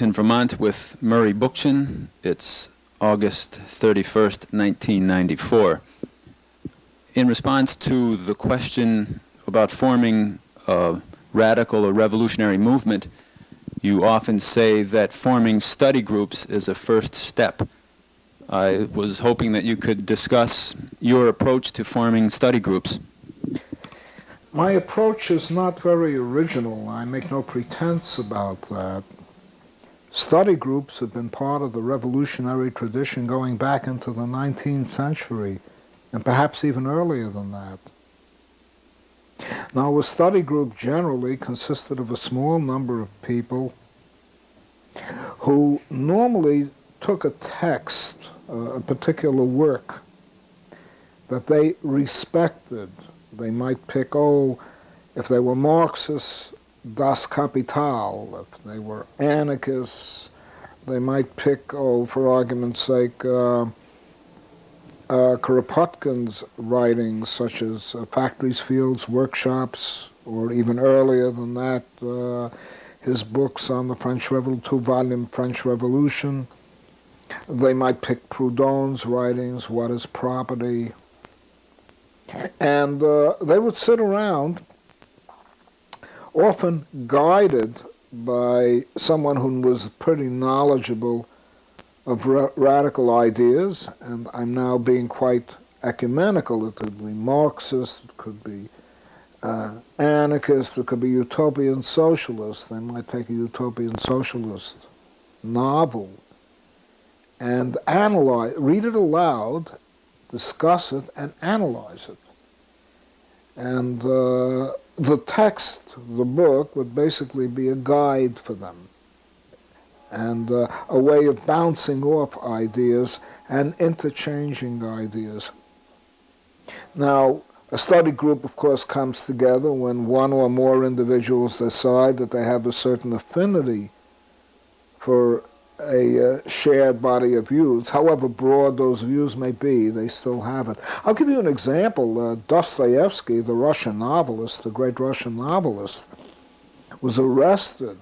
in Vermont with Murray Bookchin. It's August 31st, 1994. In response to the question about forming a radical or revolutionary movement, you often say that forming study groups is a first step. I was hoping that you could discuss your approach to forming study groups. My approach is not very original. I make no pretense about that. Study groups have been part of the revolutionary tradition going back into the 19th century, and perhaps even earlier than that. Now, a study group generally consisted of a small number of people who normally took a text, a particular work, that they respected. They might pick, if they were Marxists, Das Kapital. If they were anarchists, they might pick, for argument's sake, Kropotkin's writings, such as Factories, Fields, Workshops, or even earlier than that, his books on the two-volume French Revolution. They might pick Proudhon's writings, What is Property? And they would sit around, often guided by someone who was pretty knowledgeable of radical ideas, and I'm now being quite ecumenical. It could be Marxist, it could be anarchist, it could be utopian socialist. They might take a utopian socialist novel and read it aloud, discuss it, and analyze it. And the text, the book, would basically be a guide for them and a way of bouncing off ideas and interchanging ideas. Now, a study group, of course, comes together when one or more individuals decide that they have a certain affinity for a shared body of views. However broad those views may be, they still have it. I'll give you an example. Dostoevsky, the Russian novelist, the great Russian novelist, was arrested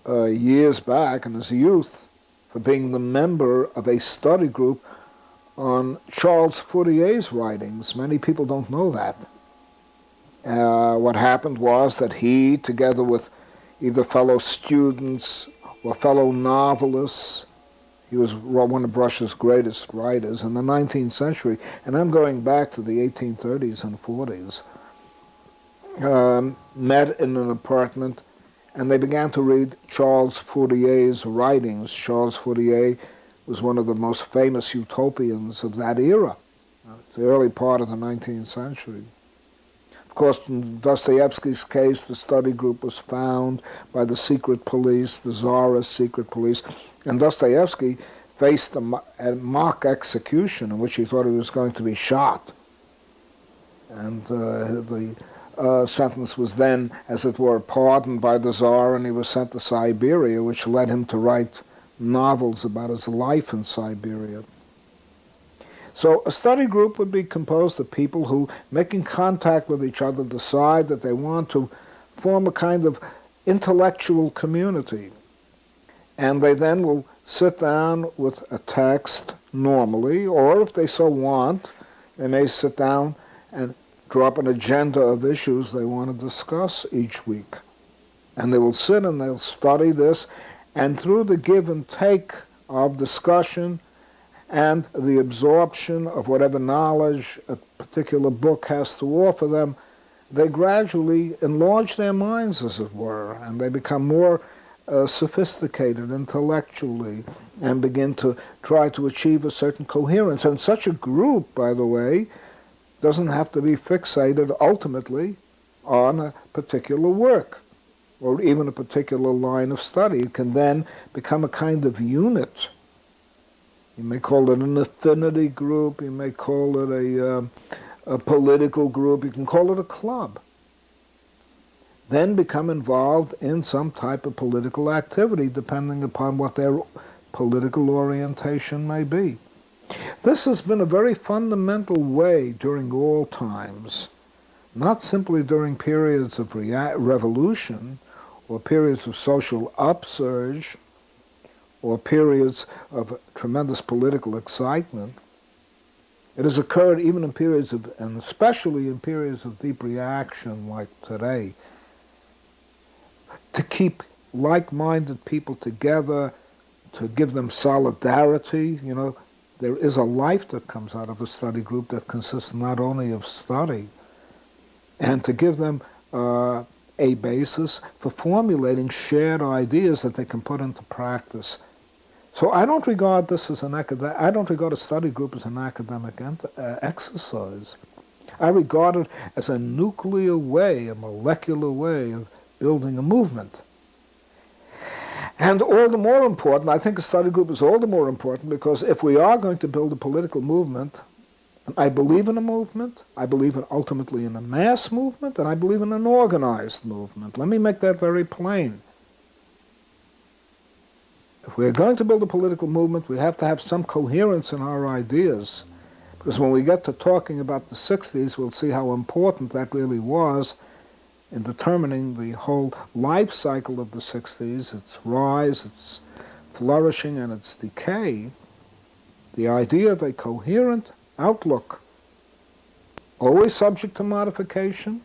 years back in his youth for being the member of a study group on Charles Fourier's writings. Many people don't know that. What happened was that he, together with either fellow students or fellow novelists, he was one of Russia's greatest writers in the 19th century, and I'm going back to the 1830s and 40s, met in an apartment, and they began to read Charles Fourier's writings. Charles Fourier was one of the most famous utopians of that era, the early part of the 19th century. Of course, in Dostoevsky's case, the study group was found by the secret police, the Tsarist secret police, and Dostoevsky faced a mock execution in which he thought he was going to be shot. And the sentence was then, as it were, pardoned by the Tsar, and he was sent to Siberia, which led him to write novels about his life in Siberia. So a study group would be composed of people who, making contact with each other, decide that they want to form a kind of intellectual community. And they then will sit down with a text normally, or if they so want, they may sit down and draw up an agenda of issues they want to discuss each week. And they will sit and they'll study this, and through the give and take of discussion and the absorption of whatever knowledge a particular book has to offer them, they gradually enlarge their minds, as it were, and they become more sophisticated intellectually and begin to try to achieve a certain coherence. And such a group, by the way, doesn't have to be fixated ultimately on a particular work or even a particular line of study. It can then become a kind of unit. You may call it an affinity group, you may call it a political group, you can call it a club. Then become involved in some type of political activity, depending upon what their political orientation may be. This has been a very fundamental way during all times, not simply during periods of revolution or periods of social upsurge or periods of tremendous political excitement. It has occurred even in periods of, and especially in periods of deep reaction like today, to keep like-minded people together, to give them solidarity. You know, there is a life that comes out of a study group that consists not only of study, and to give them a basis for formulating shared ideas that they can put into practice. So I don't regard this as I don't regard a study group as an academic exercise. I regard it as a nuclear way, a molecular way of building a movement. And all the more important, I think a study group is all the more important because if we are going to build a political movement, I believe in a movement, I believe ultimately in a mass movement, and I believe in an organized movement. Let me make that very plain. If we're going to build a political movement, we have to have some coherence in our ideas. Because when we get to talking about the 60s, we'll see how important that really was in determining the whole life cycle of the 60s, its rise, its flourishing, and its decay. The idea of a coherent outlook, always subject to modification,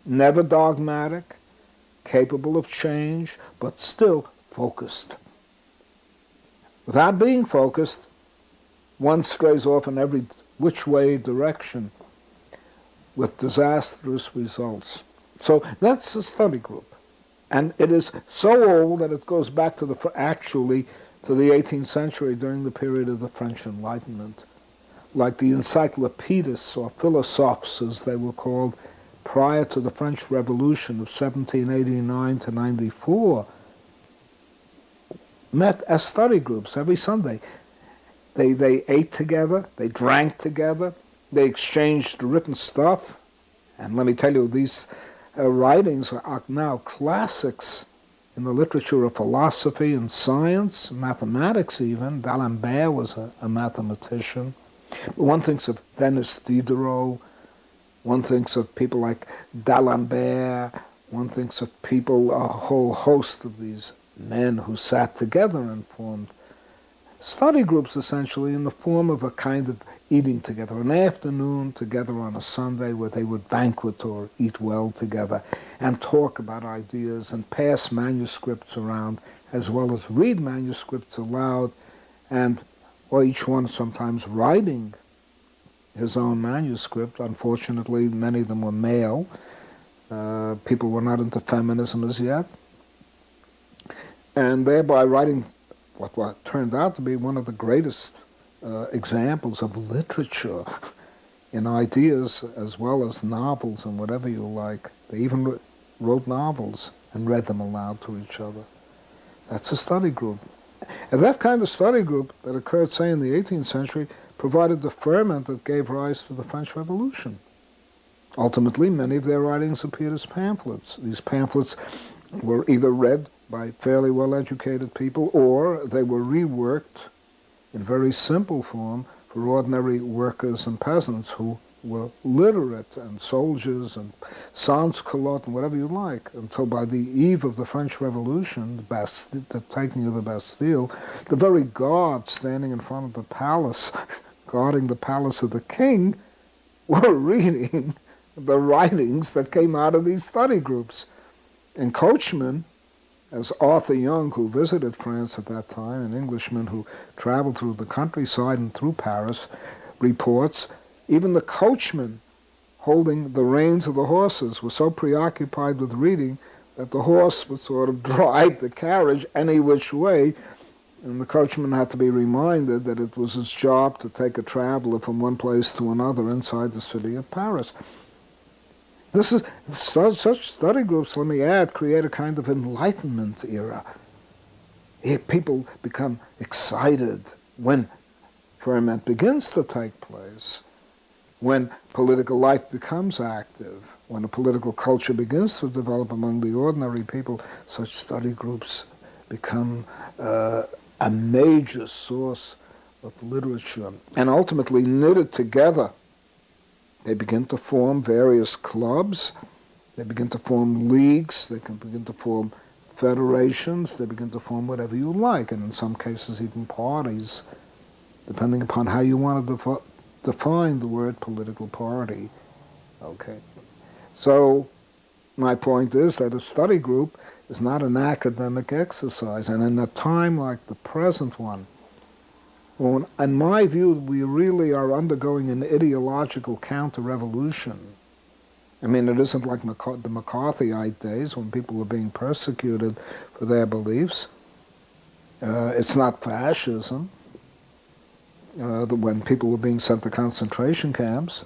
never dogmatic, capable of change, but still focused. Without being focused, one strays off in every which way direction with disastrous results. So that's a study group. And it is so old that it goes back to the 18th century during the period of the French Enlightenment. Like the encyclopedists or philosophes, as they were called, prior to the French Revolution of 1789 to 94, met as study groups every Sunday. They ate together, they drank together, they exchanged written stuff. And let me tell you, these writings are now classics in the literature of philosophy and science, mathematics even. D'Alembert was a mathematician. One thinks of Denis Diderot, one thinks of people like D'Alembert, one thinks of people, a whole host of these men who sat together and formed study groups essentially in the form of a kind of eating together, an afternoon together on a Sunday where they would banquet or eat well together and talk about ideas and pass manuscripts around as well as read manuscripts aloud, and or each one sometimes writing his own manuscript. Unfortunately, many of them were male. People were not into feminism as yet. And thereby writing what turned out to be one of the greatest examples of literature in ideas as well as novels and whatever you like. They even wrote novels and read them aloud to each other. That's a study group. And that kind of study group that occurred, say, in the 18th century provided the ferment that gave rise to the French Revolution. Ultimately, many of their writings appeared as pamphlets. These pamphlets were either read by fairly well-educated people, or they were reworked in very simple form for ordinary workers and peasants who were literate, and soldiers and sans-culottes and whatever you like, until by the eve of the French Revolution, the taking of the Bastille, the very guards standing in front of the palace, guarding the palace of the king, were reading the writings that came out of these study groups. And coachmen, as Arthur Young, who visited France at that time, an Englishman who traveled through the countryside and through Paris, reports, even the coachmen holding the reins of the horses were so preoccupied with reading that the horse would sort of drive the carriage any which way, and the coachman had to be reminded that it was his job to take a traveler from one place to another inside the city of Paris. This is such study groups, let me add, create a kind of Enlightenment era. Here people become excited when ferment begins to take place, when political life becomes active, when a political culture begins to develop among the ordinary people. Such study groups become a major source of literature, and ultimately knitted together. They begin to form various clubs, they begin to form leagues, they can begin to form federations, they begin to form whatever you like, and in some cases even parties, depending upon how you want to define the word political party. Okay. So my point is that a study group is not an academic exercise, and in a time like the present one, when, in my view, we really are undergoing an ideological counter-revolution. I mean, it isn't like the McCarthyite days when people were being persecuted for their beliefs. It's not fascism, when people were being sent to concentration camps.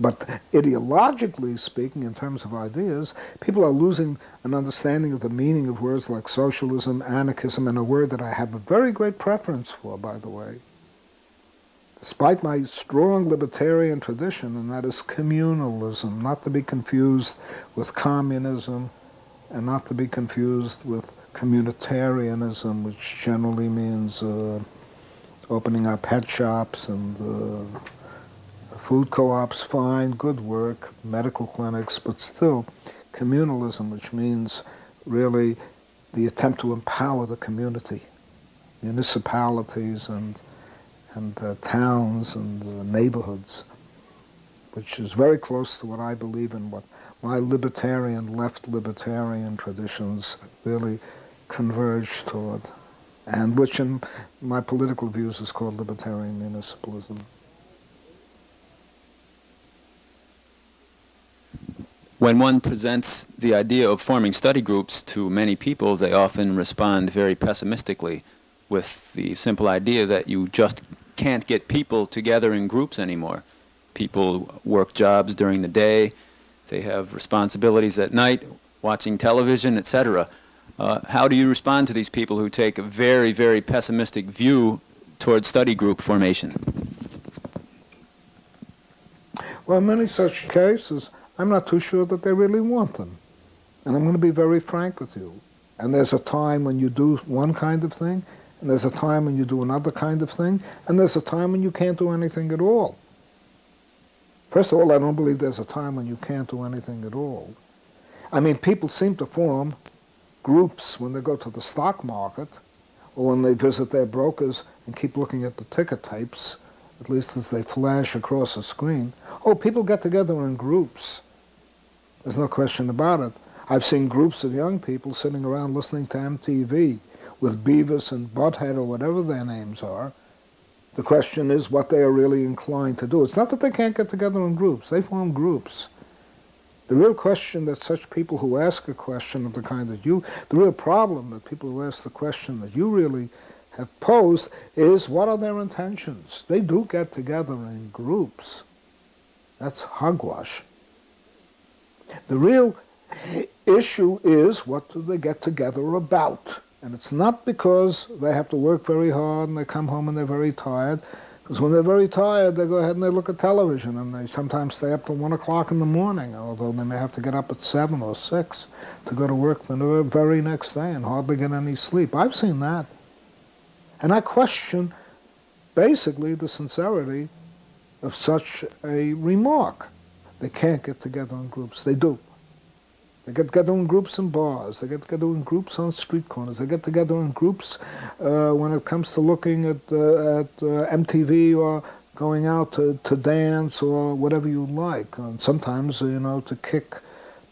But ideologically speaking, in terms of ideas, people are losing an understanding of the meaning of words like socialism, anarchism, and a word that I have a very great preference for, by the way, despite my strong libertarian tradition, and that is communalism, not to be confused with communism, and not to be confused with communitarianism, which generally means opening up pet shops and food co-ops, fine, good work, medical clinics, but still communalism, which means really the attempt to empower the community, municipalities and towns and neighborhoods, which is very close to what I believe in, what my libertarian, left libertarian traditions really converge toward, and which in my political views is called libertarian municipalism. When one presents the idea of forming study groups to many people, they often respond very pessimistically with the simple idea that you just can't get people together in groups anymore. People work jobs during the day, they have responsibilities at night, watching television, etc. How do you respond to these people who take a very, very pessimistic view towards study group formation? Well, in many such cases, I'm not too sure that they really want them. And I'm going to be very frank with you. And there's a time when you do one kind of thing, and there's a time when you do another kind of thing, and there's a time when you can't do anything at all. First of all, I don't believe there's a time when you can't do anything at all. I mean, people seem to form groups when they go to the stock market, or when they visit their brokers and keep looking at the ticker tapes, at least as they flash across the screen. Oh, people get together in groups. There's no question about it. I've seen groups of young people sitting around listening to MTV with Beavis and Butthead or whatever their names are. The question is what they are really inclined to do. It's not that they can't get together in groups. They form groups. The real question that such people who ask a question of the kind that you, the real problem that people who ask the question that you really have posed is, what are their intentions? They do get together in groups. That's hogwash. The real issue is, what do they get together about? And it's not because they have to work very hard and they come home and they're very tired, because when they're very tired, they go ahead and they look at television, and they sometimes stay up till 1 o'clock in the morning, although they may have to get up at 7 or 6 to go to work the very next day and hardly get any sleep. I've seen that. And I question, basically, the sincerity of such a remark. They can't get together in groups. They do. They get together in groups in bars. They get together in groups on street corners. They get together in groups when it comes to looking at MTV or going out to dance or whatever you like. And sometimes, to kick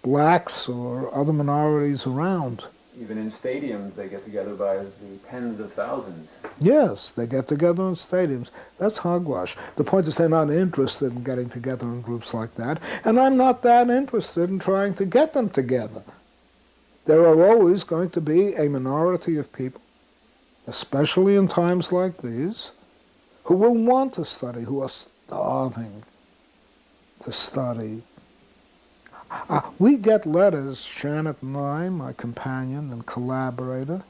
blacks or other minorities around. Even in stadiums, they get together by the tens of thousands. Yes, they get together in stadiums. That's hogwash. The point is they're not interested in getting together in groups like that, and I'm not that interested in trying to get them together. There are always going to be a minority of people, especially in times like these, who will want to study, who are starving to study. We get letters, Janet and I, my companion and collaborator,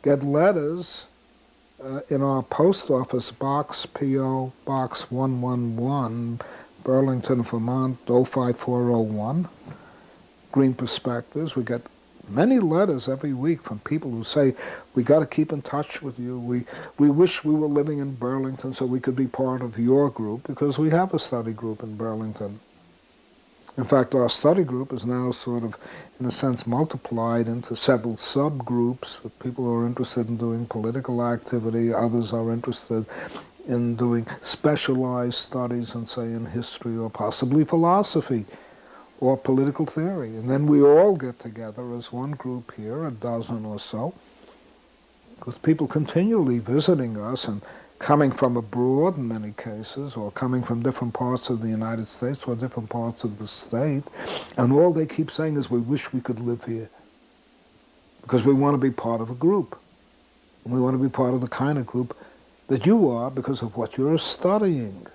get letters in our post office box, P.O. Box 111, Burlington, Vermont, 05401, Green Perspectives. We get many letters every week from people who say, we got to keep in touch with you. We wish we were living in Burlington so we could be part of your group, because we have a study group in Burlington. In fact, our study group is now sort of, in a sense, multiplied into several subgroups of people who are interested in doing political activity. Others are interested in doing specialized studies, and say, in history or possibly philosophy or political theory. And then we all get together as one group here, a dozen or so, with people continually visiting us and coming from abroad in many cases, or coming from different parts of the United States or different parts of the state, and all they keep saying is, we wish we could live here, because we want to be part of a group. And we want to be part of the kind of group that you are because of what you're studying.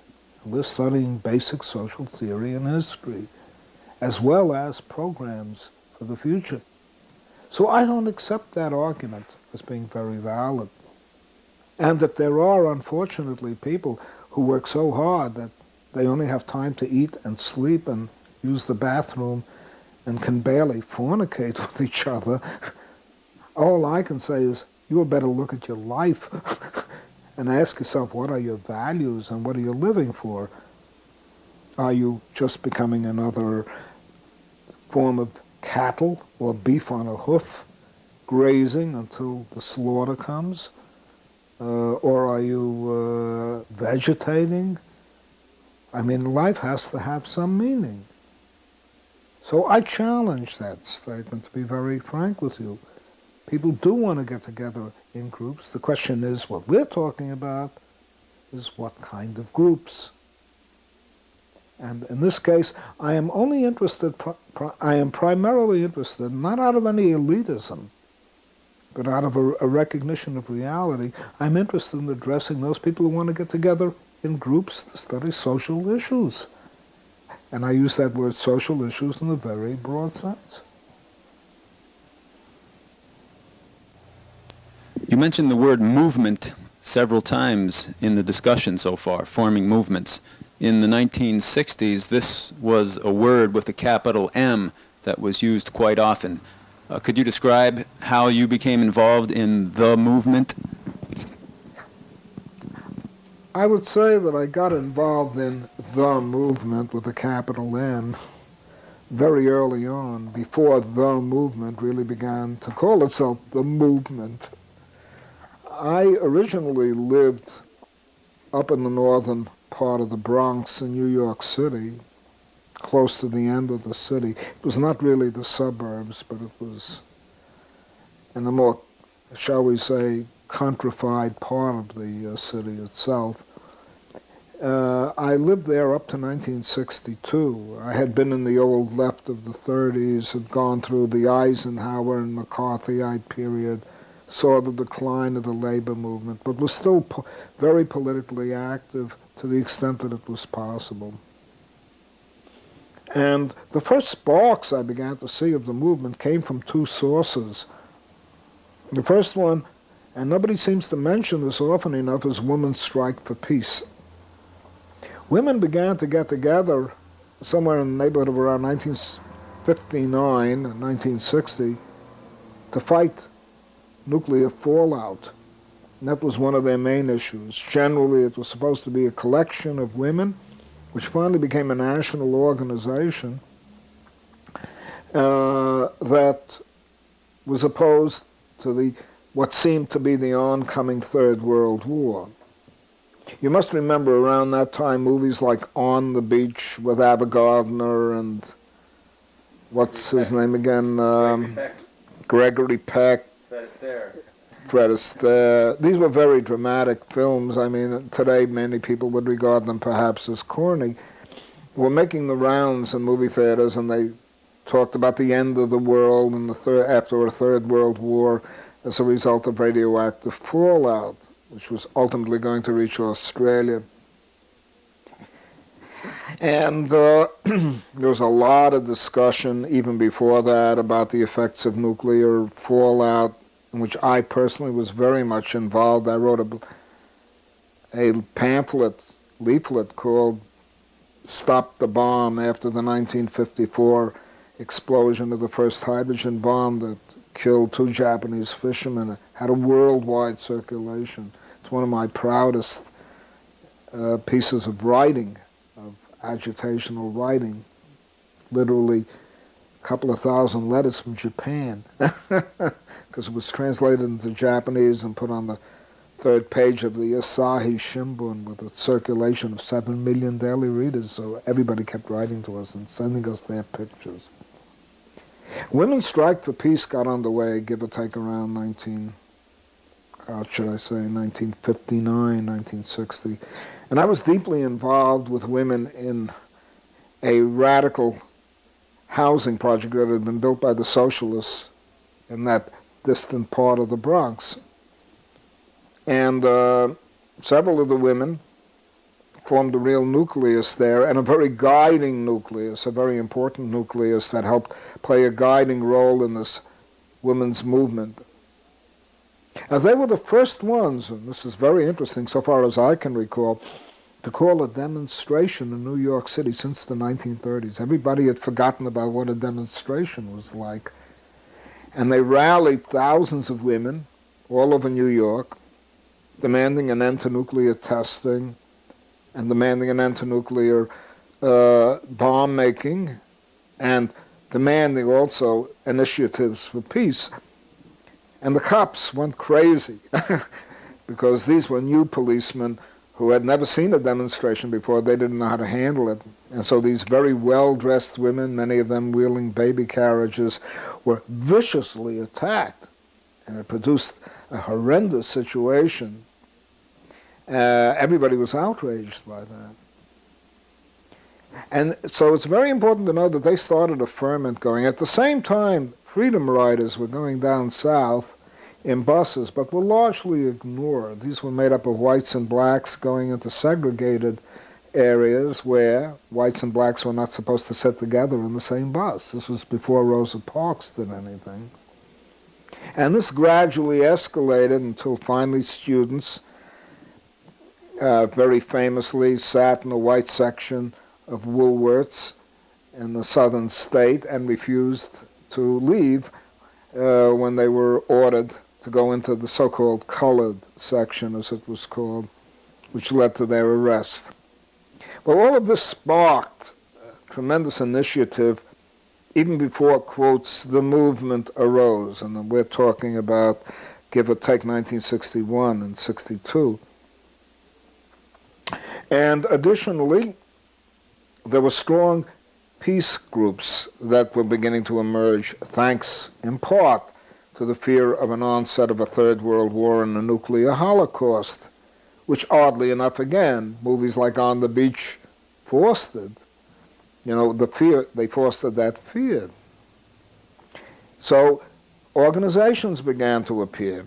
And we're studying basic social theory and history, as well as programs for the future. So I don't accept that argument as being very valid. And if there are, unfortunately, people who work so hard that they only have time to eat and sleep and use the bathroom and can barely fornicate with each other, all I can say is, you had better look at your life and ask yourself, what are your values and what are you living for? Are you just becoming another form of cattle or beef on a hoof, grazing until the slaughter comes? Or are you vegetating? I mean, life has to have some meaning. So I challenge that statement, to be very frank with you. People do want to get together in groups. The question is, what we're talking about is what kind of groups. And in this case, I am only interested, I am primarily interested, not out of any elitism, but out of a recognition of reality. I'm interested in addressing those people who want to get together in groups to study social issues. And I use that word social issues in a very broad sense. You mentioned the word movement several times in the discussion so far, forming movements. In the 1960s, this was a word with a capital M that was used quite often. Could you describe how you became involved in the movement? I would say that I got involved in the movement with a capital M very early on, before the movement really began to call itself the movement. I originally lived up in the northern part of the Bronx in New York City, close to the end of the city. It was not really the suburbs, but it was in the more, shall we say, countrified part of the city itself. I lived there up to 1962. I had been in the old left of the 30s, had gone through the Eisenhower and McCarthyite period, saw the decline of the labor movement, but was still very politically active to the extent that it was possible. And the first sparks I began to see of the movement came from two sources. The first one, and nobody seems to mention this often enough, is Women's Strike for Peace. Women began to get together somewhere in the neighborhood of around 1959 and 1960 to fight nuclear fallout. And that was one of their main issues. Generally, it was supposed to be a collection of women, which finally became a national organization that was opposed to what seemed to be the oncoming Third World War. You must remember around that time movies like On the Beach with Ava Gardner and what's his name again? Gregory Peck. Fred Astaire. These were very dramatic films. I mean, today many people would regard them perhaps as corny. Were making the rounds in movie theaters, and they talked about the end of the world and after a Third World War as a result of radioactive fallout, which was ultimately going to reach Australia. And there was a lot of discussion even before that about the effects of nuclear fallout, in which I personally was very much involved. I wrote a leaflet called Stop the Bomb after the 1954 explosion of the first hydrogen bomb that killed 2 Japanese fishermen. It had a worldwide circulation. It's one of my proudest pieces of writing, of agitational writing. literally a couple of thousand letters from Japan, because it was translated into Japanese and put on the third page of the Asahi Shimbun with a circulation of 7 million daily readers, so everybody kept writing to us and sending us their pictures. Women's strike for peace got underway, give or take, around 1959, 1960. And I was deeply involved with women in a radical housing project that had been built by the socialists in that distant part of the Bronx. And several of the women formed a real nucleus there, and a very guiding nucleus, a very important nucleus that helped play a guiding role in this women's movement. Now, they were the first ones, and this is very interesting so far as I can recall, to call a demonstration in New York City since the 1930s. Everybody had forgotten about what a demonstration was like. And they rallied thousands of women all over New York, demanding an end to nuclear testing and demanding an end to nuclear bomb making, and demanding also initiatives for peace. And the cops went crazy because these were new policemen who had never seen a demonstration before. They didn't know how to handle it. And so these very well-dressed women, many of them wheeling baby carriages, were viciously attacked. And it produced a horrendous situation. Everybody was outraged by that. And so it's very important to know that they started a ferment going. At the same time, freedom riders were going down south in buses, but were largely ignored. These were made up of whites and blacks going into segregated areas where whites and blacks were not supposed to sit together in the same bus. This was before Rosa Parks did anything. And this gradually escalated until finally students very famously sat in the white section of Woolworth's in the southern state and refused to leave when they were ordered to go into the so-called colored section, as it was called, which led to their arrest. Well, all of this sparked a tremendous initiative even before, quotes, the movement arose. And we're talking about, give or take, 1961 and 62. And additionally, there were strong peace groups that were beginning to emerge, thanks in part to the fear of an onset of a Third World War and a nuclear holocaust, which oddly enough, again, movies like On the Beach fostered. You know, the fear, they fostered that fear. So organizations began to appear.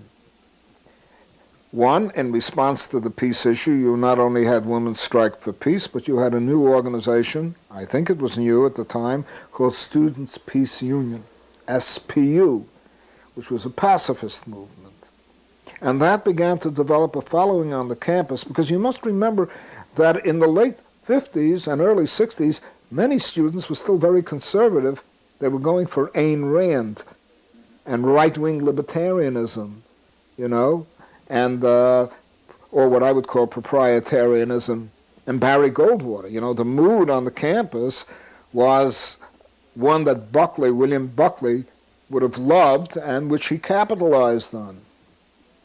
One, in response to the peace issue, you not only had Women's Strike for Peace, but you had a new organization, I think it was new at the time, called Students' Peace Union, SPU, which was a pacifist movement. And that began to develop a following on the campus, because you must remember that in the late 50s and early 60s, many students were still very conservative. They were going for Ayn Rand and right-wing libertarianism, you know, and or what I would call proprietarianism, and Barry Goldwater. You know, the mood on the campus was one that William Buckley, would have loved and which he capitalized on.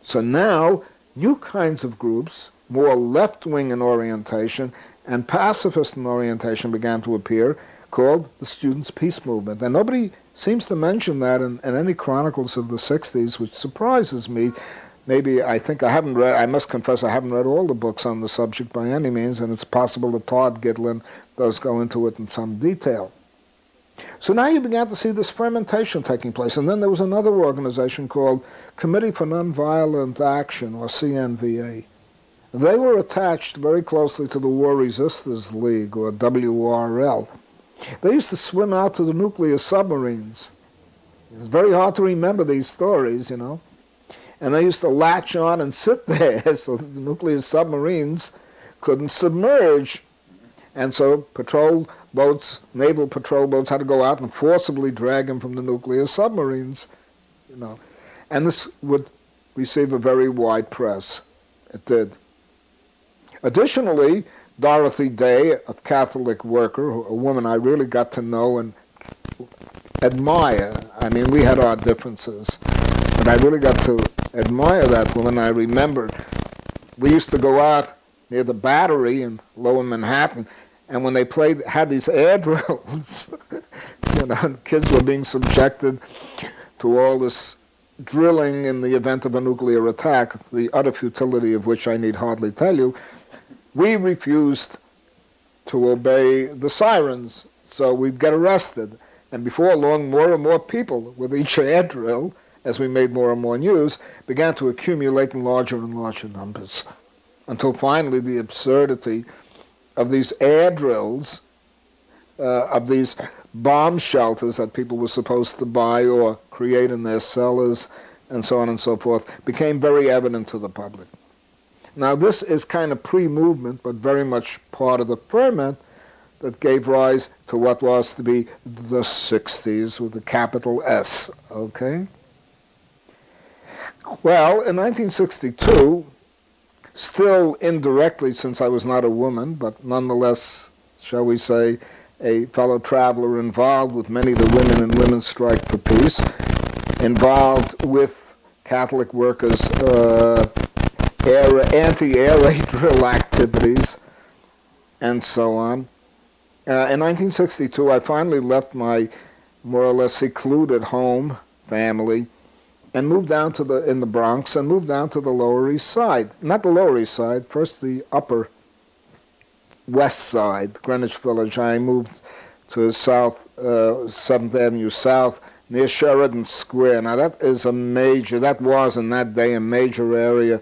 So now, new kinds of groups, more left-wing in orientation and pacifist in orientation, began to appear, called the Students' Peace Movement. And nobody seems to mention that in any chronicles of the 60s, which surprises me. Maybe, I must confess I haven't read all the books on the subject by any means, and it's possible that Todd Gitlin does go into it in some detail. So now you began to see this fermentation taking place. And then there was another organization called Committee for Nonviolent Action, or CNVA. They were attached very closely to the War Resisters League, or WRL. They used to swim out to the nuclear submarines. It was very hard to remember these stories, you know. And they used to latch on and sit there so that the nuclear submarines couldn't submerge. And so patrol boats, naval patrol boats, had to go out and forcibly drag them from the nuclear submarines, you know. And this would receive a very wide press. It did. Additionally, Dorothy Day, a Catholic worker, a woman I really got to know and admire. I mean, we had our differences, but I really got to admire that woman. I remembered we used to go out near the Battery in Lower Manhattan, and when they had these air drills, kids were being subjected to all this drilling in the event of a nuclear attack, the utter futility of which I need hardly tell you. We refused to obey the sirens, so we'd get arrested. And before long, more and more people with each air drill, as we made more and more news, began to accumulate in larger and larger numbers, until finally the absurdity of these air drills, of these bomb shelters that people were supposed to buy or create in their cellars, and so on and so forth, became very evident to the public. Now, this is kind of pre-movement, but very much part of the ferment that gave rise to what was to be the 60s with a capital S, okay? Well, in 1962, still indirectly, since I was not a woman, but nonetheless, shall we say, a fellow traveler involved with many of the women in Women's Strike for Peace, involved with Catholic workers' anti-air raid drill activities, and so on. In 1962, I finally left my more or less secluded home family and moved down to in the Bronx and moved down to the Lower East Side. Not the Lower East Side, first the Upper West Side, Greenwich Village. I moved to South 7th Avenue South near Sheridan Square. Now that was in that day a major area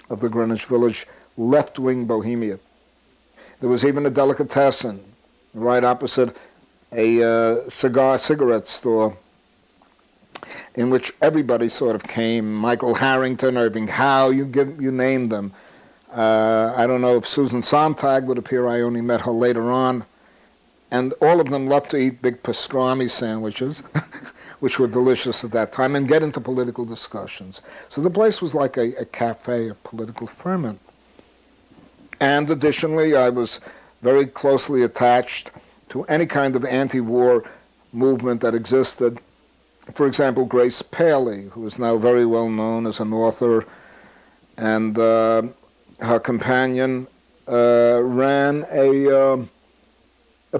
of the Greenwich Village left-wing Bohemia. There was even a delicatessen right opposite a cigarette store in which everybody sort of came. Michael Harrington, Irving Howe, you name them. I don't know if Susan Sontag would appear. I only met her later on. And all of them loved to eat big pastrami sandwiches, which were delicious at that time, and get into political discussions. So the place was like a cafe of political ferment. And additionally, I was very closely attached to any kind of anti-war movement that existed. For example, Grace Paley, who is now very well known as an author, and her companion ran a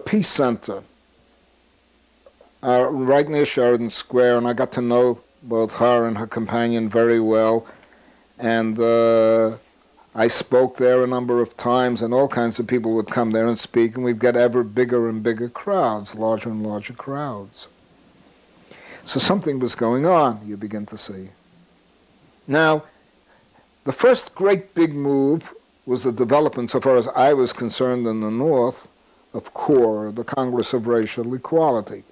peace center right near Sheridan Square, and I got to know both her and her companion very well. And I spoke there a number of times, and all kinds of people would come there and speak, and we'd get ever bigger and bigger crowds, larger and larger crowds. So something was going on, you begin to see. Now, the first great big move was the development, so far as I was concerned, in the North, of CORE, the Congress of Racial Equality.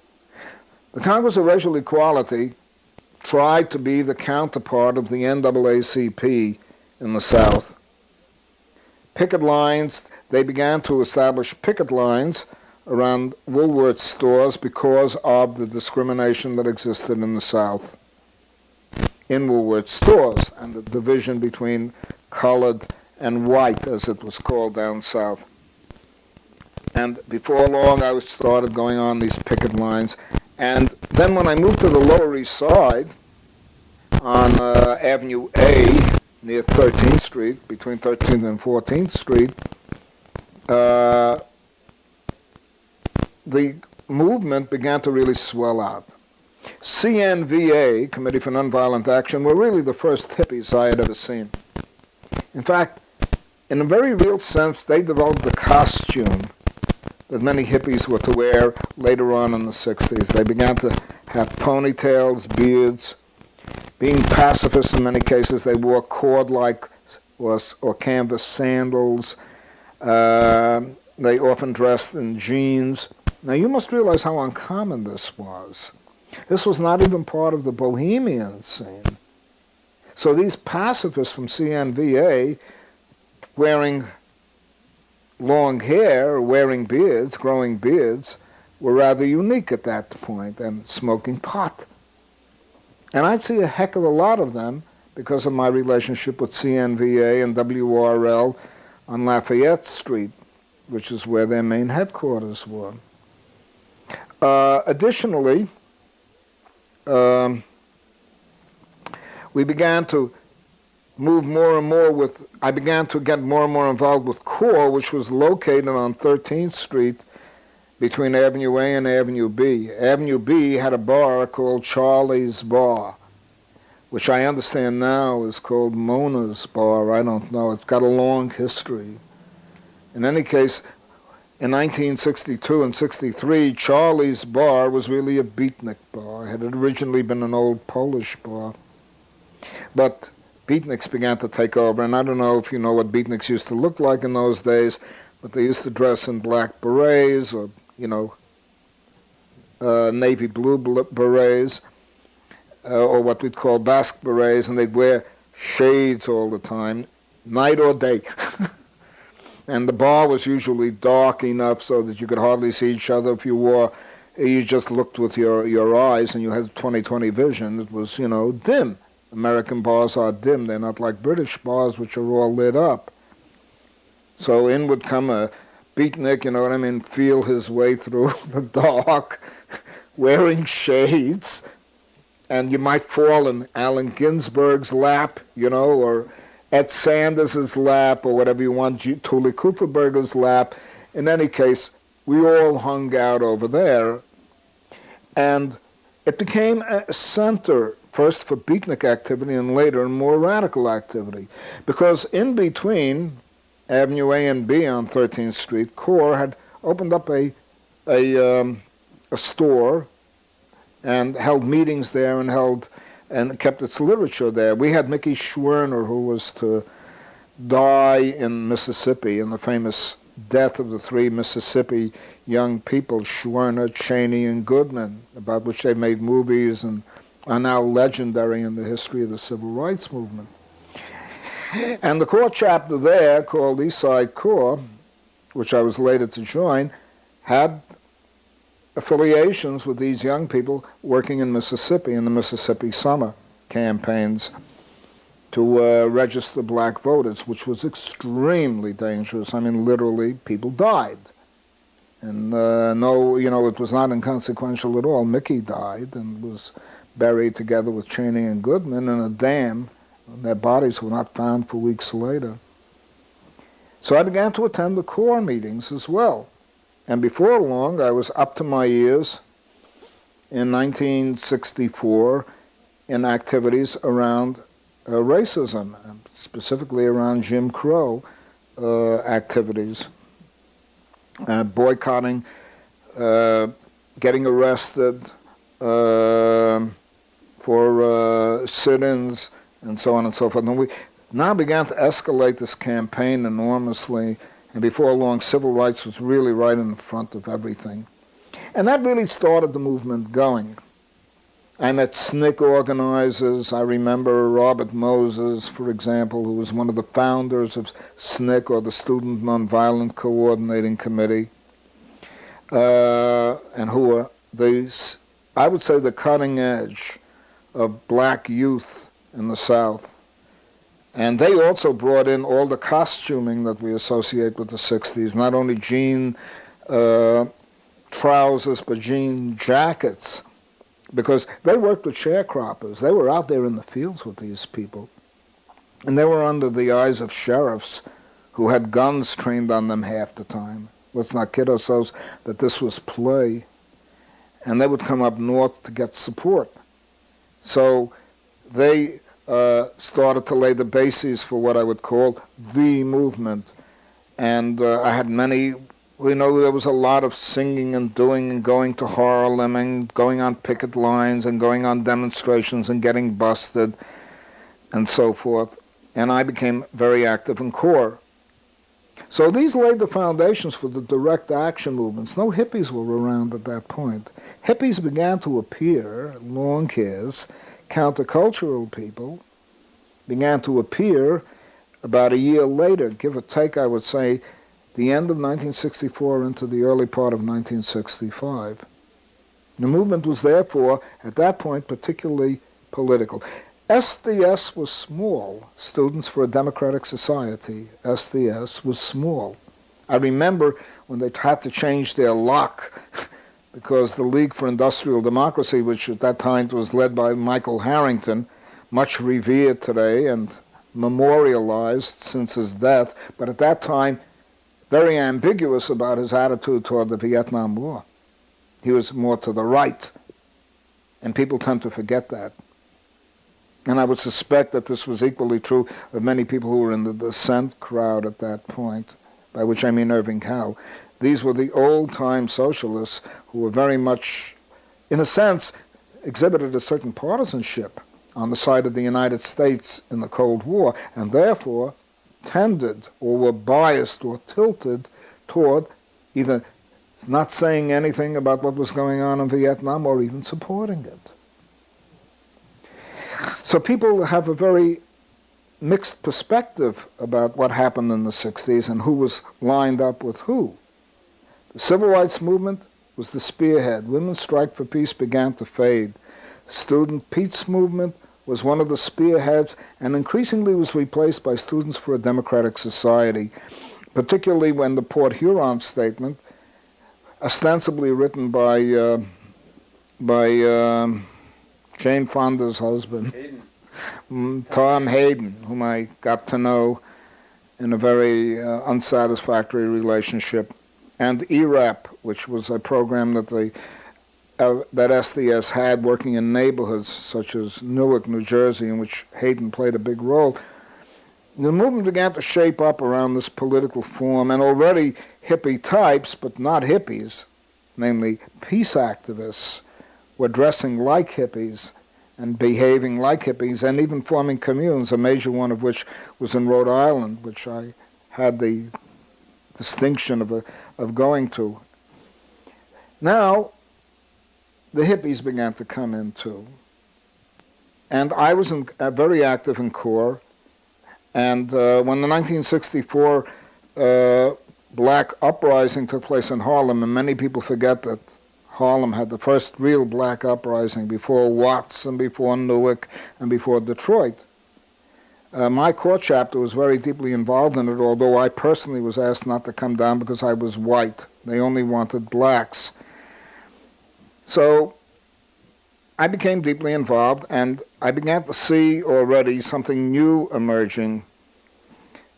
The Congress of Racial Equality tried to be the counterpart of the NAACP in the South. Picket lines, they began to establish picket lines around Woolworth stores because of the discrimination that existed in the South in Woolworth stores and the division between colored and white, as it was called down south. And before long, I started going on these picket lines. And then when I moved to the Lower East Side on Avenue A near 13th Street, between 13th and 14th Street, the movement began to really swell out. CNVA, Committee for Nonviolent Action, were really the first hippies I had ever seen. In fact, in a very real sense, they developed the costume that many hippies were to wear later on in the 60s. They began to have ponytails, beards. Being pacifists in many cases, they wore cord-like or canvas sandals. They often dressed in jeans. Now, you must realize how uncommon this was. This was not even part of the bohemian scene. So these pacifists from CNVA, wearing long hair, wearing beards, growing beards, were rather unique at that point, and smoking pot. And I'd see a heck of a lot of them because of my relationship with CNVA and WRL on Lafayette Street. which is where their main headquarters were. Additionally, we began to move more and more with, I began to get more and more involved with CORE, which was located on 13th Street between Avenue A and Avenue B. Avenue B had a bar called Charlie's Bar, which I understand now is called Mona's Bar. I don't know. It's got a long history. In any case, in 1962 and 63, Charlie's Bar was really a beatnik bar. It had originally been an old Polish bar. But beatniks began to take over, and I don't know if you know what beatniks used to look like in those days, but they used to dress in black berets or, navy blue berets, or what we'd call Basque berets, and they'd wear shades all the time, night or day. And the bar was usually dark enough so that you could hardly see each other. If you just looked with your eyes and you had 20/20 vision, it was, dim. American bars are dim. They're not like British bars, which are all lit up. So in would come a beatnik, feel his way through the dark, wearing shades, and you might fall in Allen Ginsberg's lap, or Ed Sanders's lap, or whatever you want, Tuli Kupferberger's lap. In any case, we all hung out over there, and it became a center, first for beatnik activity and later more radical activity, because in between Avenue A and B on 13th Street, CORE had opened up a store and held meetings there and kept its literature there. We had Mickey Schwerner, who was to die in Mississippi in the famous death of the three Mississippi young people, Schwerner, Cheney, and Goodman, about which they made movies and are now legendary in the history of the civil rights movement. And the CORE chapter there, called Eastside CORE, which I was later to join, had affiliations with these young people working in Mississippi in the Mississippi summer campaigns to register black voters, which was extremely dangerous. I mean, literally, people died. And it was not inconsequential at all. Mickey died and was buried together with Cheney and Goodman in a dam. Their bodies were not found for weeks later. So I began to attend the CORE meetings as well. And before long, I was up to my ears in 1964 in activities around racism, specifically around Jim Crow activities, boycotting, getting arrested for sit-ins, and so on and so forth. And we now began to escalate this campaign enormously, and before long, civil rights was really right in front of everything. And that really started the movement going. I met SNCC organizers. I remember Robert Moses, for example, who was one of the founders of SNCC, or the Student Nonviolent Coordinating Committee, and who were I would say, the cutting edge of black youth in the South. And they also brought in all the costuming that we associate with the 60s, not only jean trousers, but jean jackets, because they worked with sharecroppers. They were out there in the fields with these people. And they were under the eyes of sheriffs who had guns trained on them half the time. Let's not kid ourselves that this was play. And they would come up north to get support. So they started to lay the bases for what I would call the movement. And I had many, there was a lot of singing and doing and going to Harlem and going on picket lines and going on demonstrations and getting busted and so forth. And I became very active in CORE. So these laid the foundations for the direct action movements. No hippies were around at that point. Hippies began to appear, long hairs, countercultural people, began to appear about a year later, give or take, I would say, the end of 1964 into the early part of 1965. The movement was therefore, at that point, particularly political. SDS was small. Students for a Democratic Society, SDS, was small. I remember when they had to change their lock because the League for Industrial Democracy, which at that time was led by Michael Harrington, much revered today and memorialized since his death, but at that time very ambiguous about his attitude toward the Vietnam War. He was more to the right, and people tend to forget that. And I would suspect that this was equally true of many people who were in the dissent crowd at that point, by which I mean Irving Howe. These were the old-time socialists who were very much, in a sense, exhibited a certain partisanship on the side of the United States in the Cold War, and therefore tended or were biased or tilted toward either not saying anything about what was going on in Vietnam or even supporting it. So people have a very mixed perspective about what happened in the 60s and who was lined up with who. The civil rights movement was the spearhead. Women's strike for peace began to fade. Student peace movement was one of the spearheads and increasingly was replaced by Students for a Democratic Society, particularly when the Port Huron statement, ostensibly written by Jane Fonda's husband, Tom Hayden, whom I got to know in a very unsatisfactory relationship, and ERAP, which was a program that that SDS had working in neighborhoods such as Newark, New Jersey, in which Hayden played a big role. The movement began to shape up around this political form, and already hippie types, but not hippies, namely peace activists, were dressing like hippies and behaving like hippies and even forming communes, a major one of which was in Rhode Island, which I had the distinction of going to. Now, the hippies began to come in too. And I was very active in CORE, and when the 1964 black uprising took place in Harlem, and many people forget that Harlem had the first real black uprising before Watts and before Newark and before Detroit. My CORE chapter was very deeply involved in it, although I personally was asked not to come down because I was white. They only wanted blacks. So I became deeply involved, and I began to see already something new emerging.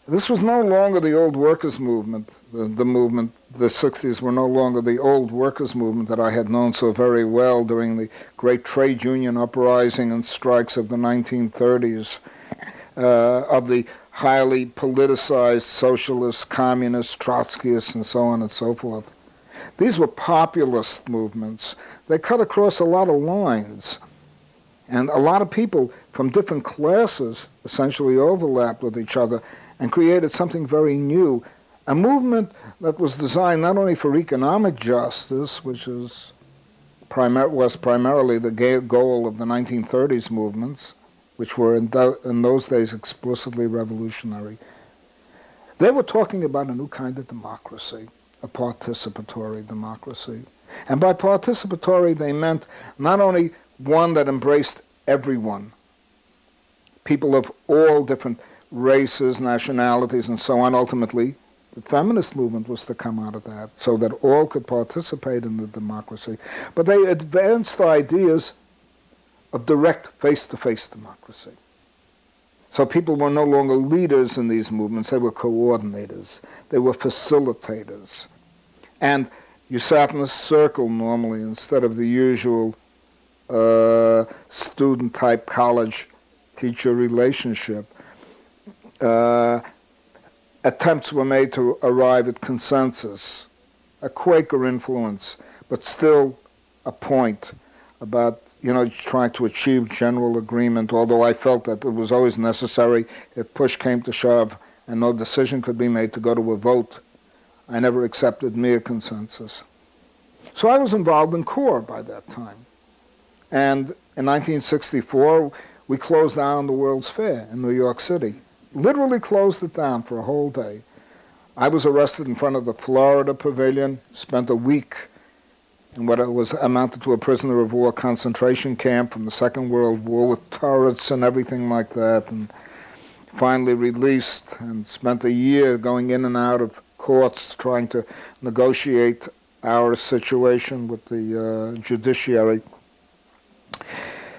This was no longer the old workers' movement. The movement, the 60s, were no longer the old workers' movement that I had known so very well during the great trade union uprising and strikes of the 1930s, of the highly politicized socialists, communists, Trotskyists, and so on and so forth. These were populist movements. They cut across a lot of lines, and a lot of people from different classes essentially overlapped with each other and created something very new, a movement that was designed not only for economic justice, which was primarily the goal of the 1930s movements, which were in those days explicitly revolutionary. They were talking about a new kind of democracy, a participatory democracy. And by participatory, they meant not only one that embraced everyone, people of all different races, nationalities, and so on. Ultimately, the feminist movement was to come out of that, so that all could participate in the democracy. But they advanced ideas of direct face-to-face democracy. So people were no longer leaders in these movements, they were coordinators, they were facilitators. And you sat in a circle normally instead of the usual student-type college-teacher relationship. Attempts were made to arrive at consensus, a Quaker influence, but still a point about, trying to achieve general agreement, although I felt that it was always necessary if push came to shove and no decision could be made to go to a vote. I never accepted mere consensus. So I was involved in CORE by that time. And in 1964, we closed down the World's Fair in New York City. Literally closed it down for a whole day. I was arrested in front of the Florida Pavilion, spent a week in what was amounted to a prisoner of war concentration camp from the Second World War with turrets and everything like that, and finally released and spent a year going in and out of courts trying to negotiate our situation with the judiciary.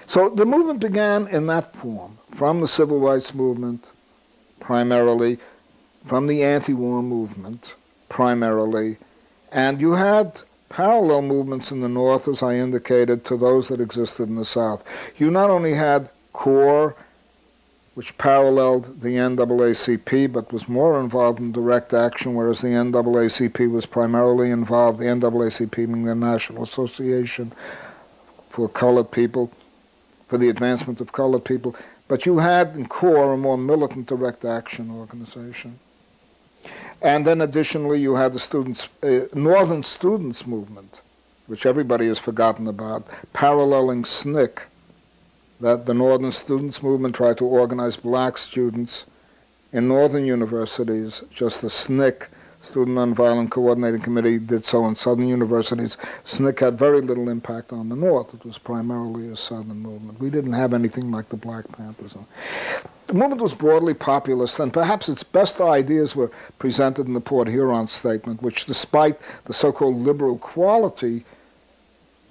So the movement began in that form, from the civil rights movement, primarily, from the anti-war movement, primarily, and you had parallel movements in the North, as I indicated, to those that existed in the South. You not only had CORE, which paralleled the NAACP, but was more involved in direct action, whereas the NAACP was primarily involved, the NAACP being the National Association for Colored People, for the advancement of colored people. But you had in CORE a more militant direct action organization. And then additionally you had the students, Northern Students Movement, which everybody has forgotten about, paralleling SNCC, that the Northern Students Movement tried to organize black students in northern universities, just as SNCC, Student Nonviolent Coordinating Committee, did so in southern universities. SNCC had very little impact on the North. It was primarily a southern movement. We didn't have anything like the Black Panthers. The movement was broadly populist, and perhaps its best ideas were presented in the Port Huron Statement, which, despite the so-called liberal quality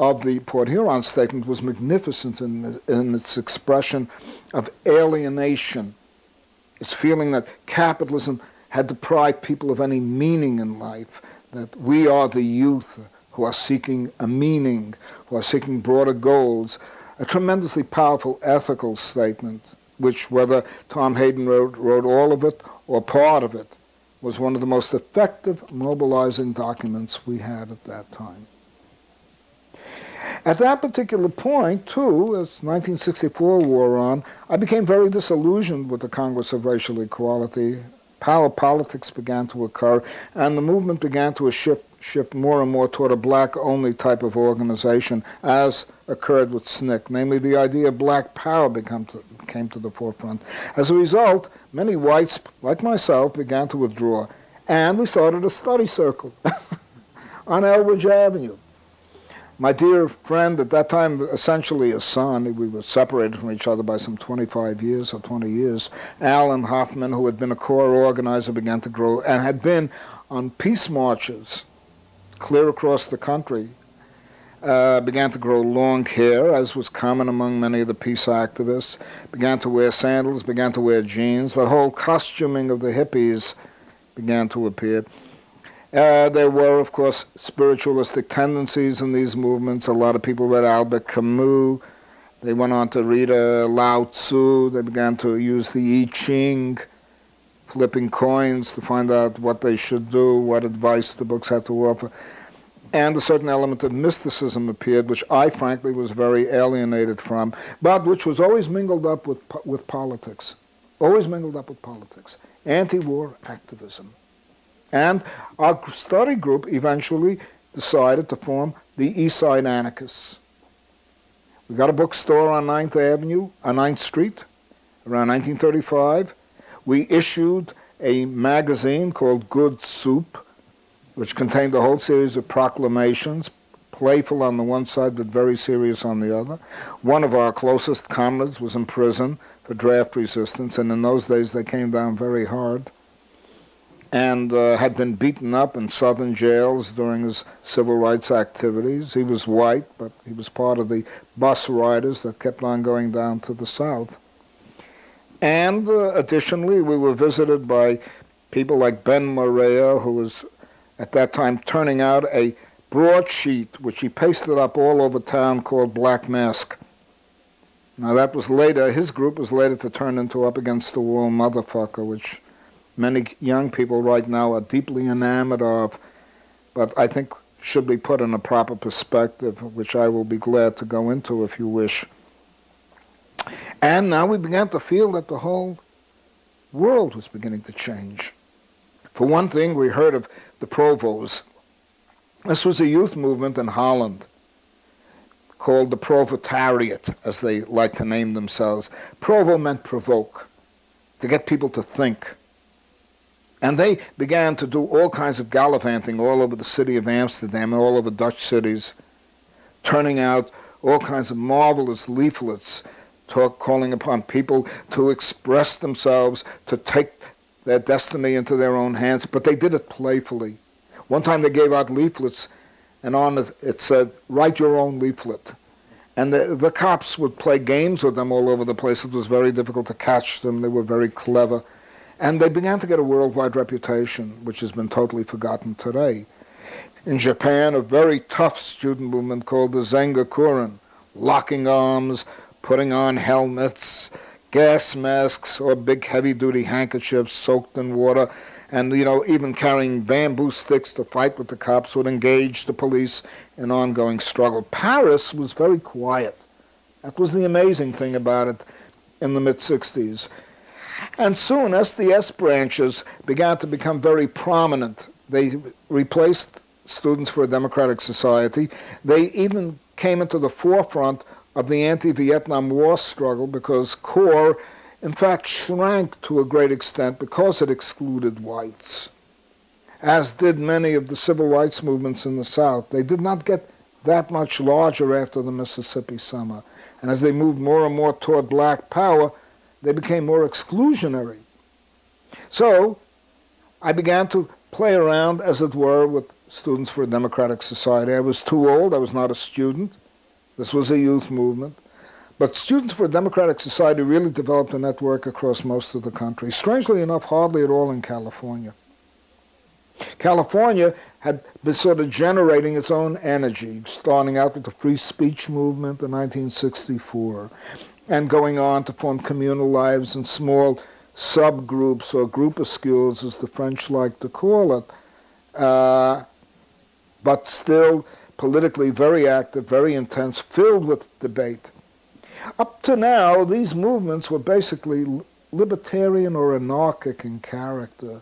of the Port Huron Statement, was magnificent in its expression of alienation, its feeling that capitalism had deprived people of any meaning in life, that we are the youth who are seeking a meaning, who are seeking broader goals. A tremendously powerful ethical statement, which, whether Tom Hayden wrote all of it or part of it, was one of the most effective mobilizing documents we had at that time. At that particular point, too, as 1964 wore on, I became very disillusioned with the Congress of Racial Equality. Power politics began to occur, and the movement began to shift more and more toward a black-only type of organization, as occurred with SNCC. Namely, the idea of black power came to the forefront. As a result, many whites, like myself, began to withdraw, and we started a study circle on Elbridge Avenue. My dear friend, at that time, essentially a son, we were separated from each other by some 25 years or 20 years, Alan Hoffman, who had been a core organizer, began to grow and had been on peace marches clear across the country, began to grow long hair, as was common among many of the peace activists, began to wear sandals, began to wear jeans. The whole costuming of the hippies began to appear. There were, of course, spiritualistic tendencies in these movements. A lot of people read Albert Camus. They went on to read Lao Tzu. They began to use the I Ching, flipping coins to find out what they should do, what advice the books had to offer. And a certain element of mysticism appeared, which I, frankly, was very alienated from, but which was always mingled up with politics. Always mingled up with politics. Anti-war activism. And our study group eventually decided to form the East Side Anarchists. We got a bookstore on 9th Street, around 1935. We issued a magazine called Good Soup, which contained a whole series of proclamations, playful on the one side but very serious on the other. One of our closest comrades was in prison for draft resistance, and in those days they came down very hard, and had been beaten up in southern jails during his civil rights activities. He was white, but he was part of the bus riders that kept on going down to the south. And additionally, we were visited by people like Ben Morea, who was at that time turning out a broadsheet, which he pasted up all over town, called Black Mask. Now that was later, his group was later to turn into Up Against the Wall Motherfucker, which many young people right now are deeply enamored of, but I think should be put in a proper perspective, which I will be glad to go into if you wish. And now we began to feel that the whole world was beginning to change. For one thing, we heard of the Provos. This was a youth movement in Holland called the Proletariat, as they like to name themselves. Provo meant provoke, to get people to think. And they began to do all kinds of gallivanting all over the city of Amsterdam, all over Dutch cities, turning out all kinds of marvelous leaflets, calling upon people to express themselves, to take their destiny into their own hands, but they did it playfully. One time they gave out leaflets, and on it said, "Write your own leaflet." And the cops would play games with them all over the place. It was very difficult to catch them. They were very clever. And they began to get a worldwide reputation, which has been totally forgotten today. In Japan, a very tough student movement called the Zengakuren, locking arms, putting on helmets, gas masks, or big heavy-duty handkerchiefs soaked in water, and even carrying bamboo sticks to fight with the cops, would engage the police in ongoing struggle. Paris was very quiet. That was the amazing thing about it in the mid-60s. And soon SDS branches began to become very prominent. They replaced Students for a Democratic Society. They even came into the forefront of the anti-Vietnam War struggle because CORE, in fact, shrank to a great extent because it excluded whites, as did many of the civil rights movements in the South. They did not get that much larger after the Mississippi Summer. And as they moved more and more toward black power, they became more exclusionary. So I began to play around, as it were, with Students for a Democratic Society. I was too old. I was not a student. This was a youth movement. But Students for a Democratic Society really developed a network across most of the country. Strangely enough, hardly at all in California. California had been sort of generating its own energy, starting out with the free speech movement in 1964, and going on to form communal lives in small subgroups or groupuscules, as the French like to call it, but still politically very active, very intense, filled with debate. Up to now, these movements were basically libertarian or anarchic in character.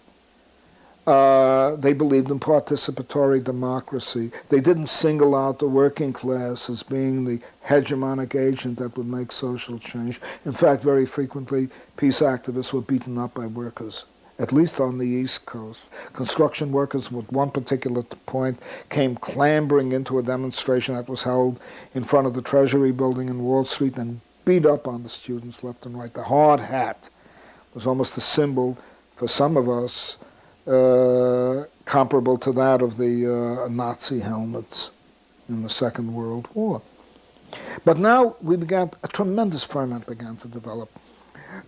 They believed in participatory democracy. They didn't single out the working class as being the hegemonic agent that would make social change. In fact, very frequently, peace activists were beaten up by workers, at least on the East Coast. Construction workers, at one particular point, came clambering into a demonstration that was held in front of the Treasury building in Wall Street and beat up on the students left and right. The hard hat was almost a symbol for some of us, comparable to that of the Nazi helmets in the Second World War. But now a tremendous ferment began to develop.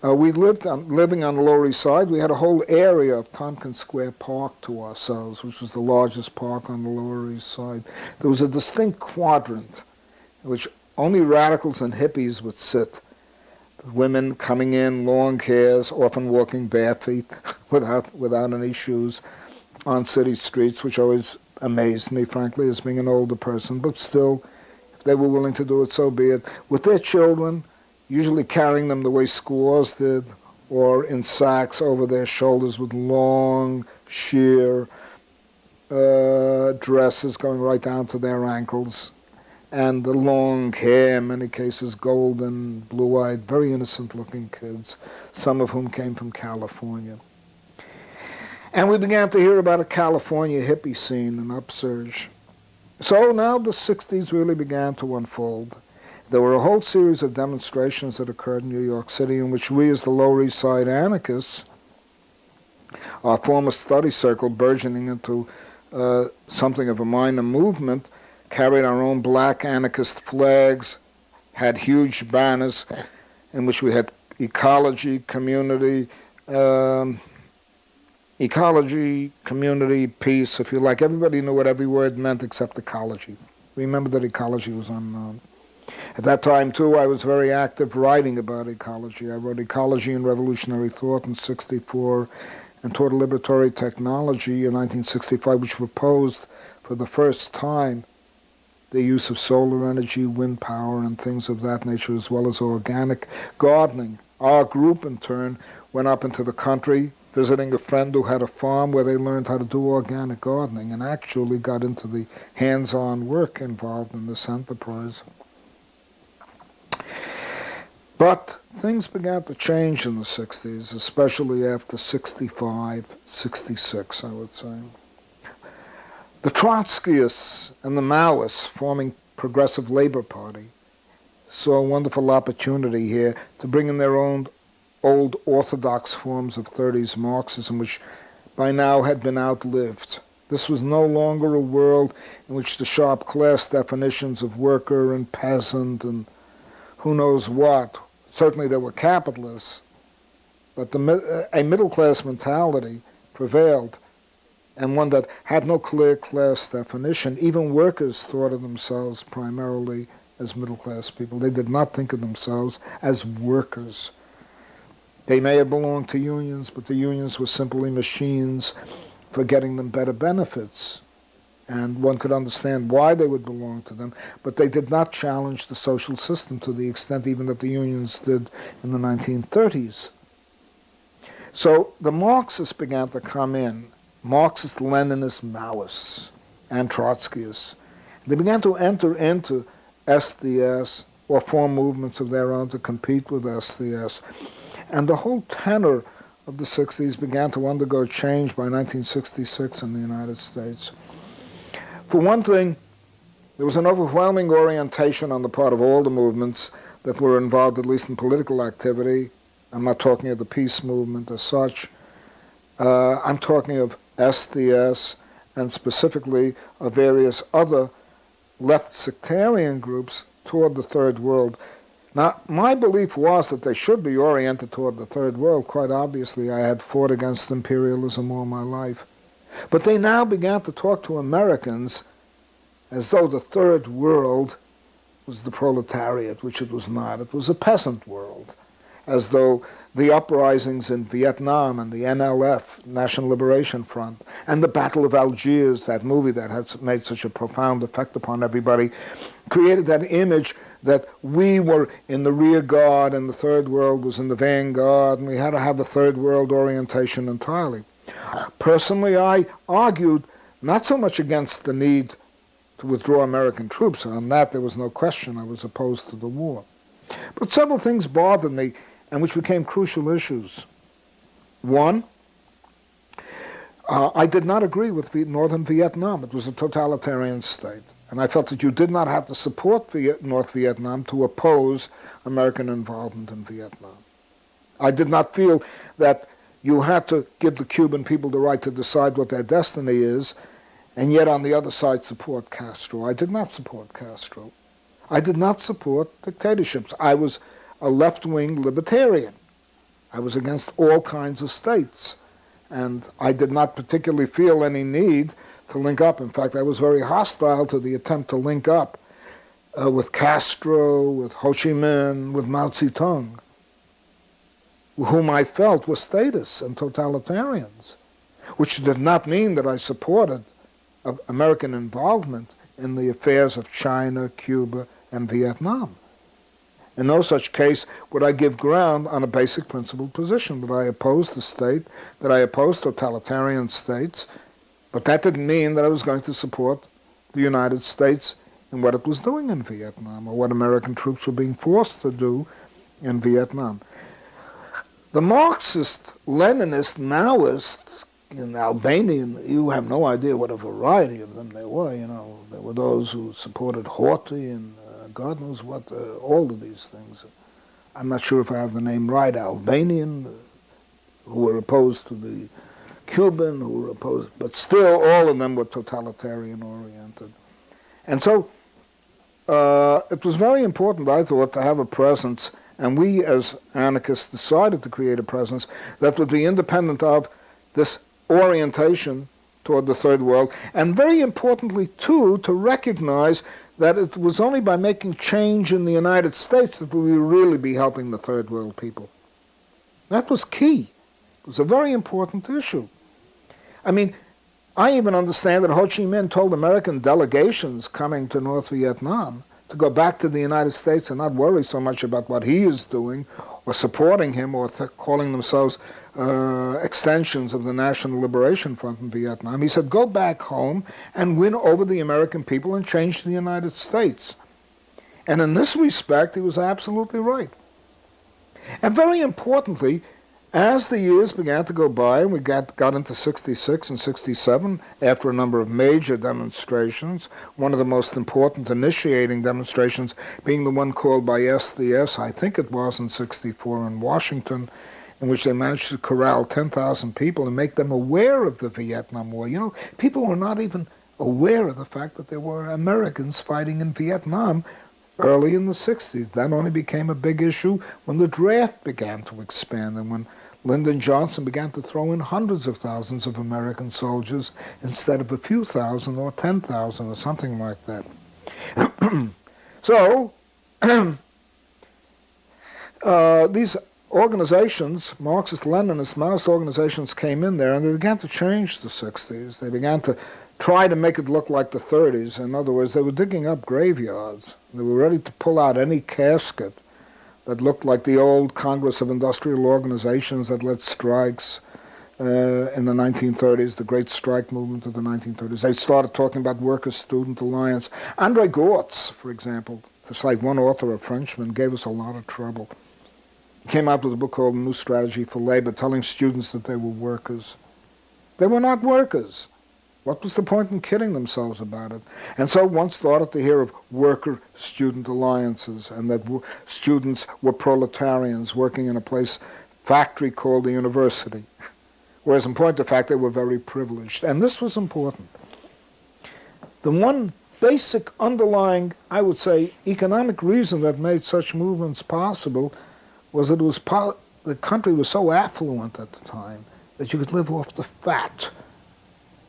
We living on the Lower East Side. We had a whole area of Tompkins Square Park to ourselves, which was the largest park on the Lower East Side. There was a distinct quadrant in which only radicals and hippies would sit. Women coming in, long hairs, often walking bare feet without any shoes on city streets, which always amazed me, frankly, as being an older person. But still, if they were willing to do it, so be it. With their children, usually carrying them the way squaws did, or in sacks over their shoulders with long, sheer dresses going right down to their ankles, and the long hair, in many cases golden, blue-eyed, very innocent-looking kids, some of whom came from California. And we began to hear about a California hippie scene, an upsurge. So now the 60s really began to unfold. There were a whole series of demonstrations that occurred in New York City in which we, as the Lower East Side anarchists, our former study circle burgeoning into something of a minor movement, carried our own black anarchist flags, had huge banners in which we had ecology, community, peace, if you like. Everybody knew what every word meant except ecology. Remember that ecology was unknown. At that time, too, I was very active writing about ecology. I wrote Ecology and Revolutionary Thought in 1964 and taught liberatory technology in 1965, which proposed for the first time the use of solar energy, wind power, and things of that nature, as well as organic gardening. Our group, in turn, went up into the country, visiting a friend who had a farm where they learned how to do organic gardening and actually got into the hands-on work involved in this enterprise. But things began to change in the 60s, especially after 65, 66, I would say. The Trotskyists and the Maoists, forming Progressive Labor Party, saw a wonderful opportunity here to bring in their own old orthodox forms of 30s Marxism, which by now had been outlived. This was no longer a world in which the sharp class definitions of worker and peasant and who knows what, certainly there were capitalists, but a middle-class mentality prevailed, and one that had no clear class definition. Even workers thought of themselves primarily as middle-class people. They did not think of themselves as workers. They may have belonged to unions, but the unions were simply machines for getting them better benefits. And one could understand why they would belong to them, but they did not challenge the social system to the extent even that the unions did in the 1930s. So the Marxists began to come in, Marxist, Leninist, Maoists, and Trotskyists. They began to enter into SDS or form movements of their own to compete with SDS. And the whole tenor of the 60s began to undergo change by 1966 in the United States. For one thing, there was an overwhelming orientation on the part of all the movements that were involved, at least in political activity. I'm not talking of the peace movement as such. I'm talking of SDS and specifically of various other left sectarian groups toward the Third World. Now, my belief was that they should be oriented toward the Third World. Quite obviously, I had fought against imperialism all my life. But they now began to talk to Americans as though the Third World was the proletariat, which it was not. It was a peasant world, as though the uprisings in Vietnam and the NLF, National Liberation Front, and the Battle of Algiers, that movie that had made such a profound effect upon everybody, created that image that we were in the rear guard and the Third World was in the vanguard, and we had to have a Third World orientation entirely. Personally, I argued not so much against the need to withdraw American troops. On that, there was no question. I was opposed to the war. But several things bothered me, and which became crucial issues. One, I did not agree with Northern Vietnam. It was a totalitarian state. And I felt that you did not have to support North Vietnam to oppose American involvement in Vietnam. I did not feel that you had to give the Cuban people the right to decide what their destiny is, and yet on the other side support Castro. I did not support Castro. I did not support dictatorships. I was a left-wing libertarian. I was against all kinds of states, and I did not particularly feel any need to link up. In fact, I was very hostile to the attempt to link up with Castro, with Ho Chi Minh, with Mao Zedong, whom I felt were statists and totalitarians, which did not mean that I supported American involvement in the affairs of China, Cuba, and Vietnam. In no such case would I give ground on a basic principled position that I opposed the state, that I opposed totalitarian states, but that didn't mean that I was going to support the United States in what it was doing in Vietnam, or what American troops were being forced to do in Vietnam. The Marxist, Leninist, Maoists in Albania, you have no idea what a variety of them there were. You know, there were those who supported Horthy and God knows what, all of these things. I'm not sure if I have the name right. Albanian, who were opposed to the Cuban, who were opposed, but still all of them were totalitarian oriented. And so it was very important, I thought, to have a presence, and we as anarchists decided to create a presence that would be independent of this orientation toward the Third World, and very importantly, too, to recognize that it was only by making change in the United States that we would really be helping the Third World people. That was key. It was a very important issue. I mean, I even understand that Ho Chi Minh told American delegations coming to North Vietnam to go back to the United States and not worry so much about what he is doing or supporting him or calling themselves extensions of the National Liberation Front in Vietnam. He said, go back home and win over the American people and change the United States. And in this respect, he was absolutely right. And very importantly, As the years began to go by, and we got into 66 and 67, after a number of major demonstrations, one of the most important initiating demonstrations being the one called by SDS, I think it was in 64 in Washington, in which they managed to corral 10,000 people and make them aware of the Vietnam War. You know, people were not even aware of the fact that there were Americans fighting in Vietnam early in the 60s. That only became a big issue when the draft began to expand and when Lyndon Johnson began to throw in hundreds of thousands of American soldiers instead of a few thousand or 10,000 or something like that. So, these organizations, Marxist-Leninist, Maoist organizations came in there and they began to change the 60s. They began to try to make it look like the 30s. In other words, they were digging up graveyards. They were ready to pull out any casket that looked like the old Congress of Industrial Organizations that led strikes in the 1930s, the great strike movement of the 1930s. They started talking about Workers' Student Alliance. André Gortz, for example, to cite one author, a Frenchman, gave us a lot of trouble. He came out with a book called New Strategy for Labor, telling students that they were workers. They were not workers. What was the point in kidding themselves about it? And so one started to hear of worker-student alliances and that students were proletarians working in a factory called the university. Whereas in point of fact, they were very privileged. And this was important. The one basic underlying, I would say, economic reason that made such movements possible was that the country was so affluent at the time that you could live off the fat.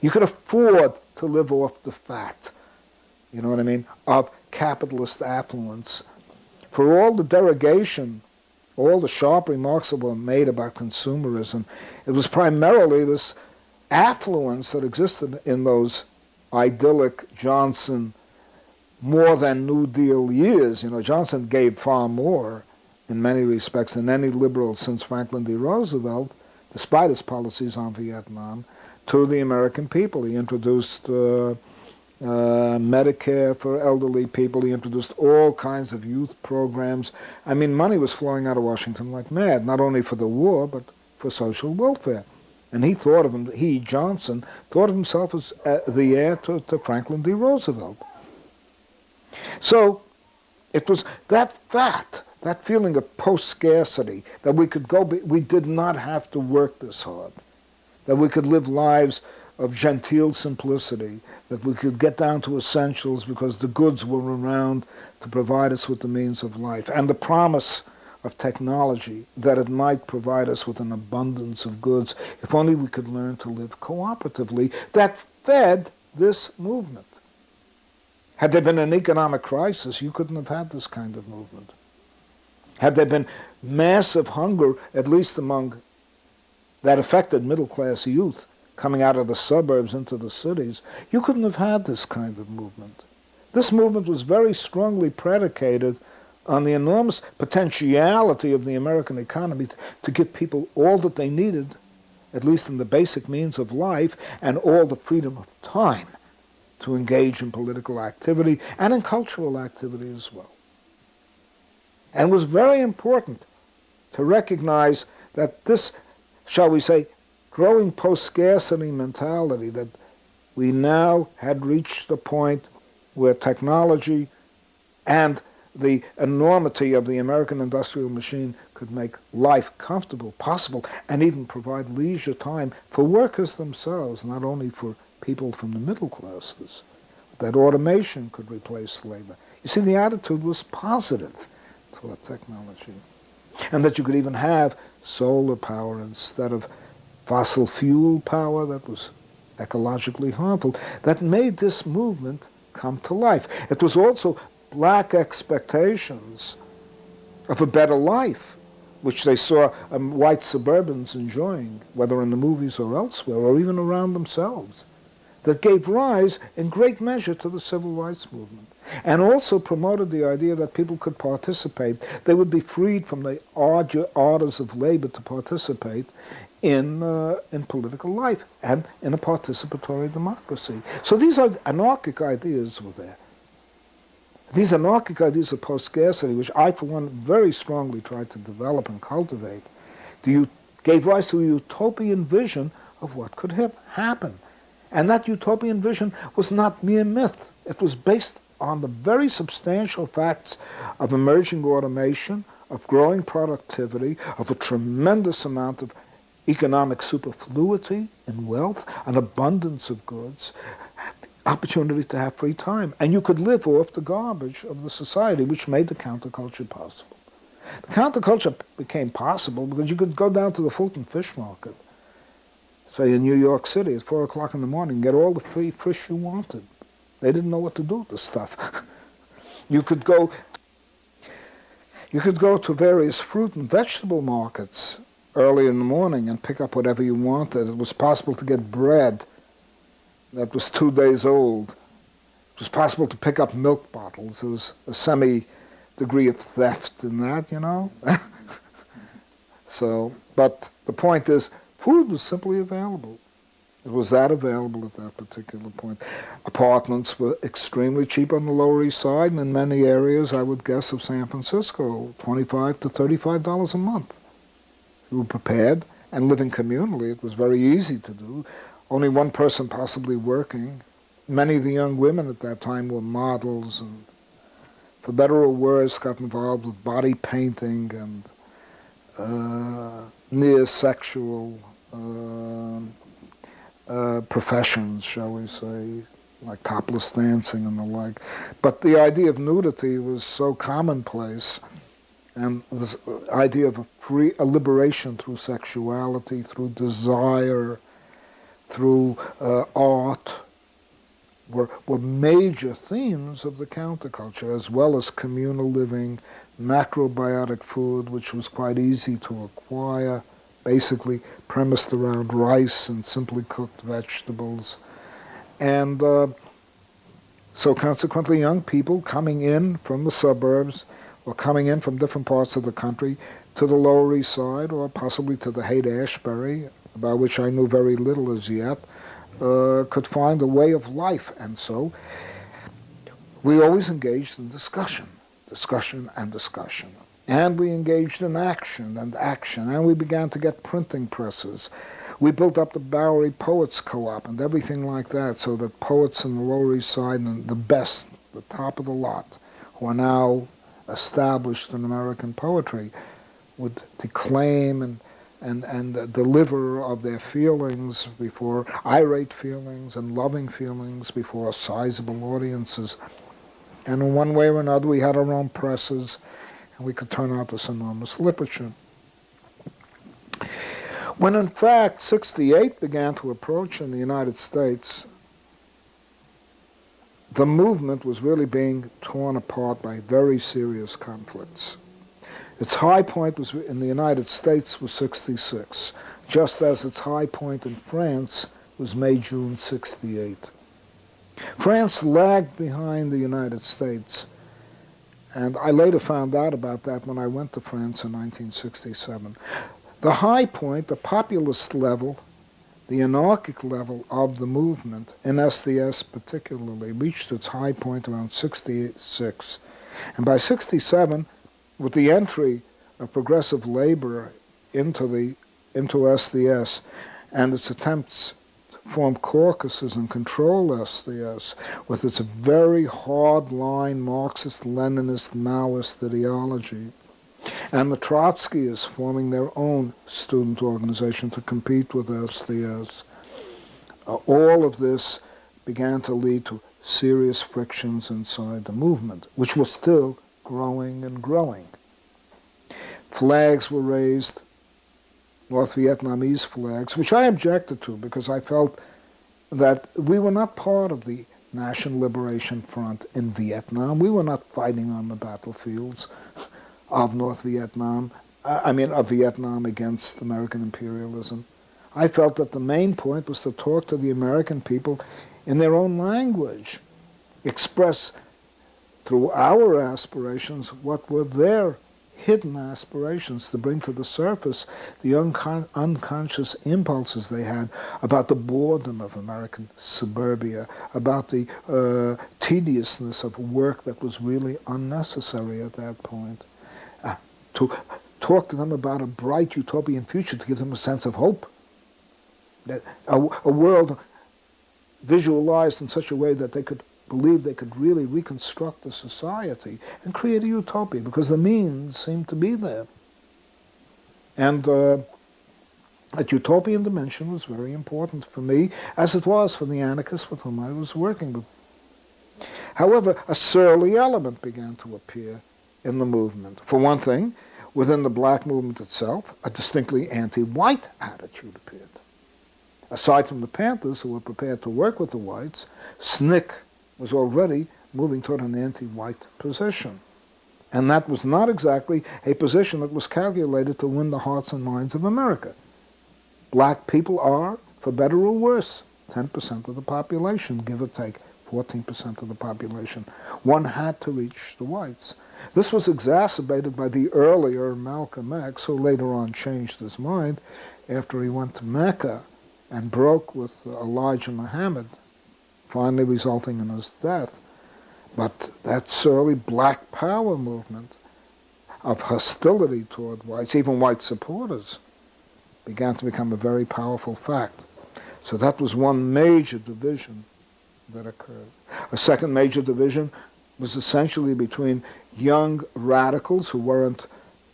You could afford to live off the fat, you know what I mean, of capitalist affluence. For all the derogation, all the sharp remarks that were made about consumerism, it was primarily this affluence that existed in those idyllic Johnson more than New Deal years. You know, Johnson gave far more in many respects than any liberal since Franklin D. Roosevelt, despite his policies on Vietnam, to the American people. He introduced Medicare for elderly people. He introduced all kinds of youth programs. I mean, money was flowing out of Washington like mad, not only for the war, but for social welfare. And Johnson, thought of himself as the heir to Franklin D. Roosevelt. So it was that feeling of post-scarcity, that we did not have to work this hard, that we could live lives of genteel simplicity, that we could get down to essentials because the goods were around to provide us with the means of life, and the promise of technology that it might provide us with an abundance of goods if only we could learn to live cooperatively, that fed this movement. Had there been an economic crisis, you couldn't have had this kind of movement. Had there been massive hunger, at least among that affected middle-class youth coming out of the suburbs into the cities, you couldn't have had this kind of movement. This movement was very strongly predicated on the enormous potentiality of the American economy to give people all that they needed, at least in the basic means of life, and all the freedom of time to engage in political activity and in cultural activity as well. And it was very important to recognize that this, shall we say, growing post-scarcity mentality, that we now had reached the point where technology and the enormity of the American industrial machine could make life comfortable, possible, and even provide leisure time for workers themselves, not only for people from the middle classes. That automation could replace labor. You see, the attitude was positive toward technology. And that you could even have solar power instead of fossil fuel power that was ecologically harmful, that made this movement come to life. It was also black expectations of a better life, which they saw white suburbans enjoying, whether in the movies or elsewhere, or even around themselves, that gave rise in great measure to the civil rights movement, and also promoted the idea that people could participate. They would be freed from the orders of labor to participate in political life and in a participatory democracy. So these are anarchic ideas were there. These anarchic ideas of post-scarcity, which I, for one, very strongly tried to develop and cultivate. Do you gave rise to a utopian vision of what could happen. And that utopian vision was not mere myth. It was based on the very substantial facts of emerging automation, of growing productivity, of a tremendous amount of economic superfluity and wealth, an abundance of goods, opportunity to have free time. And you could live off the garbage of the society, which made the counterculture possible. The counterculture became possible because you could go down to the Fulton Fish Market, say in New York City at 4 o'clock in the morning, and get all the free fish you wanted. They didn't know what to do with the stuff. You could go to various fruit and vegetable markets early in the morning and pick up whatever you wanted. It was possible to get bread that was 2 days old. It was possible to pick up milk bottles. There was a semi-degree of theft in that, you know. But the point is, food was simply available. It was that available at that particular point. Apartments were extremely cheap on the Lower East Side, and in many areas, I would guess, of San Francisco, $25 to $35 a month. You were prepared, and living communally, it was very easy to do. Only one person possibly working. Many of the young women at that time were models, and for better or worse, got involved with body painting and near sexual professions, shall we say, like topless dancing and the like. But the idea of nudity was so commonplace, and this idea of a liberation through sexuality, through desire, through art, were major themes of the counterculture, as well as communal living, macrobiotic food, which was quite easy to acquire, basically premised around rice and simply cooked vegetables. And so consequently, young people coming in from the suburbs or coming in from different parts of the country to the Lower East Side or possibly to the Haight-Ashbury, about which I knew very little as yet, could find a way of life. And so we always engaged in discussion. And we engaged in action, and we began to get printing presses. We built up the Bowery Poets Co-op and everything like that, so that poets in the Lower East Side, and the best, the top of the lot, who are now established in American poetry, would declaim and deliver of their feelings before, irate feelings and loving feelings before sizable audiences. And in one way or another, we had our own presses, and we could turn out this enormous literature. When in fact 68 began to approach in the United States, the movement was really being torn apart by very serious conflicts. Its high point was in the United States was 66, just as its high point in France was May-June 68. France lagged behind the United States, and I later found out about that when I went to France in 1967. The high point, the populist level, the anarchic level of the movement, in SDS particularly, reached its high point around 66. And by 67, with the entry of progressive labor into SDS and its attempts to form caucuses and control SDS with its very hard-line Marxist-Leninist Maoist ideology, and the Trotskyists forming their own student organization to compete with SDS, all of this began to lead to serious frictions inside the movement, which was still growing and growing. Flags were raised, North Vietnamese flags, which I objected to because I felt that we were not part of the National Liberation Front in Vietnam. We were not fighting on the battlefields of North Vietnam, of Vietnam against American imperialism. I felt that the main point was to talk to the American people in their own language, express through our aspirations what were their hidden aspirations, to bring to the surface the unconscious impulses they had about the boredom of American suburbia, about the tediousness of work that was really unnecessary at that point. To talk to them about a bright utopian future to give them a sense of hope. That a world visualized in such a way that they could believe they could really reconstruct the society and create a utopia, because the means seemed to be there. And that utopian dimension was very important for me, as it was for the anarchists with whom I was working with. However, a surly element began to appear in the movement. For one thing, within the black movement itself, a distinctly anti-white attitude appeared. Aside from the Panthers, who were prepared to work with the whites, SNCC was already moving toward an anti-white position. And that was not exactly a position that was calculated to win the hearts and minds of America. Black people are, for better or worse, 10% of the population, give or take 14% of the population. One had to reach the whites. This was exacerbated by the earlier Malcolm X, who later on changed his mind after he went to Mecca and broke with Elijah Muhammad, finally resulting in his death. But that surly black power movement of hostility toward whites, even white supporters, began to become a very powerful fact. So that was one major division that occurred. A second major division was essentially between young radicals who weren't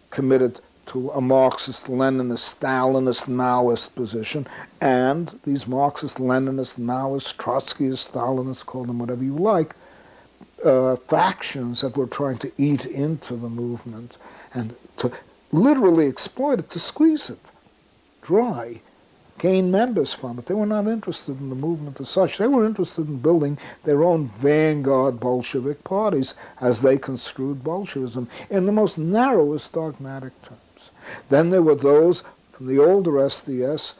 committed to a Marxist, Leninist, Stalinist, Maoist position, and these Marxist, Leninist, Maoist, Trotskyist, Stalinists, call them whatever you like, factions that were trying to eat into the movement and to literally exploit it, to squeeze it dry, gain members from it. They were not interested in the movement as such. They were interested in building their own vanguard Bolshevik parties as they construed Bolshevism in the most narrowest dogmatic terms. Then there were those from the older SDS,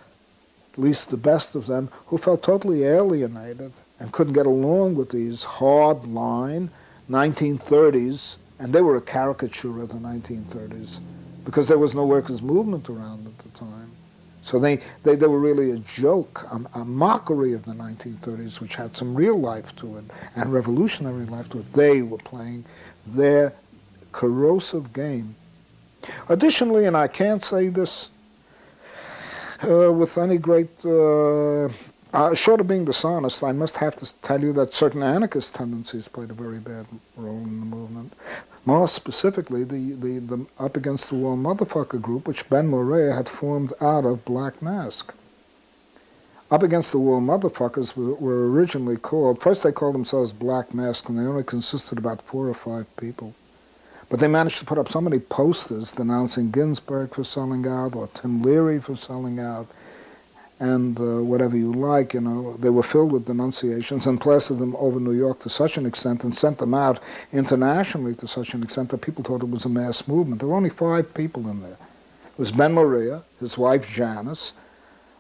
at least the best of them, who felt totally alienated and couldn't get along with these hard-line 1930s, and they were a caricature of the 1930s because there was no workers' movement around at the time. So they were really a joke, a mockery of the 1930s, which had some real life to it and revolutionary life to it. They were playing their corrosive game. Additionally, and I can't say this with any great, short of being dishonest, I must have to tell you that certain anarchist tendencies played a very bad role in the movement. More specifically, the Up Against the Wall Motherfucker group, which Ben Morea had formed out of Black Mask. Up Against the Wall Motherfuckers were originally called, first they called themselves Black Mask, and they only consisted of about 4 or 5 people. But they managed to put up so many posters denouncing Ginsburg for selling out, or Tim Leary for selling out, and whatever you like, you know. They were filled with denunciations and plastered them over New York to such an extent and sent them out internationally to such an extent that people thought it was a mass movement. There were only 5 people in there. It was Ben Morea, his wife Janice.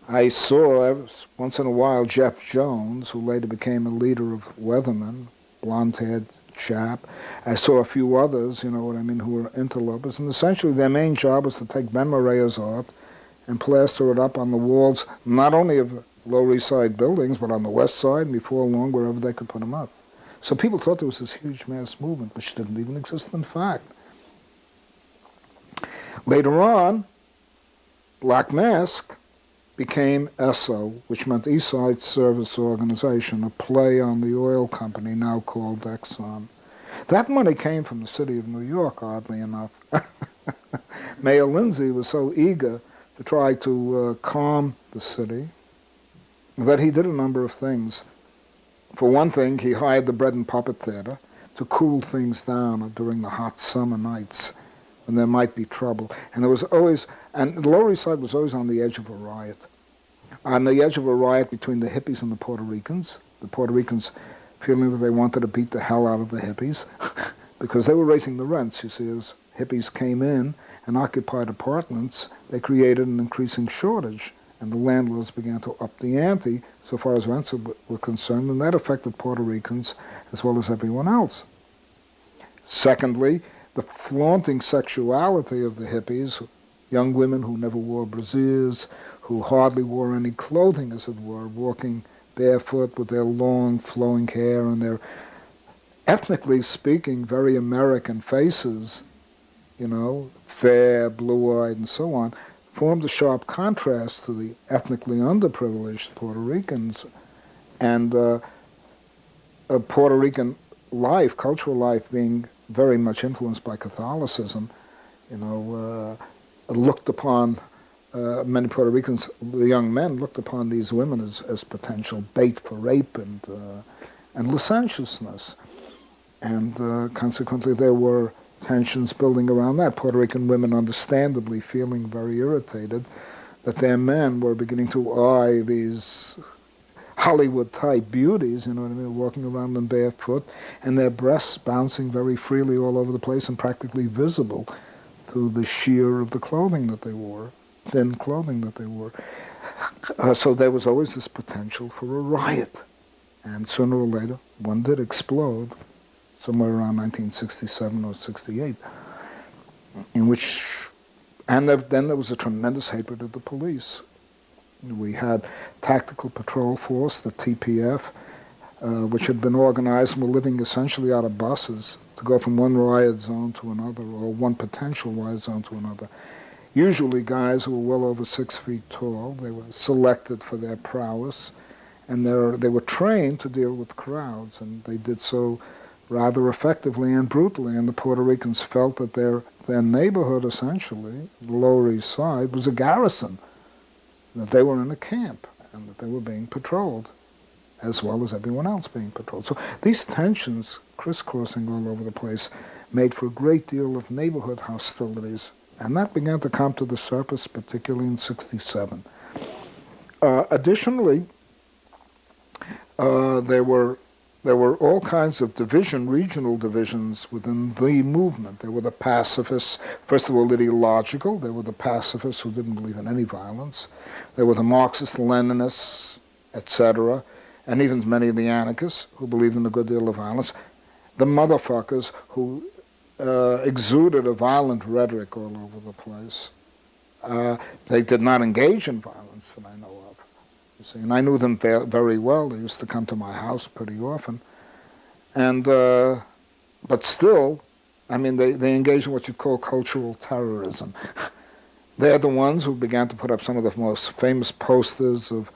I saw once in a while Jeff Jones, who later became a leader of Weathermen, blonde-haired chap. I saw a few others, you know what I mean, who were interlopers, and essentially their main job was to take Ben Morea's art and plaster it up on the walls, not only of Lower East Side buildings, but on the West Side, and before long, wherever they could put them up. So people thought there was this huge mass movement, which didn't even exist in fact. Later on, Black Mask became ESSO, which meant East Side Service Organization, a play on the oil company now called Exxon. That money came from the city of New York, oddly enough. Mayor Lindsay was so eager to try to calm the city that he did a number of things. For one thing, he hired the Bread and Puppet Theater to cool things down during the hot summer nights when there might be trouble. And there was always, and the Lower East Side was always on the edge of a riot. On the edge of a riot between the hippies and the Puerto Ricans feeling that they wanted to beat the hell out of the hippies because they were raising the rents. You see, as hippies came in and occupied apartments, they created an increasing shortage, and the landlords began to up the ante so far as rents were concerned, and that affected Puerto Ricans as well as everyone else. Secondly, the flaunting sexuality of the hippies, young women who never wore brasiers, who hardly wore any clothing, as it were, walking barefoot with their long flowing hair and their, ethnically speaking, very American faces, fair, blue-eyed, and so on, formed a sharp contrast to the ethnically underprivileged Puerto Ricans. And Puerto Rican life, cultural life, being very much influenced by Catholicism, looked upon, many Puerto Ricans, the young men, looked upon these women as potential bait for rape and licentiousness. And consequently, there were tensions building around that. Puerto Rican women understandably feeling very irritated that their men were beginning to eye these Hollywood-type beauties, walking around them barefoot, and their breasts bouncing very freely all over the place and practically visible through the sheer of the clothing that they wore, thin clothing that they wore. So there was always this potential for a riot. And sooner or later, one did explode, somewhere around 1967 or 68, in which, and then there was a tremendous hatred of the police. We had Tactical Patrol Force, the TPF, which had been organized and were living essentially out of buses to go from one riot zone to another, or one potential riot zone to another. Usually guys who were well over 6 feet tall. They were selected for their prowess, and they were trained to deal with crowds, and they did so rather effectively and brutally. And the Puerto Ricans felt that their neighborhood, essentially, the Lower East Side, was a garrison, that they were in a camp, and that they were being patrolled, as well as everyone else being patrolled. So these tensions, crisscrossing all over the place, made for a great deal of neighborhood hostilities, and that began to come to the surface, particularly in '67. Additionally, there were all kinds of regional divisions within the movement. There were the pacifists, first of all ideological. There were the pacifists who didn't believe in any violence. There were the Marxist-Leninists, etc., and even many of the anarchists who believed in a good deal of violence. The motherfuckers who exuded a violent rhetoric all over the place. They did not engage in violence that I know of. You see, and I knew them very well. They used to come to my house pretty often. And but still, I mean, they engaged in what you call cultural terrorism. They're the ones who began to put up some of the most famous posters of,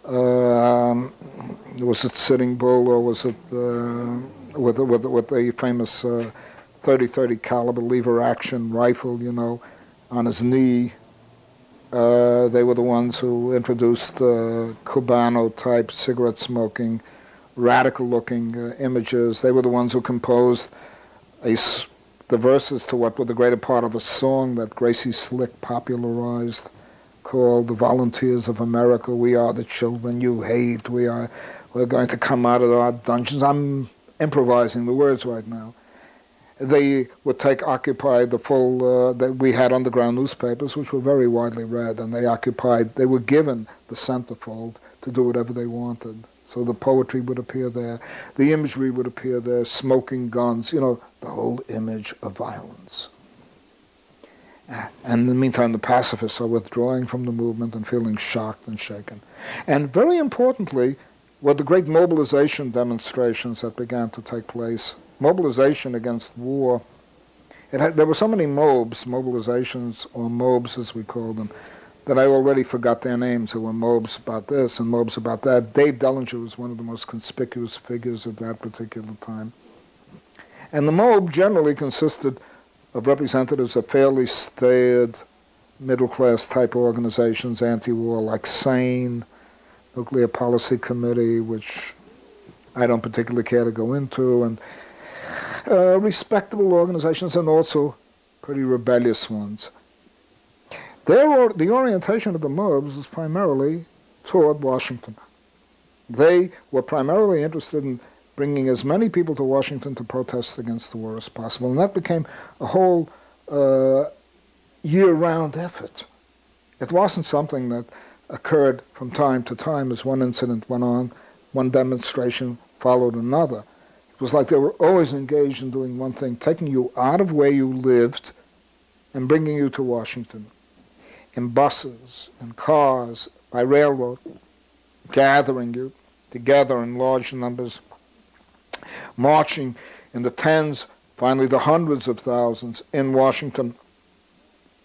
was it Sitting Bull, or was it with the famous 30-30 caliber lever action rifle, on his knee. They were the ones who introduced Cubano-type cigarette-smoking, radical-looking images. They were the ones who composed the verses to what were the greater part of a song that Gracie Slick popularized, called "The Volunteers of America. We are the children you hate. We're going to come out of our dungeons." I'm improvising the words right now. They would occupy the full, we had underground newspapers, which were very widely read, and they were given the centerfold to do whatever they wanted. So the poetry would appear there, the imagery would appear there, smoking guns, the whole image of violence. And in the meantime, the pacifists are withdrawing from the movement and feeling shocked and shaken. And very importantly, were the great mobilization demonstrations that began to take place. Mobilization against war. There were so many mobilizations, or mobs as we call them, that I already forgot their names. There were mobs about this and mobs about that. Dave Dellinger was one of the most conspicuous figures at that particular time. And the mob generally consisted of representatives of fairly staid, middle-class type organizations, anti-war, like SANE, Nuclear Policy Committee, which I don't particularly care to go into, and respectable organizations, and also pretty rebellious ones. The orientation of the mobs was primarily toward Washington. They were primarily interested in bringing as many people to Washington to protest against the war as possible, and that became a whole year-round effort. It wasn't something that occurred from time to time as one incident went on, one demonstration followed another. It was like they were always engaged in doing one thing, taking you out of where you lived and bringing you to Washington in buses, in cars, by railroad, gathering you together in large numbers, marching in the tens, finally the hundreds of thousands in Washington.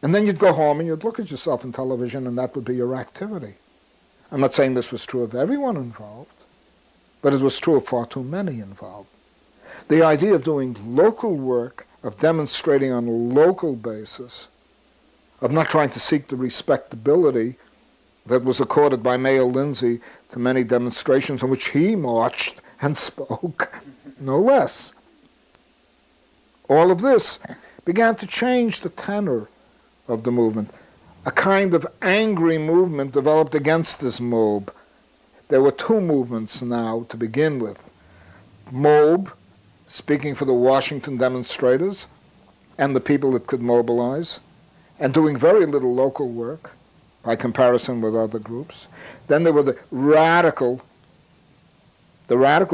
And then you'd go home and you'd look at yourself in television and that would be your activity. I'm not saying this was true of everyone involved, but it was true of far too many involved. The idea of doing local work, of demonstrating on a local basis, of not trying to seek the respectability that was accorded by Mayor Lindsay to many demonstrations in which he marched and spoke, no less. All of this began to change the tenor of the movement. A kind of angry movement developed against this mob. There were two movements now to begin with. Mob, speaking for the Washington demonstrators and the people that could mobilize, and doing very little local work by comparison with other groups. Then there were the radical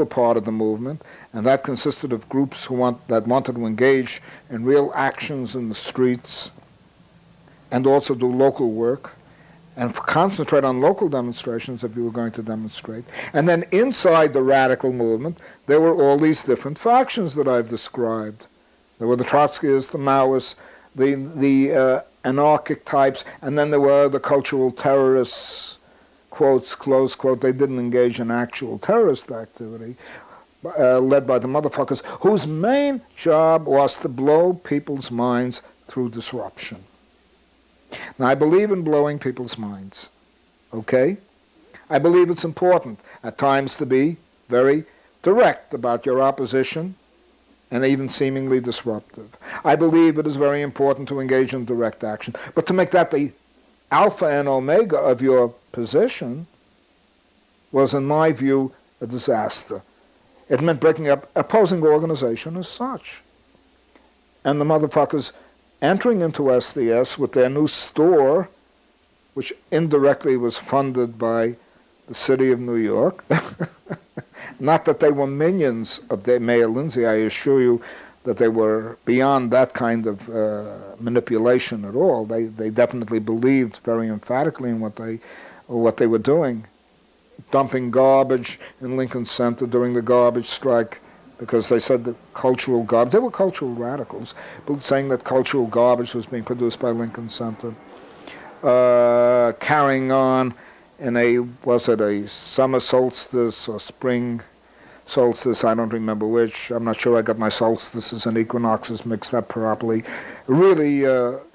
part of the movement, and that consisted of groups that wanted to engage in real actions in the streets and also do local work and concentrate on local demonstrations if you were going to demonstrate. And then inside the radical movement, there were all these different factions that I've described. There were the Trotskyists, the Maoists, the anarchic types, and then there were the cultural terrorists, quotes, close quote. They didn't engage in actual terrorist activity, led by the motherfuckers, whose main job was to blow people's minds through disruption. Now, I believe in blowing people's minds, okay? I believe it's important at times to be very direct about your opposition and even seemingly disruptive. I believe it is very important to engage in direct action, but to make that the alpha and omega of your position was, in my view, a disaster. It meant breaking up opposing organization as such. And the motherfuckers entering into SDS with their new store, which indirectly was funded by the city of New York. Not that they were minions of Mayor Lindsay. I assure you that they were beyond that kind of manipulation at all. They definitely believed very emphatically in what they were doing, dumping garbage in Lincoln Center during the garbage strike, because they said that cultural garbage, they were cultural radicals, but saying that cultural garbage was being produced by Lincoln Center. Carrying on in was it a summer solstice or spring solstice, I don't remember which. I'm not sure I got my solstices and equinoxes mixed up properly. Really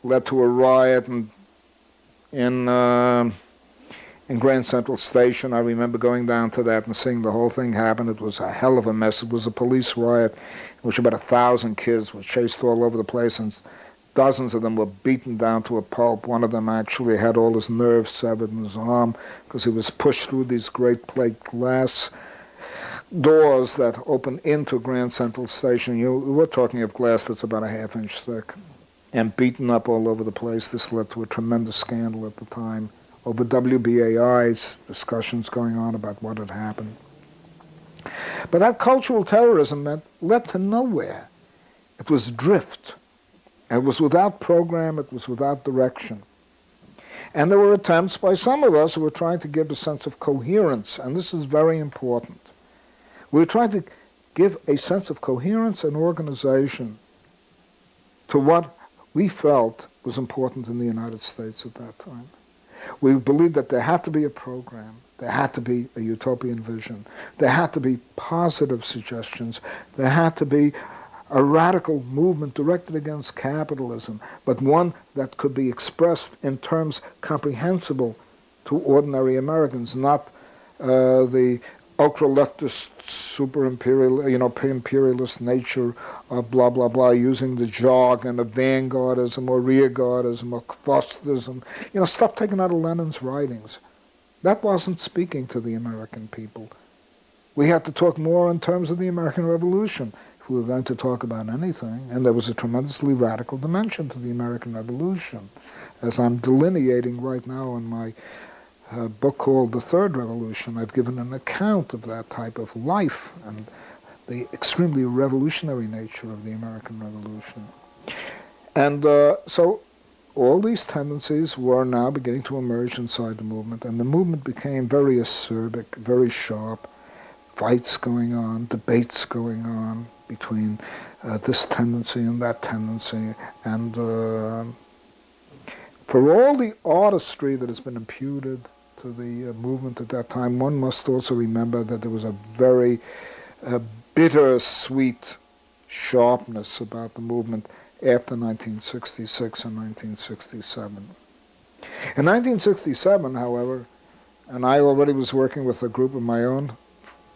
led to a riot in Grand Central Station. I remember going down to that and seeing the whole thing happen. It was a hell of a mess. It was a police riot in which about 1,000 kids were chased all over the place, and dozens of them were beaten down to a pulp. One of them actually had all his nerves severed in his arm because he was pushed through these great plate glass doors that open into Grand Central Station. We're talking of glass that's about a half-inch thick, and beaten up all over the place. This led to a tremendous scandal at the time over WBAI's discussions going on about what had happened. But that cultural terrorism led to nowhere. It was drift. It was without program. It was without direction. And there were attempts by some of us who were trying to give a sense of coherence, and this is very important. We were trying to give a sense of coherence and organization to what we felt was important in the United States at that time. We believed that there had to be a program, there had to be a utopian vision, there had to be positive suggestions, there had to be a radical movement directed against capitalism, but one that could be expressed in terms comprehensible to ordinary Americans, not the ultra-leftist, super-imperial, imperialist nature of blah, blah, blah, using the jargon of vanguardism or rearguardism or Kvostism, stuff taken out of Lenin's writings. That wasn't speaking to the American people. We had to talk more in terms of the American Revolution if we were going to talk about anything, and there was a tremendously radical dimension to the American Revolution, as I'm delineating right now in my book called The Third Revolution. I've given an account of that type of life and the extremely revolutionary nature of the American Revolution. And so all these tendencies were now beginning to emerge inside the movement, and the movement became very acerbic, very sharp, fights going on, debates going on between this tendency and that tendency. And for all the artistry that has been imputed to the movement at that time, one must also remember that there was a very bitter-sweet sharpness about the movement after 1966 and 1967. In 1967, however, and I already was working with a group of my own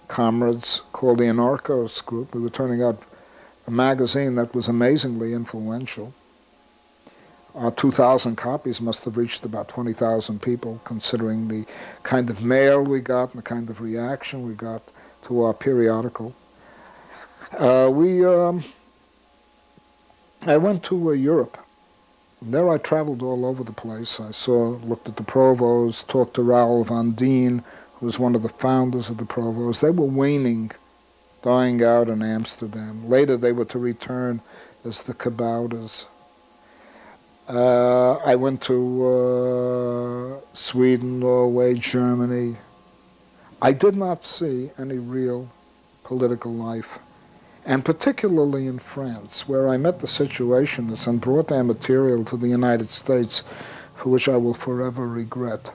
comrades called the Anarchos Group. We were turning out a magazine that was amazingly influential. Our 2,000 copies must have reached about 20,000 people, considering the kind of mail we got and the kind of reaction we got to our periodical. I went to Europe. There I traveled all over the place. I looked at the Provos, talked to Raoul van Dien, who was one of the founders of the Provos. They were waning, dying out in Amsterdam. Later they were to return as the Kabouters. I went to Sweden, Norway, Germany. I did not see any real political life, and particularly in France, where I met the situationists and brought their material to the United States, for which I will forever regret.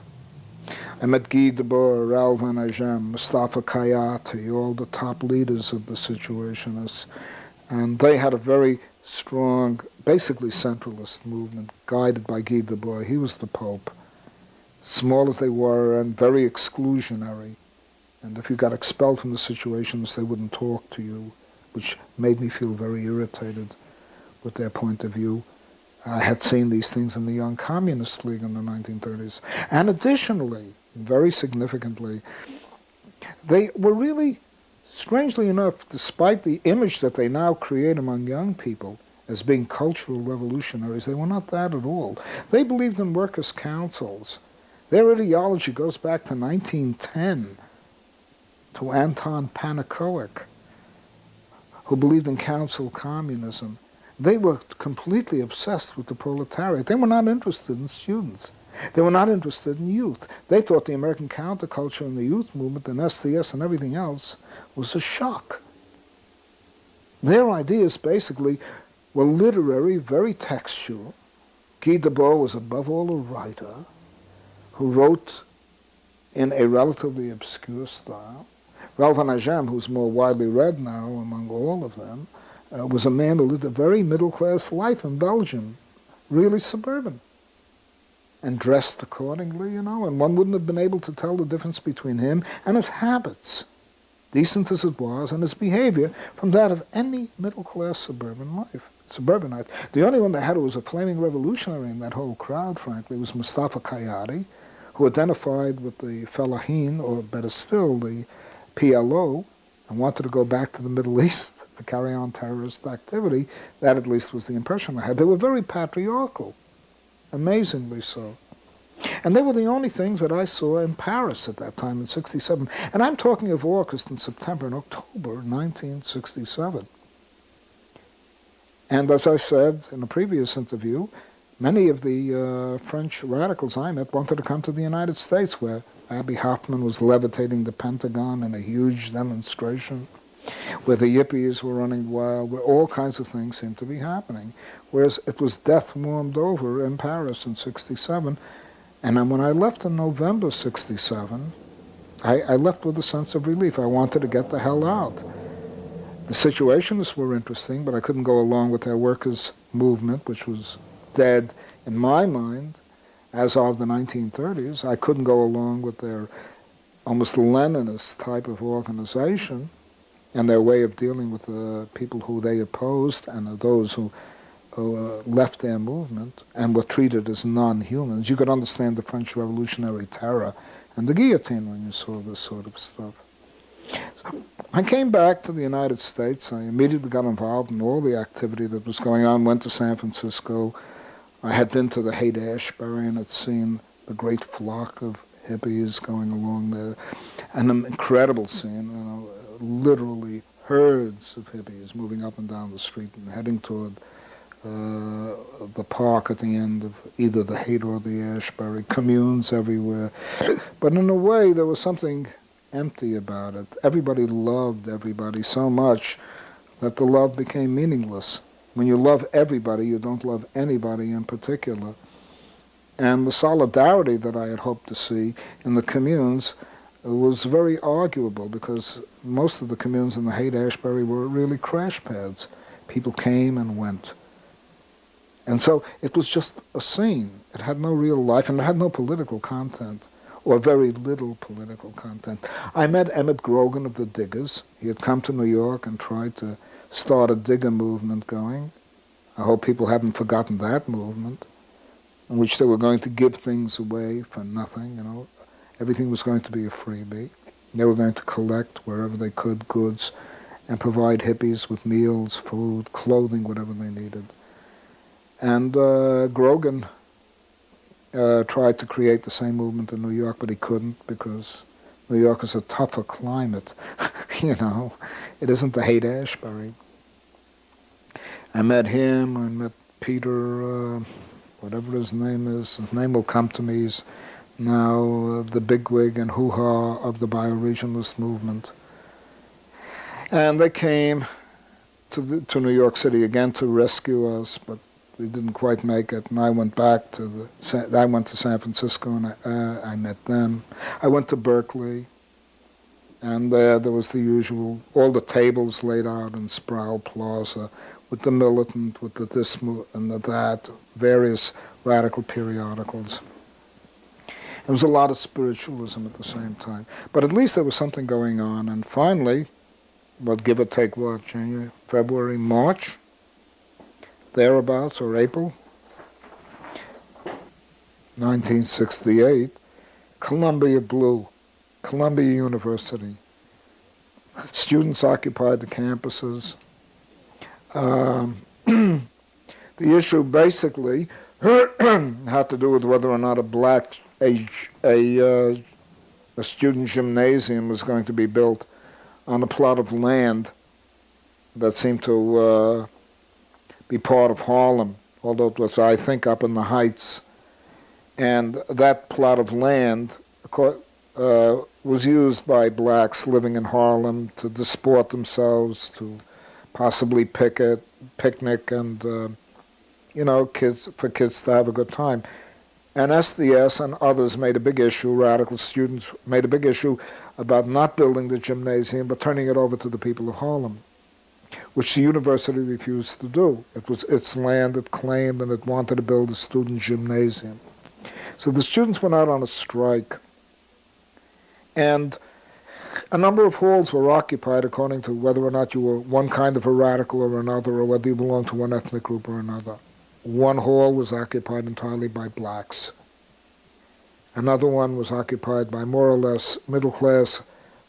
I met Guy Debord, Raoul Van Agem, Mustafa Kayati, all the top leaders of the situationists, and they had a very strong, basically centralist movement, guided by Guy Debord. He was the Pope, small as they were and very exclusionary. And if you got expelled from the situationists, they wouldn't talk to you, which made me feel very irritated with their point of view. I had seen these things in the Young Communist League in the 1930s. And additionally, very significantly, they were really, strangely enough, despite the image that they now create among young people as being cultural revolutionaries, they were not that at all. They believed in workers' councils. Their ideology goes back to 1910, to Anton Pannekoek, who believed in council communism. They were completely obsessed with the proletariat. They were not interested in students. They were not interested in youth. They thought the American counterculture and the youth movement and SDS and everything else was a shock. Their ideas basically were literary, very textual. Guy Debord was above all a writer who wrote in a relatively obscure style. Raoul Van Agem, who's more widely read now among all of them, was a man who lived a very middle-class life in Belgium, really suburban, and dressed accordingly, and one wouldn't have been able to tell the difference between him and his habits, decent as it was, and his behavior from that of any middle-class suburbanite. The only one they had who was a flaming revolutionary in that whole crowd, frankly, was Mustafa Kayati, who identified with the Fellahin, or better still, the PLO, and wanted to go back to the Middle East to carry on terrorist activity. That at least was the impression I had. They were very patriarchal, amazingly so. And they were the only things that I saw in Paris at that time in 1967. And I'm talking of August and September and October 1967. And as I said in a previous interview, many of the French radicals I met wanted to come to the United States, where Abby Hoffman was levitating the Pentagon in a huge demonstration, where the yippies were running wild, where all kinds of things seemed to be happening. Whereas it was death warmed over in Paris in 1967. And then when I left in November 1967, I left with a sense of relief. I wanted to get the hell out. The situationists were interesting, but I couldn't go along with their workers' movement, which was dead in my mind as of the 1930s. I couldn't go along with their almost Leninist type of organization and their way of dealing with the people who they opposed and those who left their movement and were treated as non-humans. You could understand the French Revolutionary Terror and the guillotine when you saw this sort of stuff. So I came back to the United States. I immediately got involved in all the activity that was going on, went to San Francisco. I had been to the Haight-Ashbury and had seen the great flock of hippies going along there. And an incredible scene, literally herds of hippies moving up and down the street and heading toward the park at the end of either the Haight or the Ashbury, communes everywhere. But in a way, there was something empty about it. Everybody loved everybody so much, that the love became meaningless. When you love everybody, you don't love anybody in particular. And the solidarity that I had hoped to see in the communes was very arguable, because most of the communes in the Haight-Ashbury were really crash pads. People came and went. And so it was just a scene. It had no real life, and it had no political content, or very little political content. I met Emmett Grogan of the Diggers. He had come to New York and tried to start a digger movement going. I hope people haven't forgotten that movement, in which they were going to give things away for nothing, you know. Everything was going to be a freebie. They were going to collect wherever they could goods and provide hippies with meals, food, clothing, whatever they needed. And Grogan tried to create the same movement in New York, but he couldn't, because New York is a tougher climate. You know, it isn't the Haight-Ashbury. I met him. I met Peter, whatever his name is. His name will come to me. He's now the bigwig and hoo-ha of the bioregionalist movement. And they came to New York City again to rescue us, but they didn't quite make it. And I went back to I went to San Francisco, and I met them. I went to Berkeley, and there was the usual, all the tables laid out in Sproul Plaza, with the Militant, with the this and the that, various radical periodicals. There was a lot of spiritualism at the same time. But at least there was something going on. And finally, give or take what, January, February, March, thereabouts, or April, 1968, Columbia blew, Columbia University. Students occupied the campuses. The issue basically had to do with whether or not a student gymnasium was going to be built on a plot of land that seemed to be part of Harlem, although it was, I think, up in the Heights. And that plot of land was used by blacks living in Harlem to disport themselves, to possibly picnic, and you know, for kids to have a good time. And SDS and others made a big issue, radical students made a big issue about not building the gymnasium, but turning it over to the people of Harlem, which the university refused to do. It was its land, it claimed, and it wanted to build a student gymnasium. So the students went out on a strike, and a number of halls were occupied according to whether or not you were one kind of a radical or another, or whether you belonged to one ethnic group or another. One hall was occupied entirely by blacks. Another one was occupied by more or less middle-class,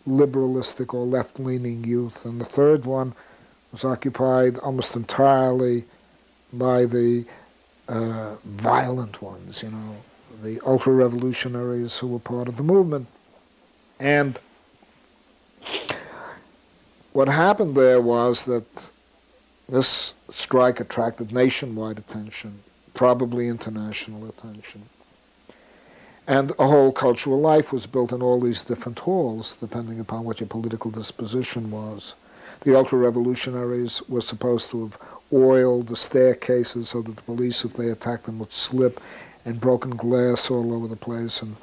liberalistic or left-leaning youth. And the third one was occupied almost entirely by the violent ones, you know, the ultra-revolutionaries who were part of the movement. And what happened there was that this strike attracted nationwide attention, probably international attention. And a whole cultural life was built in all these different halls, depending upon what your political disposition was. The ultra-revolutionaries were supposed to have oiled the staircases so that the police, if they attacked them, would slip, and broken glass all over the place, and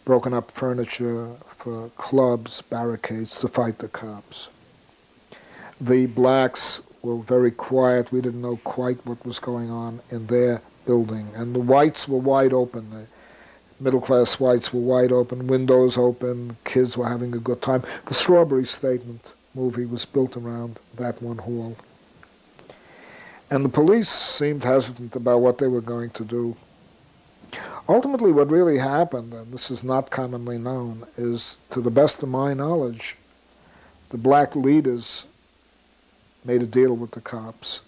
broken up furniture for clubs, barricades, to fight the cops. The blacks were very quiet. We didn't know quite what was going on in their building. And the whites were wide open. The middle-class whites were wide open, windows open, kids were having a good time. The Strawberry Statement movie was built around that one hall. And the police seemed hesitant about what they were going to do. Ultimately, what really happened, and this is not commonly known, is, to the best of my knowledge, the black leaders made a deal with the cops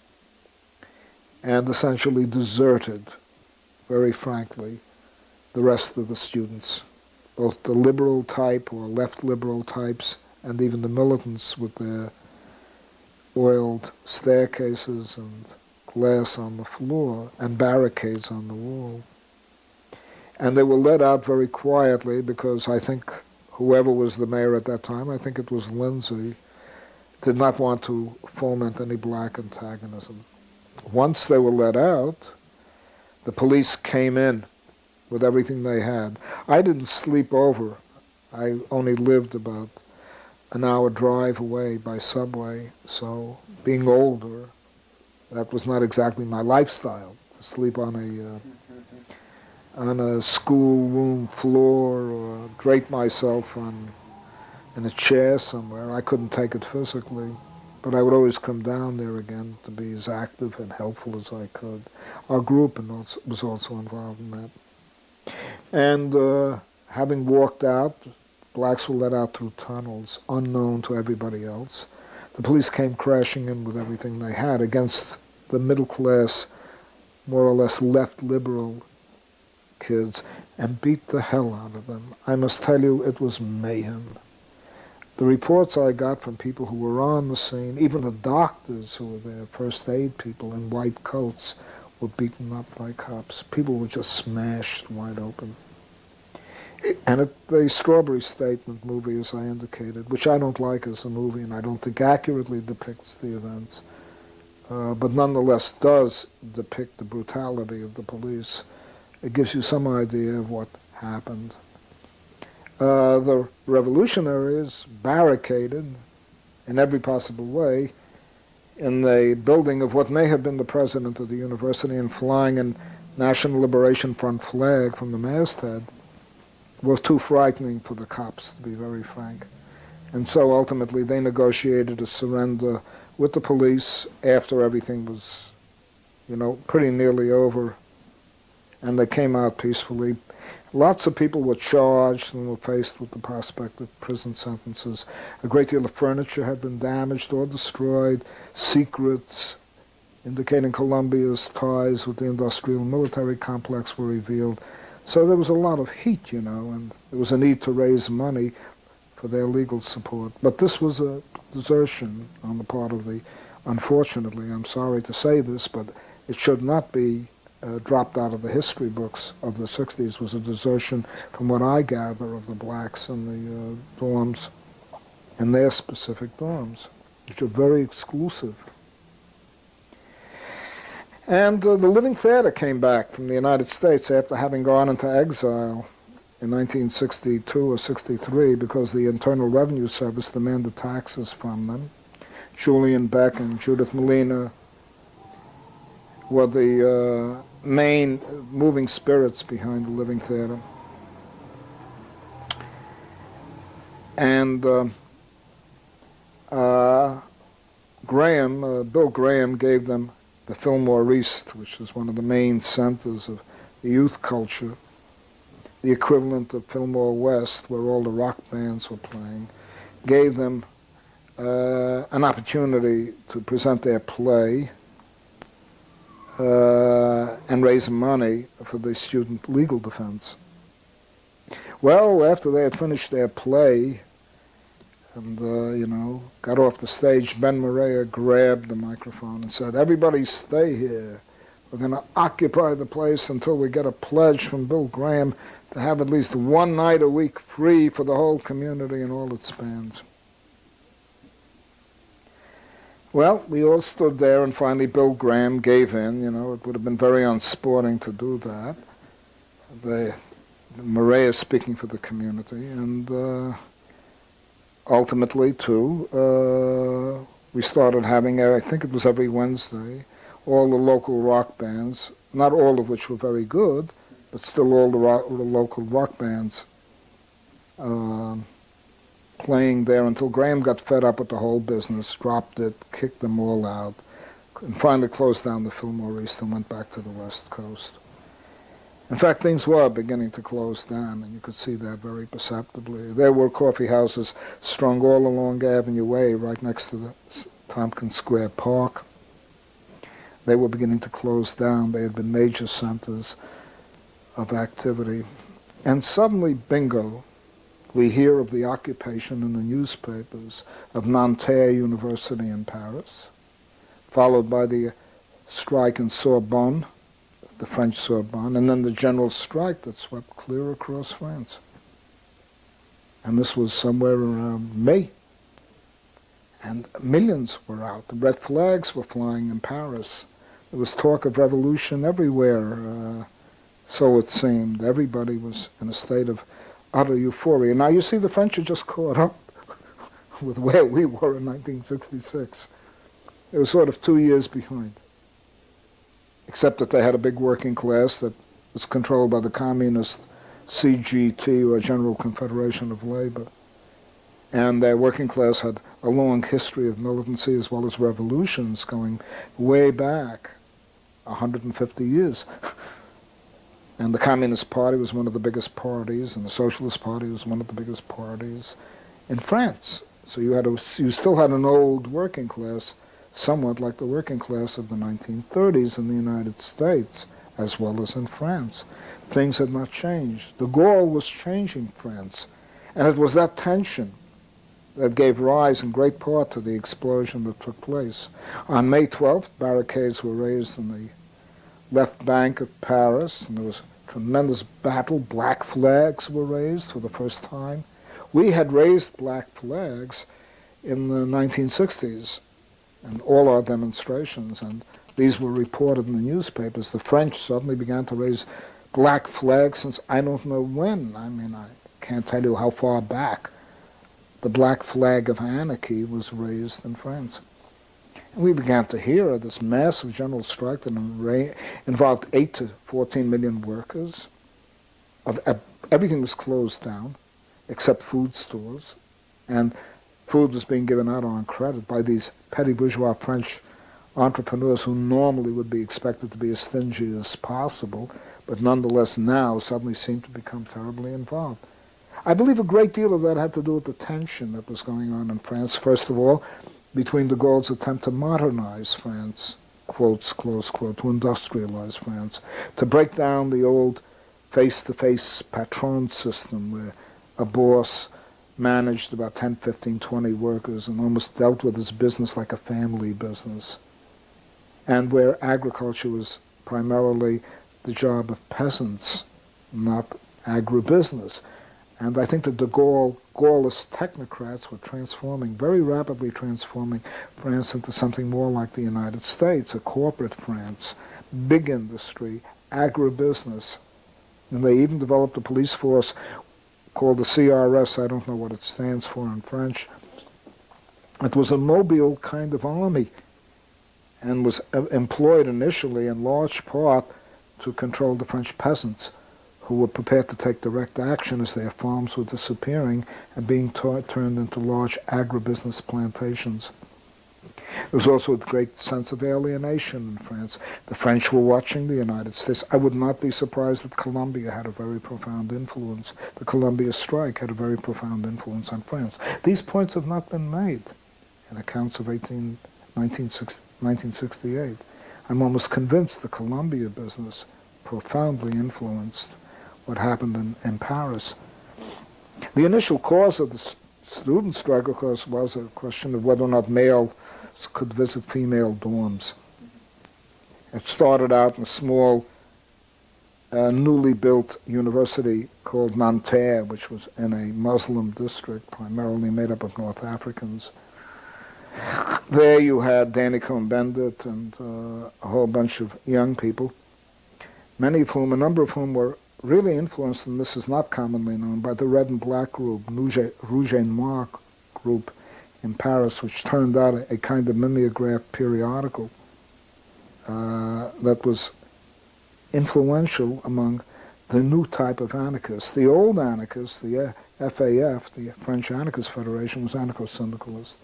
and essentially deserted, very frankly, the rest of the students, both the liberal type or left liberal types, and even the militants with their oiled staircases and glass on the floor and barricades on the wall. And they were let out very quietly because I think whoever was the mayor at that time, I think it was Lindsay, did not want to foment any black antagonism. Once they were let out, the police came in with everything they had. I didn't sleep over. I only lived about an hour drive away by subway, so being older, that was not exactly my lifestyle, to sleep on a schoolroom floor or drape myself in a chair somewhere. I couldn't take it physically, but I would always come down there again to be as active and helpful as I could. Our group was also involved in that. And having walked out, blacks were let out through tunnels, unknown to everybody else. The police came crashing in with everything they had against the middle class, more or less left liberal kids, and beat the hell out of them. I must tell you, it was mayhem. The reports I got from people who were on the scene, even the doctors who were there, first aid people in white coats, were beaten up by cops. People were just smashed wide open. And the Strawberry Statement movie, as I indicated, which I don't like as a movie and I don't think accurately depicts the events, but nonetheless does depict the brutality of the police. It gives you some idea of what happened. The revolutionaries barricaded in every possible way in the building of what may have been the president of the university, and flying a National Liberation Front flag from the masthead was too frightening for the cops, to be very frank. And so ultimately they negotiated a surrender with the police after everything was, pretty nearly over, and they came out peacefully. Lots of people were charged and were faced with the prospect of prison sentences. A great deal of furniture had been damaged or destroyed. Secrets indicating Colombia's ties with the industrial military complex were revealed. So there was a lot of heat, and there was a need to raise money for their legal support. But this was a desertion on the part of unfortunately, I'm sorry to say this, but it should not be dropped out of the history books of the 60s, was a desertion, from what I gather, of the blacks in the dorms, and their specific dorms, which are very exclusive. And the Living Theater came back from the United States after having gone into exile in 1962 or 63 because the Internal Revenue Service demanded taxes from them. Julian Beck and Judith Molina were the main moving spirits behind the Living Theater. And Bill Graham gave them the Fillmore East, which is one of the main centers of the youth culture, the equivalent of Fillmore West, where all the rock bands were playing, gave them an opportunity to present their play and raise money for the student legal defense. Well, after they had finished their play and, got off the stage, Ben Morea grabbed the microphone and said, "Everybody stay here. We're going to occupy the place until we get a pledge from Bill Graham to have at least one night a week free for the whole community and all its bands." Well, we all stood there, and finally Bill Graham gave in. It would have been very unsporting to do that. Morea speaking for the community, and ultimately, too, we started having, I think it was every Wednesday, all the local rock bands, not all of which were very good, but still all the local rock bands playing there until Graham got fed up with the whole business, dropped it, kicked them all out, and finally closed down the Fillmore East and went back to the West Coast. In fact, things were beginning to close down, and you could see that very perceptibly. There were coffee houses strung all along Avenue A, right next to the Tompkins Square Park. They were beginning to close down. They had been major centers of activity. And suddenly, bingo, we hear of the occupation in the newspapers of Nanterre University in Paris, followed by the strike in Sorbonne, the French Sorbonne, and then the general strike that swept clear across France. And this was somewhere around May. and millions were out. The red flags were flying in Paris. There was talk of revolution everywhere, so it seemed. Everybody was in a state of utter euphoria. Now, you see, the French had just caught up with where we were in 1966. It was sort of 2 years behind, except that they had a big working class that was controlled by the communist CGT, or General Confederation of Labor. And their working class had a long history of militancy as well as revolutions going way back 150 years. And the Communist Party was one of the biggest parties, and the Socialist Party was one of the biggest parties in France. So you still had an old working class, somewhat like the working class of the 1930s in the United States, as well as in France. Things had not changed. De Gaulle was changing France, and it was that tension that gave rise in great part to the explosion that took place. On May 12th, barricades were raised in the left bank of Paris, and there was a tremendous battle. Black flags were raised for the first time. We had raised black flags in the 1960s in all our demonstrations, and these were reported in the newspapers. The French suddenly began to raise black flags since I don't know when. I mean, I can't tell you how far back the black flag of anarchy was raised in France. And we began to hear of this massive general strike that involved 8 to 14 million workers. Everything was closed down except food stores, and food was being given out on credit by these petty bourgeois French entrepreneurs who normally would be expected to be as stingy as possible, but nonetheless now suddenly seemed to become terribly involved. I believe a great deal of that had to do with the tension that was going on in France, first of all, between de Gaulle's attempt to modernize France, quotes, close quote, to industrialize France, to break down the old face-to-face patron system where a boss managed about 10, 15, 20 workers and almost dealt with his business like a family business, and where agriculture was primarily the job of peasants, not agribusiness. And I think that de Gaullist technocrats were very rapidly transforming France into something more like the United States, a corporate France, big industry, agribusiness. And they even developed a police force called the CRS. I don't know what it stands for in French. It was a mobile kind of army and was employed initially in large part to control the French peasants, who were prepared to take direct action as their farms were disappearing and being turned into large agribusiness plantations. There was also a great sense of alienation in France. The French were watching the United States. I would not be surprised that Colombia had a very profound influence. The Colombia strike had a very profound influence on France. These points have not been made in accounts of 1968. I'm almost convinced the Colombia business profoundly influenced what happened in Paris. The initial cause of the student strike, of course, was a question of whether or not males could visit female dorms. It started out in a small, newly built university called Nanterre, which was in a Muslim district, primarily made up of North Africans. There you had Danny Cohn-Bendit and a whole bunch of young people, a number of whom were really influenced, and this is not commonly known, by the Red and Black group, Rouge et Noir group in Paris, which turned out a kind of mimeograph periodical that was influential among the new type of anarchists. The old anarchists, the FAF, the French Anarchist Federation, was anarcho-syndicalist.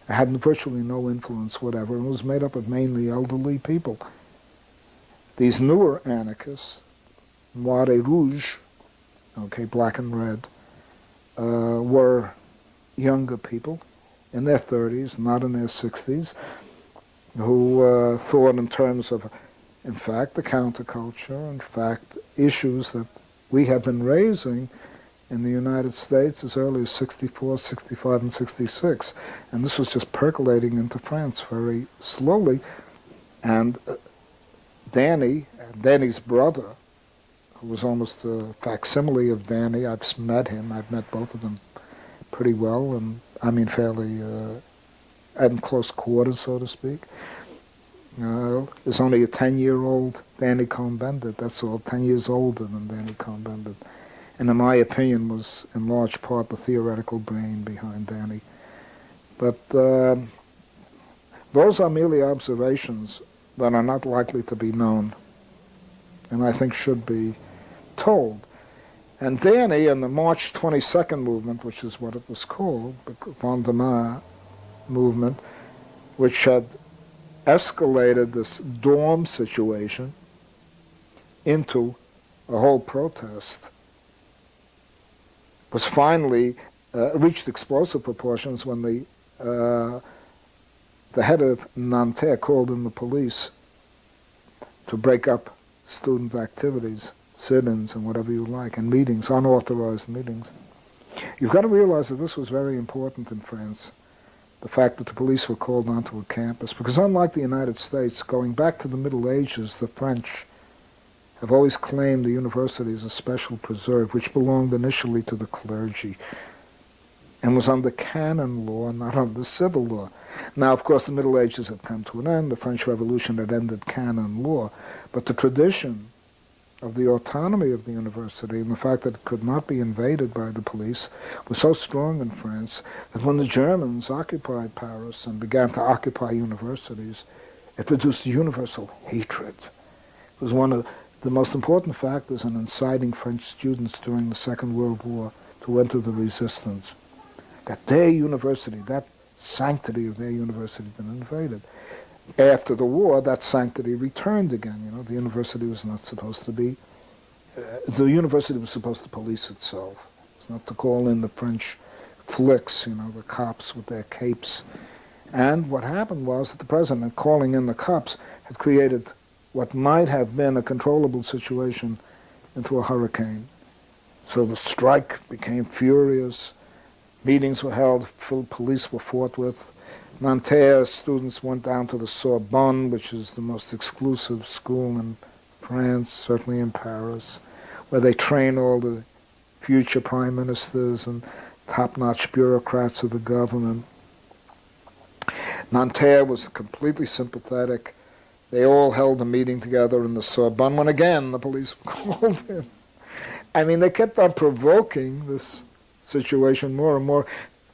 It had virtually no influence whatever, and was made up of mainly elderly people. These newer anarchists, Noir et Rouge, okay, black and red, were younger people in their 30s, not in their 60s, who thought in terms of, in fact, the counterculture, in fact, issues that we have been raising in the United States as early as 64, 65, and 66. And this was just percolating into France very slowly. And Danny's brother, who was almost a facsimile of Danny, I've met him, I've met both of them pretty well, and I mean fairly at close quarters, so to speak. There's only a 10-year-old Danny Cohn-Bendit. That's all, 10 years older than Danny Cohn-Bendit. And in my opinion was in large part the theoretical brain behind Danny. But those are merely observations that are not likely to be known, and I think should be told. And Danny in the March 22nd movement, which is what it was called, the Vendemiaire movement, which had escalated this dorm situation into a whole protest, was finally reached explosive proportions when the head of Nanterre called in the police to break up student activities, sit-ins and whatever you like, and meetings, unauthorized meetings. You've got to realize that this was very important in France, the fact that the police were called onto a campus, because unlike the United States, going back to the Middle Ages, the French have always claimed the university as a special preserve, which belonged initially to the clergy and was under canon law, not under civil law. Now, of course, the Middle Ages had come to an end. The French Revolution had ended canon law. But the tradition of the autonomy of the university and the fact that it could not be invaded by the police was so strong in France that when the Germans occupied Paris and began to occupy universities, it produced universal hatred. It was one of the most important factors in inciting French students during the Second World War to enter the resistance, that their university, that sanctity of their university had been invaded. After the war, that sanctity returned again. You know, the university was not supposed to be, the university was supposed to police itself. It was not to call in the French flicks, you know, the cops with their capes. And what happened was that the president, calling in the cops, had created what might have been a controllable situation into a hurricane. So the strike became furious. Meetings were held, police were fought with. Nanterre students went down to the Sorbonne, which is the most exclusive school in France, certainly in Paris, where they train all the future prime ministers and top-notch bureaucrats of the government. Nanterre was completely sympathetic. They all held a meeting together in the Sorbonne when again the police were called in. I mean, they kept on provoking this situation more and more.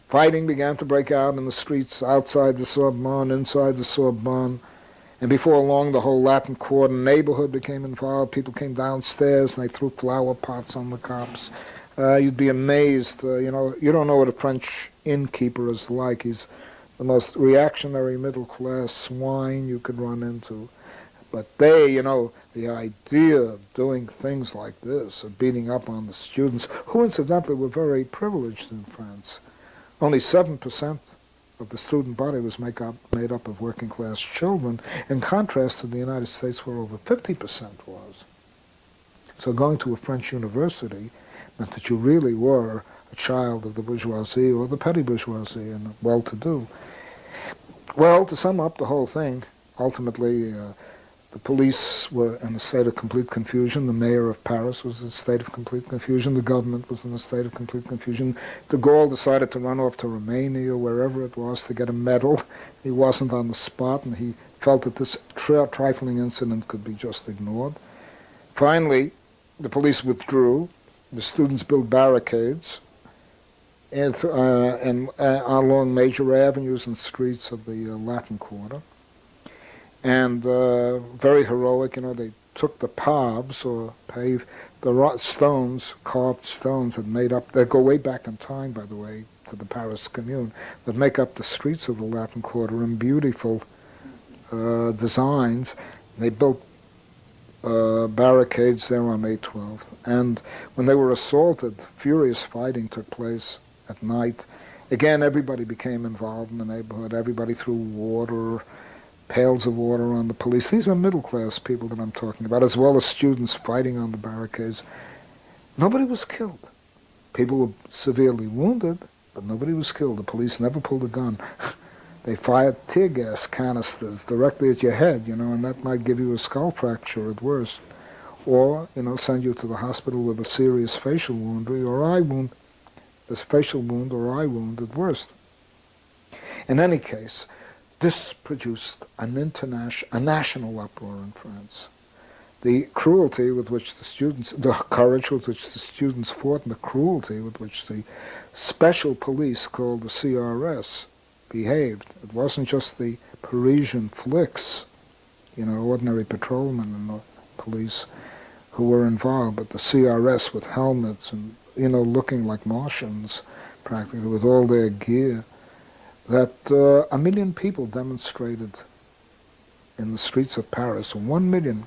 Fighting began to break out in the streets outside the Sorbonne, inside the Sorbonne. And before long, the whole Latin Quarter neighborhood became involved. People came downstairs and they threw flower pots on the cops. You'd be amazed. You know, you don't know what a French innkeeper is like. He's the most reactionary middle-class swine you could run into. But they, you know, the idea of doing things like this, of beating up on the students, who incidentally were very privileged in France. Only 7% of the student body was made up of working-class children, in contrast to the United States where over 50% was. So going to a French university meant that you really were a child of the bourgeoisie or the petty bourgeoisie and well-to-do. Well, to sum up the whole thing, ultimately the police were in a state of complete confusion. The mayor of Paris was in a state of complete confusion. The government was in a state of complete confusion. De Gaulle decided to run off to Romania, wherever it was, to get a medal. He wasn't on the spot, and he felt that this trifling incident could be just ignored. Finally, the police withdrew. The students built barricades along major avenues and streets of the Latin Quarter. And very heroic, you know, they took the paves, or paved, the stones, carved stones that made up, that go way back in time, by the way, to the Paris Commune, that make up the streets of the Latin Quarter in beautiful designs. They built barricades there on May 12th. And when they were assaulted, furious fighting took place at night. Again, everybody became involved in the neighborhood. Everybody threw water, pails of water on the police. These are middle-class people that I'm talking about, as well as students fighting on the barricades. Nobody was killed. People were severely wounded, but nobody was killed. The police never pulled a gun. They fired tear gas canisters directly at your head, you know, and that might give you a skull fracture at worst, or, you know, send you to the hospital with a serious facial wound or eye wound, this facial wound or eye wound at worst. In any case, this produced a national uproar in France. The cruelty with which the courage with which the students fought, and the cruelty with which the special police called the CRS behaved. It wasn't just the Parisian flics, ordinary patrolmen and the police who were involved, but the CRS with helmets and, looking like Martians, practically, with all their gear, that 1 million people demonstrated in the streets of Paris, 1 million,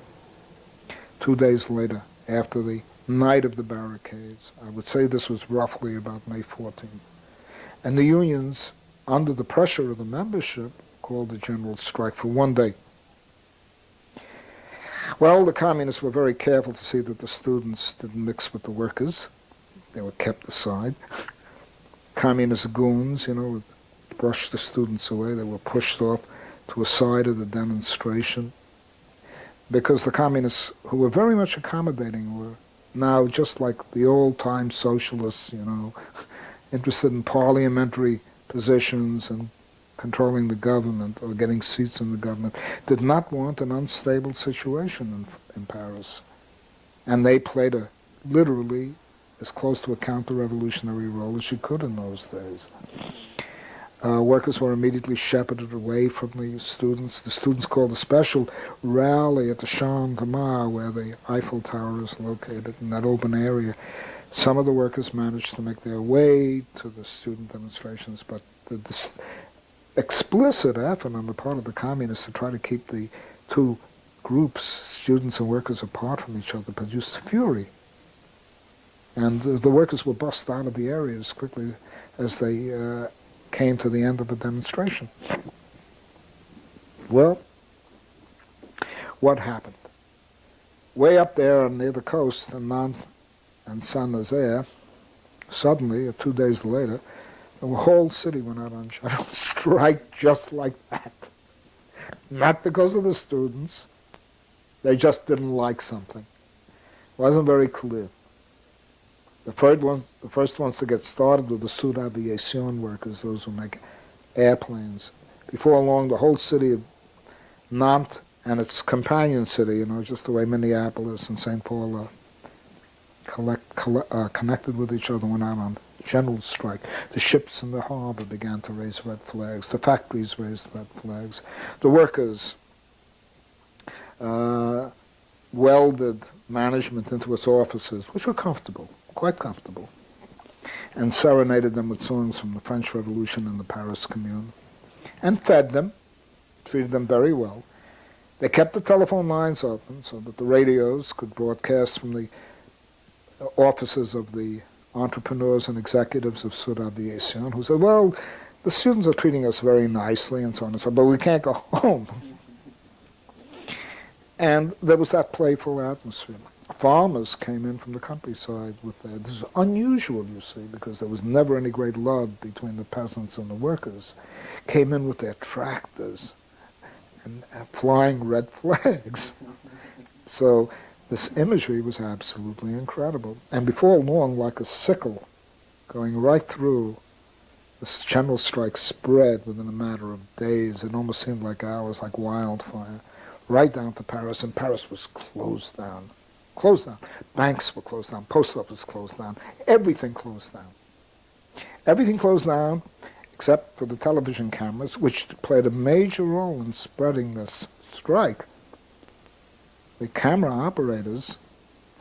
2 days later, after the night of the barricades. I would say this was roughly about May 14th. And the unions, under the pressure of the membership, called a general strike for 1 day. Well, the communists were very careful to see that the students didn't mix with the workers. They were kept aside. Communist goons, would brush the students away. They were pushed off to a side of the demonstration, because the communists, who were very much accommodating, were now just like the old-time socialists, interested in parliamentary positions and controlling the government or getting seats in the government, did not want an unstable situation in Paris. And they played literally as close to a counter-revolutionary role as you could in those days. Workers were immediately shepherded away from the students. The students called a special rally at the Champ de Mars, where the Eiffel Tower is located, in that open area. Some of the workers managed to make their way to the student demonstrations, but the explicit effort on the part of the communists to try to keep the two groups, students and workers, apart from each other, produced fury. And the workers were bussed out of the area as quickly as they came to the end of the demonstration. Well, what happened? Way up there near the coast in Nantes and Saint-Nazaire, suddenly, 2 days later, the whole city went out on general strike just like that. Not because of the students. They just didn't like something. It wasn't very clear. The first ones to get started were the Sud Aviation workers, those who make airplanes. Before long, the whole city of Nantes and its companion city, just the way Minneapolis and St. Paul are connected with each other, went out on general strike. The ships in the harbor began to raise red flags. The factories raised red flags. The workers welded management into its offices, which were comfortable, quite comfortable, and serenaded them with songs from the French Revolution and the Paris Commune, and fed them, treated them very well. They kept the telephone lines open so that the radios could broadcast from the offices of the entrepreneurs and executives of Sud Aviation, who said, well, the students are treating us very nicely and so on and so on, but we can't go home. And there was that playful atmosphere. Farmers came in from the countryside with their, this is unusual, you see, because there was never any great love between the peasants and the workers, came in with their tractors and flying red flags. So this imagery was absolutely incredible. And before long, like a sickle going right through, this general strike spread within a matter of days. It almost seemed like hours, like wildfire, right down to Paris. And Paris was closed down. Closed down. Banks were closed down. Post office closed down. Everything closed down. Everything closed down except for the television cameras, which played a major role in spreading this strike. The camera operators,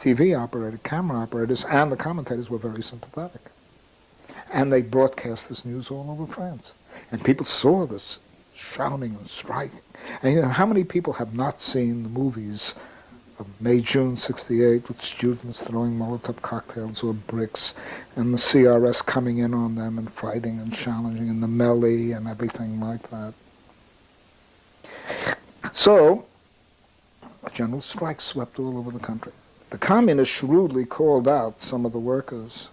camera operators, and the commentators were very sympathetic. And they broadcast this news all over France. And people saw this shouting and striking. And how many people have not seen the movies of May, June 68 with students throwing Molotov cocktails or bricks and the CRS coming in on them and fighting and challenging and the melee and everything like that? So, a general strike swept all over the country. The communists shrewdly called out some of the workers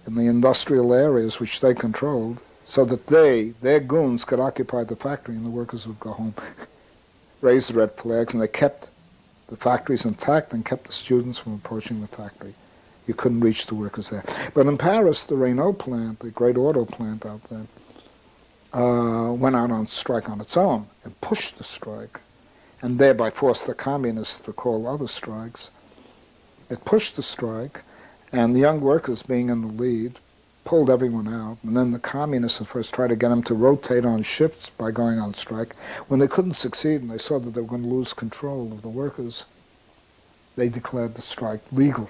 in the industrial areas which they controlled so that their goons, could occupy the factory and the workers would go home, raise the red flags, and they kept the factories intact and kept the students from approaching the factory. You couldn't reach the workers there. But in Paris, the Renault plant, the great auto plant out there, went out on strike on its own and pushed the strike, and thereby forced the communists to call other strikes. It pushed the strike, and the young workers, being in the lead, pulled everyone out, and then the communists at first tried to get them to rotate on shifts by going on strike. When they couldn't succeed and they saw that they were going to lose control of the workers, they declared the strike legal,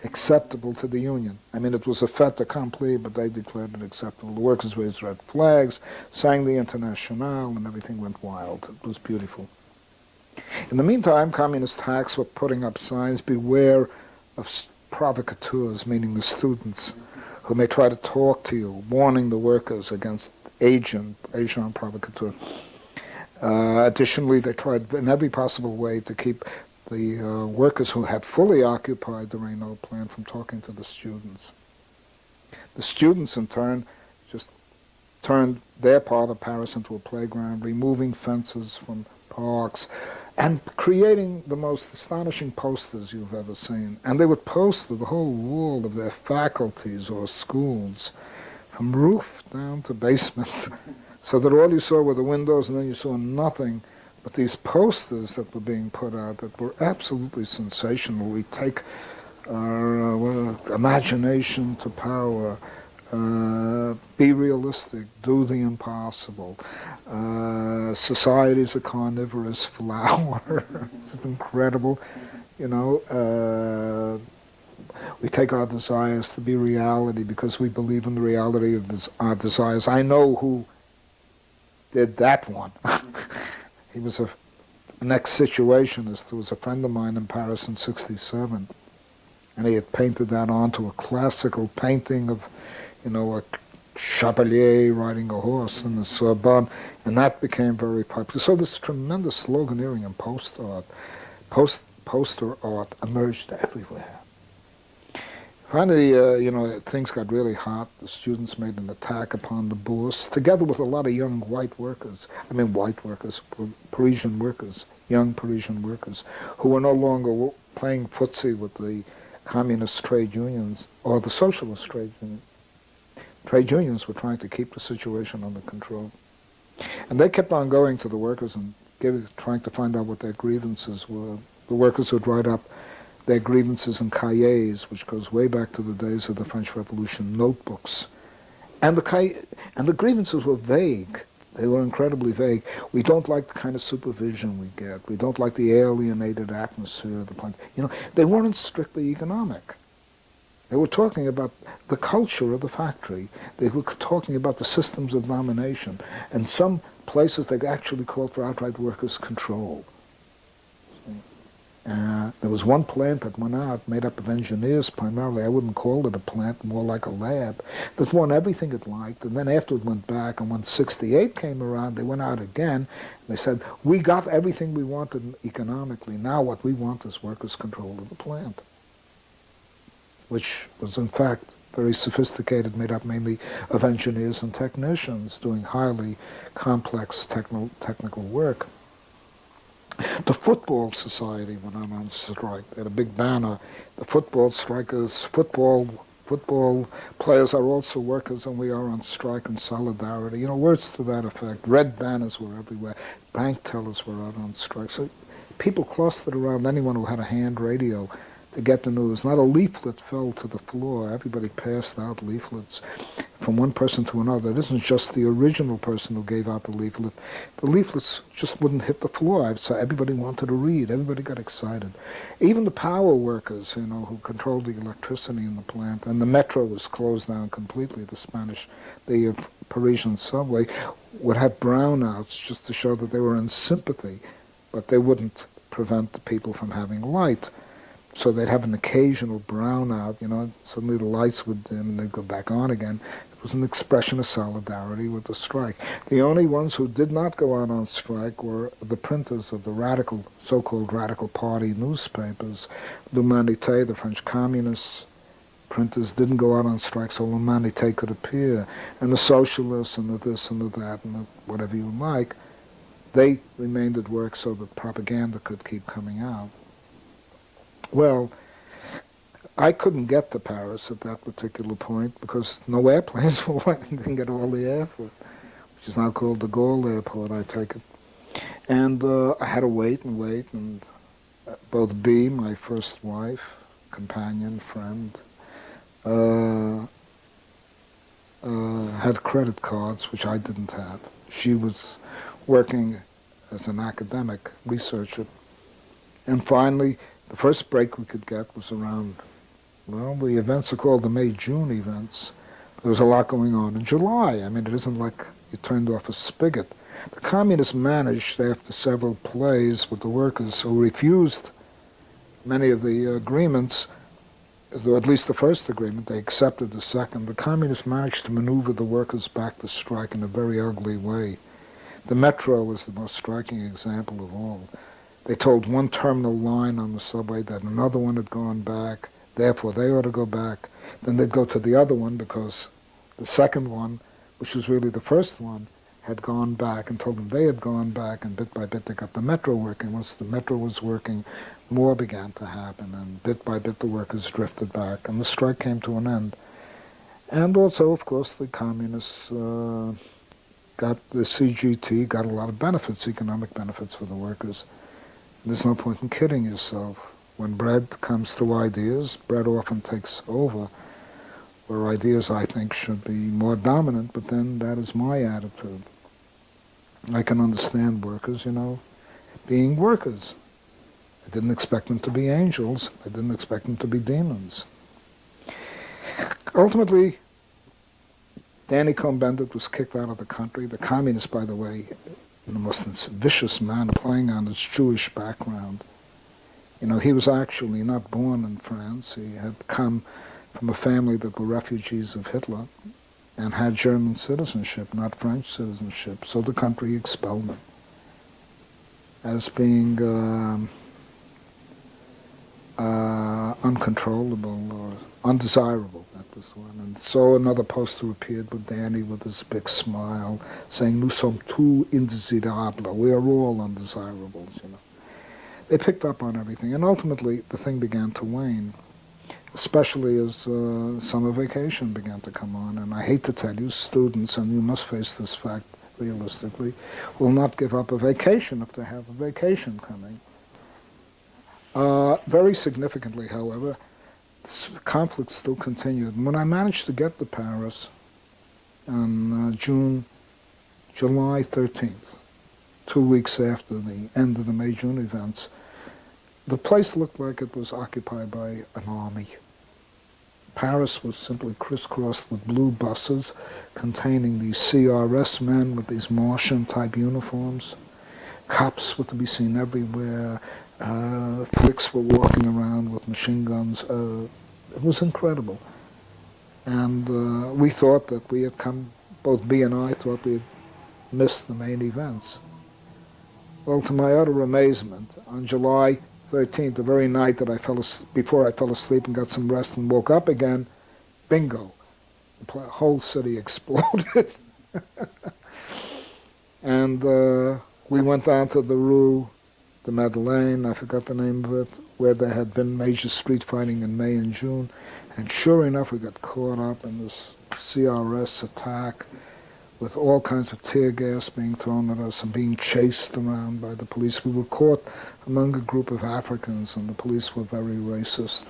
acceptable to the union. I mean, it was a fait accompli, but they declared it acceptable. The workers raised red flags, sang the Internationale, and everything went wild. It was beautiful. In the meantime, communist hacks were putting up signs, beware of provocateurs, meaning the students, who may try to talk to you, warning the workers against agent provocateur. Additionally, they tried in every possible way to keep the workers who had fully occupied the Renault plant from talking to the students. The students, in turn, just turned their part of Paris into a playground, removing fences from parks, and creating the most astonishing posters you've ever seen. And they would poster the whole wall of their faculties or schools, from roof down to basement, so that all you saw were the windows, and then you saw nothing but these posters that were being put out that were absolutely sensational. We take our imagination to power, be realistic, do the impossible. Society's a carnivorous flower. It's incredible. You know, we take our desires to be reality because we believe in the reality of our desires. I know who did that one. He was an ex-situationist who was a friend of mine in Paris in '67. And he had painted that onto a classical painting of, you know, a chevalier riding a horse in the Sorbonne, and that became very popular. So this tremendous sloganeering and poster art emerged everywhere. Finally, you know, things got really hot. The students made an attack upon the bourse, together with a lot of young white workers. I mean, white workers, Parisian workers, young Parisian workers, who were no longer playing footsie with the communist trade unions or the socialist trade unions. Trade unions were trying to keep the situation under control. And they kept on going to the workers and trying to find out what their grievances were. The workers would write up their grievances in cahiers, which goes way back to the days of the French Revolution, notebooks. And the grievances were vague. They were incredibly vague. We don't like the kind of supervision we get. We don't like the alienated atmosphere of the plant. You know, they weren't strictly economic. They were talking about the culture of the factory. They were talking about the systems of domination. And some places they actually called for outright workers' control. There was one plant that went out, made up of engineers primarily. I wouldn't call it a plant, more like a lab, that won everything it liked, and then after it went back, and when '68 came around, they went out again, and they said, we got everything we wanted economically, now what we want is workers' control of the plant, which was in fact very sophisticated, made up mainly of engineers and technicians doing highly complex technical work. The Football Society went on strike. They had a big banner. The football strikers, football players are also workers, and we are on strike in solidarity. You know, words to that effect. Red banners were everywhere. Bank tellers were out on strike. So people clustered around anyone who had a hand radio to get the news. Not a leaflet fell to the floor. Everybody passed out leaflets from one person to another. It isn't just the original person who gave out the leaflet. The leaflets just wouldn't hit the floor, so everybody wanted to read. Everybody got excited. Even the power workers, you know, who controlled the electricity in the plant, and the metro was closed down completely, the Parisian subway, would have brownouts just to show that they were in sympathy, but they wouldn't prevent the people from having light. So they'd have an occasional brownout, you know, suddenly the lights would dim and they'd go back on again. It was an expression of solidarity with the strike. The only ones who did not go out on strike were the printers of the radical, so-called radical party newspapers. L'Humanité, the French communist printers, didn't go out on strike so L'Humanité could appear. And the socialists and the this and the that and the whatever you like, they remained at work so that propaganda could keep coming out. Well, I couldn't get to Paris at that particular point because no airplanes were landing at all the airport. which is now called de Gaulle Airport, I take it. And I had to wait and wait, and both B, my first wife, companion, friend, had credit cards, which I didn't have. She was working as an academic researcher. And finally, the first break we could get was around, well, the events are called the May-June events. There was a lot going on in July. I mean, it isn't like you turned off a spigot. The communists managed, after several plays with the workers who refused many of the agreements, though at least the first agreement, they accepted the second. The communists managed to maneuver the workers back to strike in a very ugly way. The metro was the most striking example of all. They told one terminal line on the subway that another one had gone back, therefore they ought to go back. Then they'd go to the other one because the second one, which was really the first one, had gone back, and told them they had gone back, and bit by bit they got the metro working. Once the metro was working, more began to happen, and bit by bit the workers drifted back, and the strike came to an end. And also, of course, the communists got the CGT, got a lot of benefits, economic benefits for the workers. There's no point in kidding yourself. When bread comes to ideas, bread often takes over, where ideas, I think, should be more dominant, but then that is my attitude. I can understand workers, being workers. I didn't expect them to be angels. I didn't expect them to be demons. Ultimately, Danny Cohn-Bendit was kicked out of the country. The communists, by the way, in the most vicious manner, playing on his Jewish background. He was actually not born in France. He had come from a family that were refugees of Hitler and had German citizenship, not French citizenship. So the country expelled him as being uncontrollable or undesirable. That was one. And so another poster appeared with Danny with his big smile, saying, "Nous sommes tous indésirables." We are all undesirables. They picked up on everything, and ultimately the thing began to wane, especially as summer vacation began to come on. And I hate to tell you, students, and you must face this fact realistically, will not give up a vacation if they have a vacation coming. Very significantly, however, conflict still continued. And when I managed to get to Paris on July 13th, 2 weeks after the end of the May-June events, the place looked like it was occupied by an army. Paris was simply crisscrossed with blue buses containing these CRS men with these Martian-type uniforms. Cops were to be seen everywhere. Flicks were walking around with machine guns. It was incredible. And we thought that we had come, both B and I thought we had missed the main events. Well, to my utter amazement, on July 13th, the very night that before I fell asleep and got some rest and woke up again, bingo, the whole city exploded. And we went down to the Rue de Madeleine, I forgot the name of it, where there had been major street fighting in May and June. And sure enough, we got caught up in this CRS attack with all kinds of tear gas being thrown at us and being chased around by the police. We were caught among a group of Africans, and the police were very racist.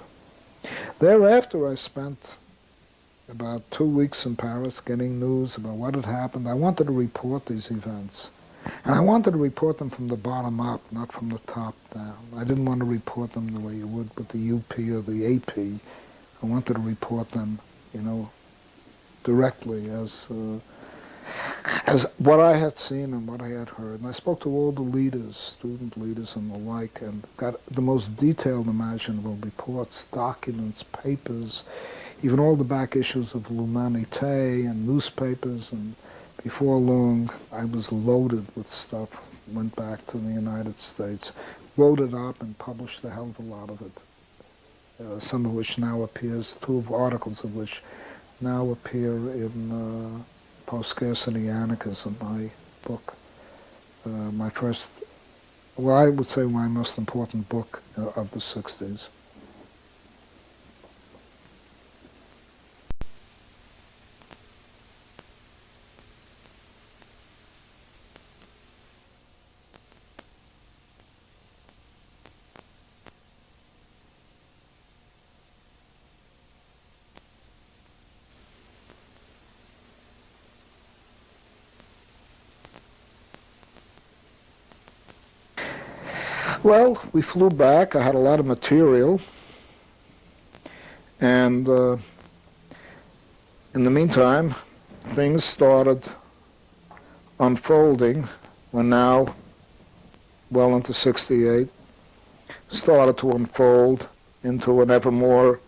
Thereafter, I spent about 2 weeks in Paris getting news about what had happened. I wanted to report these events. And I wanted to report them from the bottom up, not from the top down. I didn't want to report them the way you would with the UP or the AP. I wanted to report them, directly as what I had seen and what I had heard. And I spoke to all the leaders, student leaders and the like, and got the most detailed imaginable reports, documents, papers, even all the back issues of L'Humanité and newspapers. And before long, I was loaded with stuff, went back to the United States, wrote it up and published a hell of a lot of it, some of which now appears, articles of which now appear in Post-Scarcity Anarchism, my book, my first, well, I would say my most important book of the 60s. Well, we flew back. I had a lot of material. And in the meantime, things started unfolding. We're now well into 68. Started to unfold into an ever more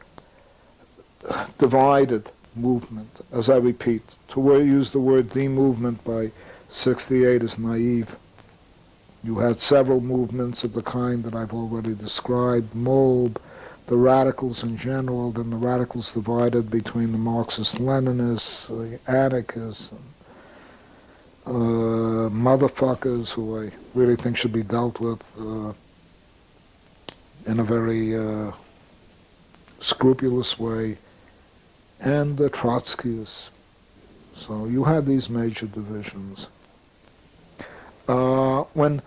divided movement. As I repeat, to use the word the movement by 68 is naive. You had several movements of the kind that I've already described, MOB, the radicals in general, then the radicals divided between the Marxist-Leninists, the anarchists, motherfuckers who I really think should be dealt with in a very scrupulous way, and the Trotskyists. So you had these major divisions. When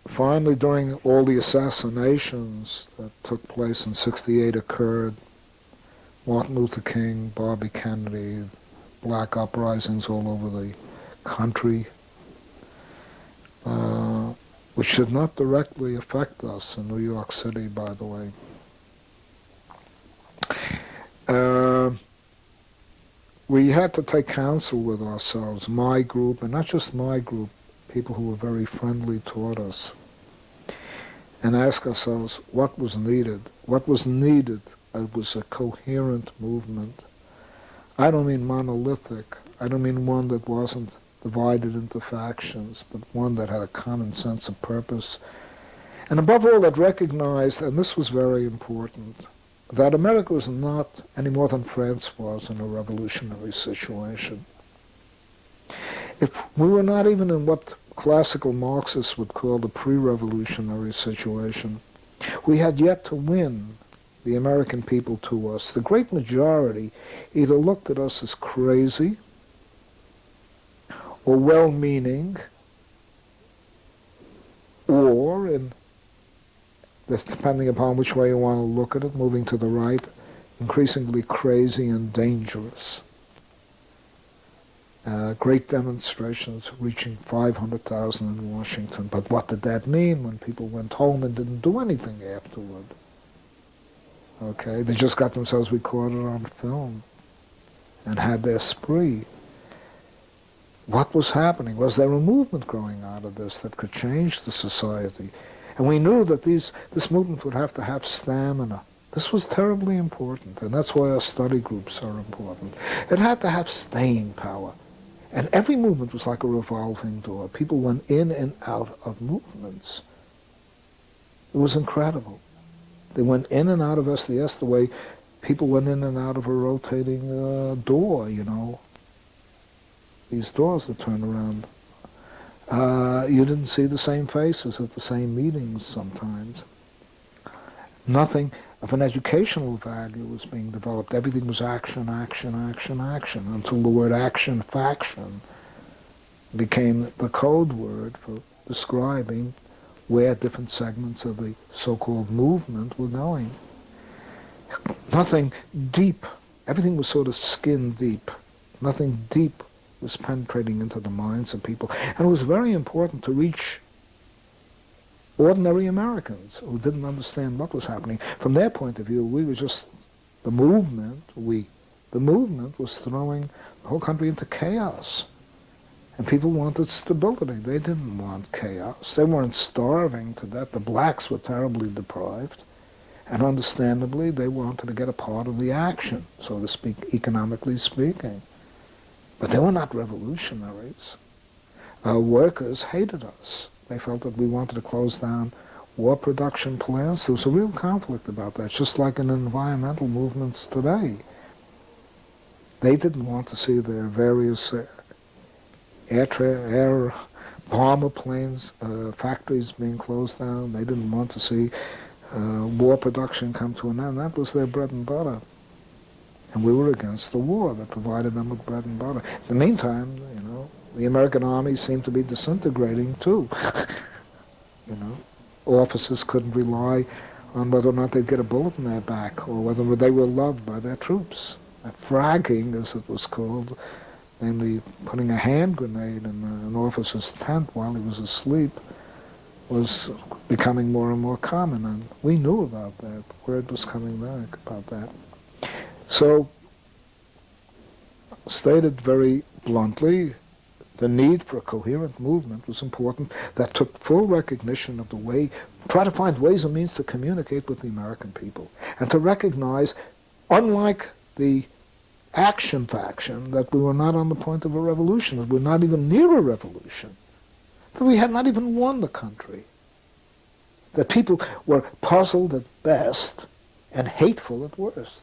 finally, during all the assassinations that took place in 68 occurred, Martin Luther King, Bobby Kennedy, black uprisings all over the country, which did not directly affect us in New York City, by the way. We had to take counsel with ourselves, my group, and not just my group, people who were very friendly toward us, and ask ourselves what was needed. What was needed was a coherent movement. I don't mean monolithic. I don't mean one that wasn't divided into factions, but one that had a common sense of purpose. And above all, that recognized, and this was very important, that America was not any more than France was in a revolutionary situation. If we were not even in what classical Marxists would call the pre-revolutionary situation, we had yet to win the American people to us. The great majority either looked at us as crazy or well-meaning, or, depending upon which way you want to look at it, moving to the right, increasingly crazy and dangerous. Great demonstrations reaching 500,000 in Washington. But what did that mean when people went home and didn't do anything afterward? Okay, they just got themselves recorded on film and had their spree. What was happening? Was there a movement growing out of this that could change the society? And we knew that this movement would have to have stamina. This was terribly important, and that's why our study groups are important. It had to have staying power. And every movement was like a revolving door. People went in and out of movements. It was incredible. They went in and out of SDS the way people went in and out of a rotating door, you know. These doors that turn around. You didn't see the same faces at the same meetings sometimes. Nothing of an educational value was being developed. Everything was action, action, action, action, until the word action faction became the code word for describing where different segments of the so-called movement were going. Nothing deep. Everything was sort of skin deep. Nothing deep was penetrating into the minds of people. And it was very important to reach ordinary Americans who didn't understand what was happening. From their point of view, we were just the movement. The movement was throwing the whole country into chaos. And people wanted stability. They didn't want chaos. They weren't starving to death. The blacks were terribly deprived. And understandably, they wanted to get a part of the action, so to speak, economically speaking. But they were not revolutionaries. Workers hated us. They felt that we wanted to close down war production plants. There was a real conflict about that, just like in environmental movements today. They didn't want to see their various air bomber planes, factories being closed down. They didn't want to see war production come to an end. That was their bread and butter. And we were against the war that provided them with bread and butter. In the meantime, you know, the American army seemed to be disintegrating too. You know, officers couldn't rely on whether or not they'd get a bullet in their back or whether they were loved by their troops. Fragging, as it was called, namely putting a hand grenade in an officer's tent while he was asleep, was becoming more and more common, and we knew about that. Word was coming back about that. So, stated very bluntly, the need for a coherent movement was important that took full recognition of the way, try to find ways and means to communicate with the American people, and to recognize, unlike the action faction, that we were not on the point of a revolution, that we were not even near a revolution, that we had not even won the country, that people were puzzled at best and hateful at worst.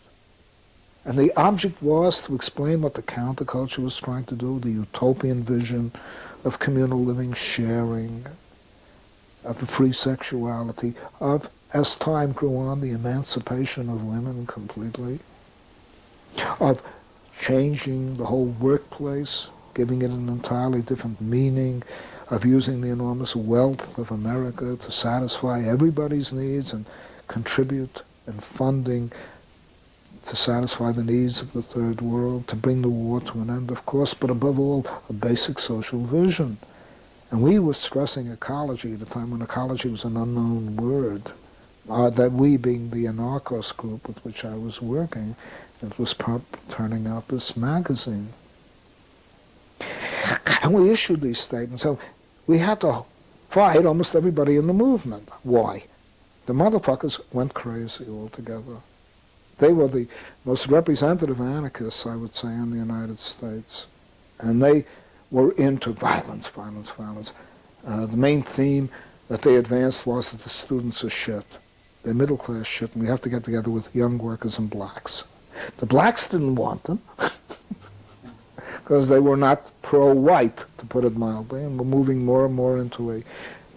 And the object was to explain what the counterculture was trying to do, the utopian vision of communal living, sharing, of the free sexuality, of, as time grew on, the emancipation of women completely, of changing the whole workplace, giving it an entirely different meaning, of using the enormous wealth of America to satisfy everybody's needs and contribute in funding to satisfy the needs of the third world, to bring the war to an end, of course, but above all, a basic social vision. And we were stressing ecology at a time when ecology was an unknown word, that we being the anarchos group with which I was working, it was turning out this magazine. And we issued these statements. So we had to fight almost everybody in the movement. Why? The motherfuckers went crazy altogether. They were the most representative anarchists, I would say, in the United States. And they were into violence, violence, violence. The main theme that they advanced was that the students are shit. They're middle-class shit, and we have to get together with young workers and blacks. The blacks didn't want them, because they were not pro-white, to put it mildly, and were moving more and more into a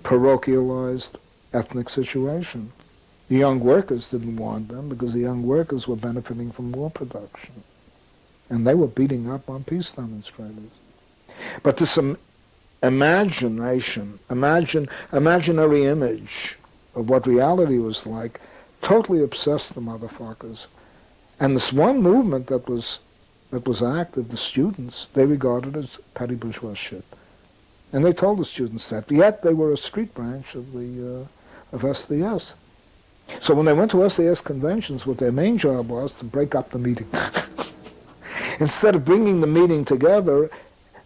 parochialized ethnic situation. The young workers didn't want them because the young workers were benefiting from war production. And they were beating up on peace demonstrators. But this imaginary image of what reality was like totally obsessed the motherfuckers. And this one movement that was active, the students, they regarded as petty bourgeois shit. And they told the students that. Yet they were a street branch of the of SDS. So when they went to SDS conventions, what their main job was to break up the meeting. Instead of bringing the meeting together,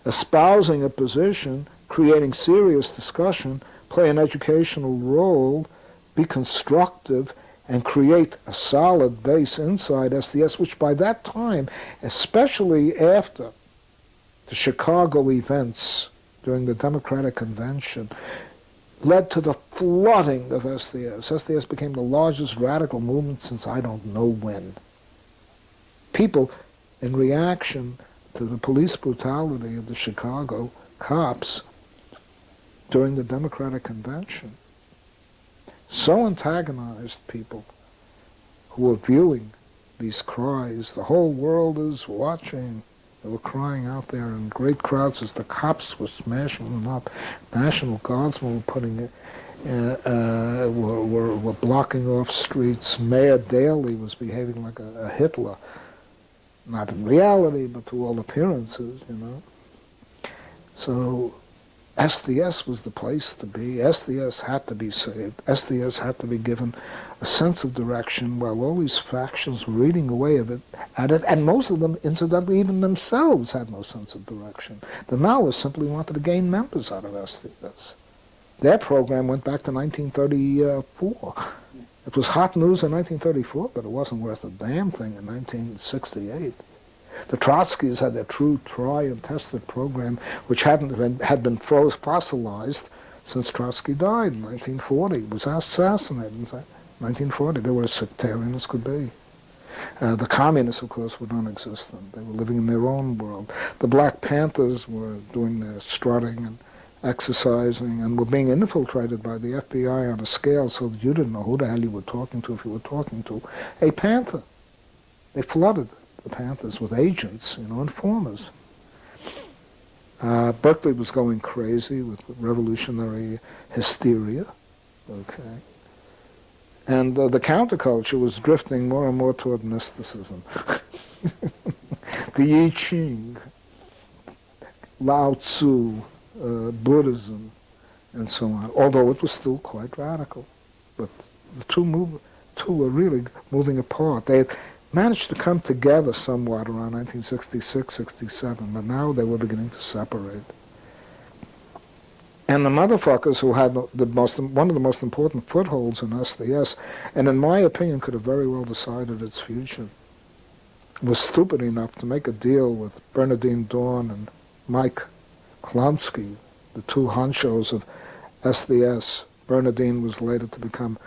espousing a position, creating serious discussion, play an educational role, be constructive, and create a solid base inside SDS, which by that time, especially after the Chicago events during the Democratic Convention, led to the flooding of SDS. SDS became the largest radical movement since I don't know when. People, in reaction to the police brutality of the Chicago cops during the Democratic Convention, so antagonized people who were viewing these cries, the whole world is watching. They were crying out there in great crowds as the cops were smashing them up. National Guardsmen were putting it, were blocking off streets. Mayor Daley was behaving like a Hitler, not in reality, but to all appearances, you know. So SDS was the place to be. SDS had to be saved. SDS had to be given a sense of direction while all these factions were eating away at it, and most of them, incidentally, even themselves had no sense of direction. The Maoists simply wanted to gain members out of SDS. Their program went back to 1934. It was hot news in 1934, but it wasn't worth a damn thing in 1968. The Trotskys had their true, tried and tested program, which had been fossilized since Trotsky died in 1940. He was assassinated in 1940. They were as sectarian as could be. The communists, of course, were non-existent. They were living in their own world. The Black Panthers were doing their strutting and exercising and were being infiltrated by the FBI on a scale so that you didn't know who the hell you were talking to if you were talking to a Panther. They flooded the Panthers with agents, you know, informers. Berkeley was going crazy with revolutionary hysteria, okay? And the counterculture was drifting more and more toward mysticism. The I Ching, Lao Tzu, Buddhism, and so on, although it was still quite radical. But the two were really moving apart. They had managed to come together somewhat around 1966, 67, but now they were beginning to separate. And the motherfuckers who had one of the most important footholds in SDS, and in my opinion could have very well decided its future, was stupid enough to make a deal with Bernardine Dawn and Mike Klonsky, the two honchos of SDS. Bernardine was later to become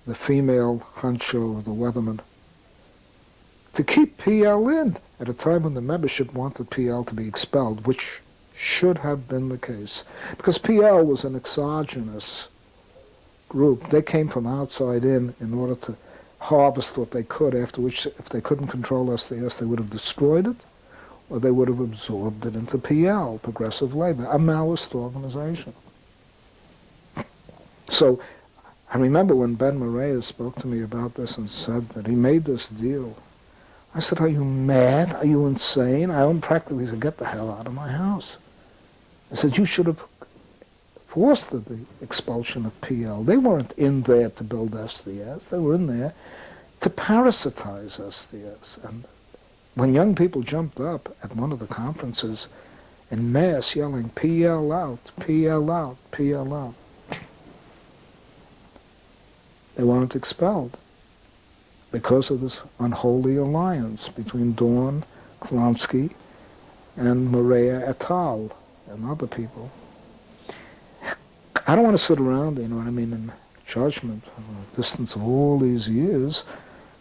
the female honcho of the Weathermen, to keep PL in at a time when the membership wanted PL to be expelled, which should have been the case, because PL was an exogenous group. They came from outside in order to harvest what they could, after which, if they couldn't control SDS, they would have destroyed it, or they would have absorbed it into PL, Progressive Labor, a Maoist organization. So I remember when Ben Morea spoke to me about this and said that he made this deal. I said, are you mad? Are you insane? I practically said, get the hell out of my house. I said, you should have fostered the expulsion of PL. They weren't in there to build SDS. They were in there to parasitize SDS. And when young people jumped up at one of the conferences in mass yelling, PL out, PL out, PL out, they weren't expelled because of this unholy alliance between Dawn, Klonsky, and Morea et al. And other people. I don't want to sit around, you know what I mean, in judgment, a distance of all these years,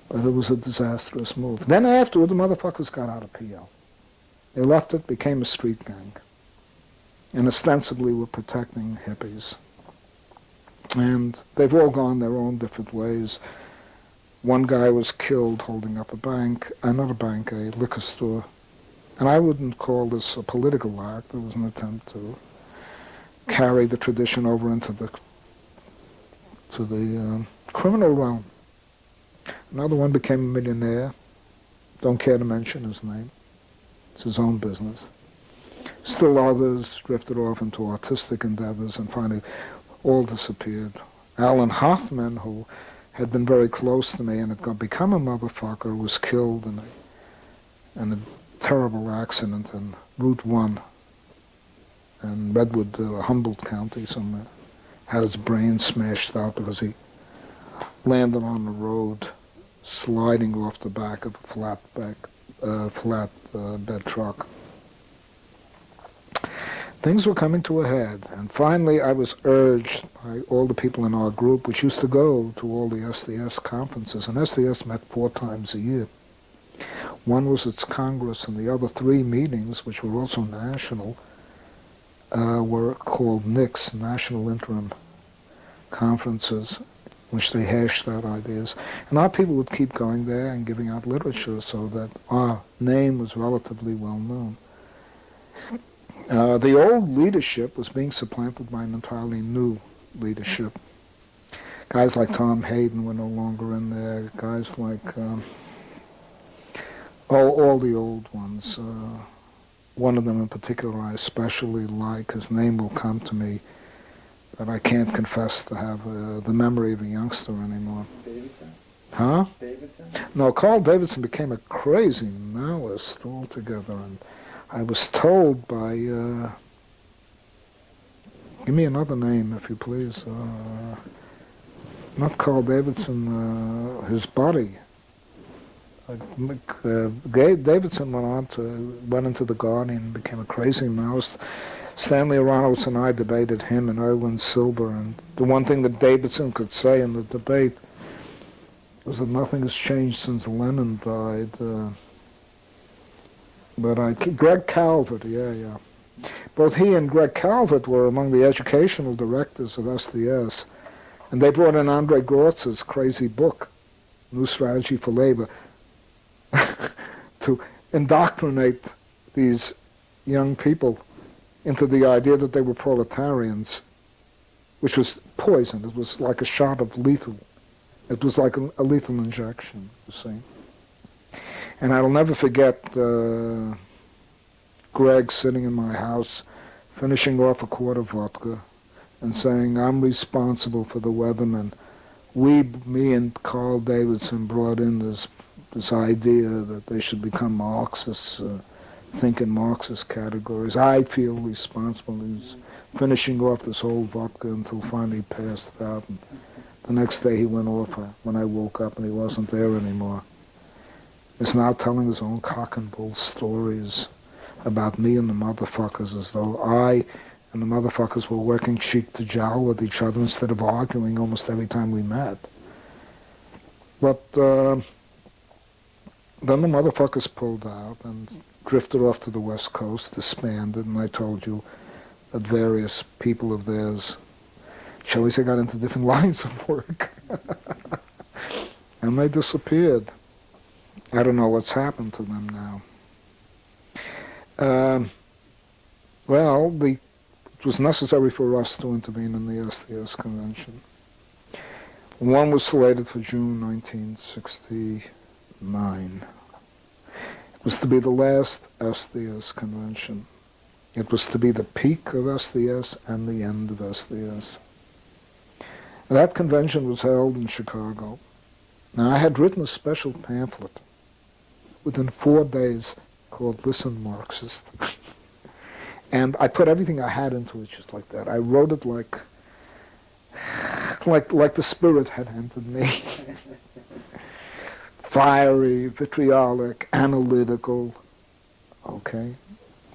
but it was a disastrous move. Then afterward, the motherfuckers got out of PL. They left it, became a street gang, and ostensibly were protecting hippies. And they've all gone their own different ways. One guy was killed holding up a bank, not a bank, a liquor store. And I wouldn't call this a political act. It was an attempt to carry the tradition over into the criminal realm. Another one became a millionaire. Don't care to mention his name. It's his own business. Still others drifted off into artistic endeavors and finally all disappeared. Alan Hoffman, who had been very close to me and had become a motherfucker, was killed in a terrible accident in Route 1 in Redwood, Humboldt County somewhere. Had his brain smashed out because he landed on the road, sliding off the back of a flatbed truck. Things were coming to a head, and finally I was urged by all the people in our group, which used to go to all the SDS conferences, and SDS met 4 times a year. One was its Congress, and the other 3 meetings, which were also national, were called NICs, National Interim Conferences, which they hashed out ideas. And our people would keep going there and giving out literature so that our name was relatively well known. The old leadership was being supplanted by an entirely new leadership. Guys like Tom Hayden were no longer in there. Guys like all the old ones. One of them in particular I especially like. His name will come to me, but I can't confess to have the memory of a youngster anymore. Davidson? Huh? Davidson? No, Carl Davidson became a crazy Maoist altogether, and I was told by, give me another name if you please, not Carl Davidson, his buddy. Davidson went into the Guardian and became a crazy Maoist. Stanley Aronowitz and I debated him and Erwin Silber, and the one thing that Davidson could say in the debate was that nothing has changed since Lenin died. Greg Calvert, yeah. Both he and Greg Calvert were among the educational directors of SDS, and they brought in Andre Gortz's crazy book, New Strategy for Labor, to indoctrinate these young people into the idea that they were proletarians, which was poison. It was like a shot of lethal. It was like a lethal injection, you see. And I'll never forget Greg sitting in my house, finishing off a quart of vodka, and saying, I'm responsible for the Weathermen. Me and Carl Davidson brought in this idea that they should become Marxists, think in Marxist categories. I feel responsible. He's finishing off this whole vodka until finally he passed out. And the next day he went off when I woke up and he wasn't there anymore. He's now telling his own cock and bull stories about me and the motherfuckers as though I and the motherfuckers were working cheek to jowl with each other instead of arguing almost every time we met. But then the motherfuckers pulled out and drifted off to the West Coast, disbanded, and I told you that various people of theirs, shall we say, got into different lines of work. And they disappeared. I don't know what's happened to them now. Well, it was necessary for us to intervene in the SDS convention. One was slated for June 1969. It was to be the last SDS convention. It was to be the peak of SDS and the end of SDS. That convention was held in Chicago. Now, I had written a special pamphlet within 4 days called Listen, Marxist. And I put everything I had into it just like that. I wrote it like the spirit had entered me. Fiery, vitriolic, analytical, okay?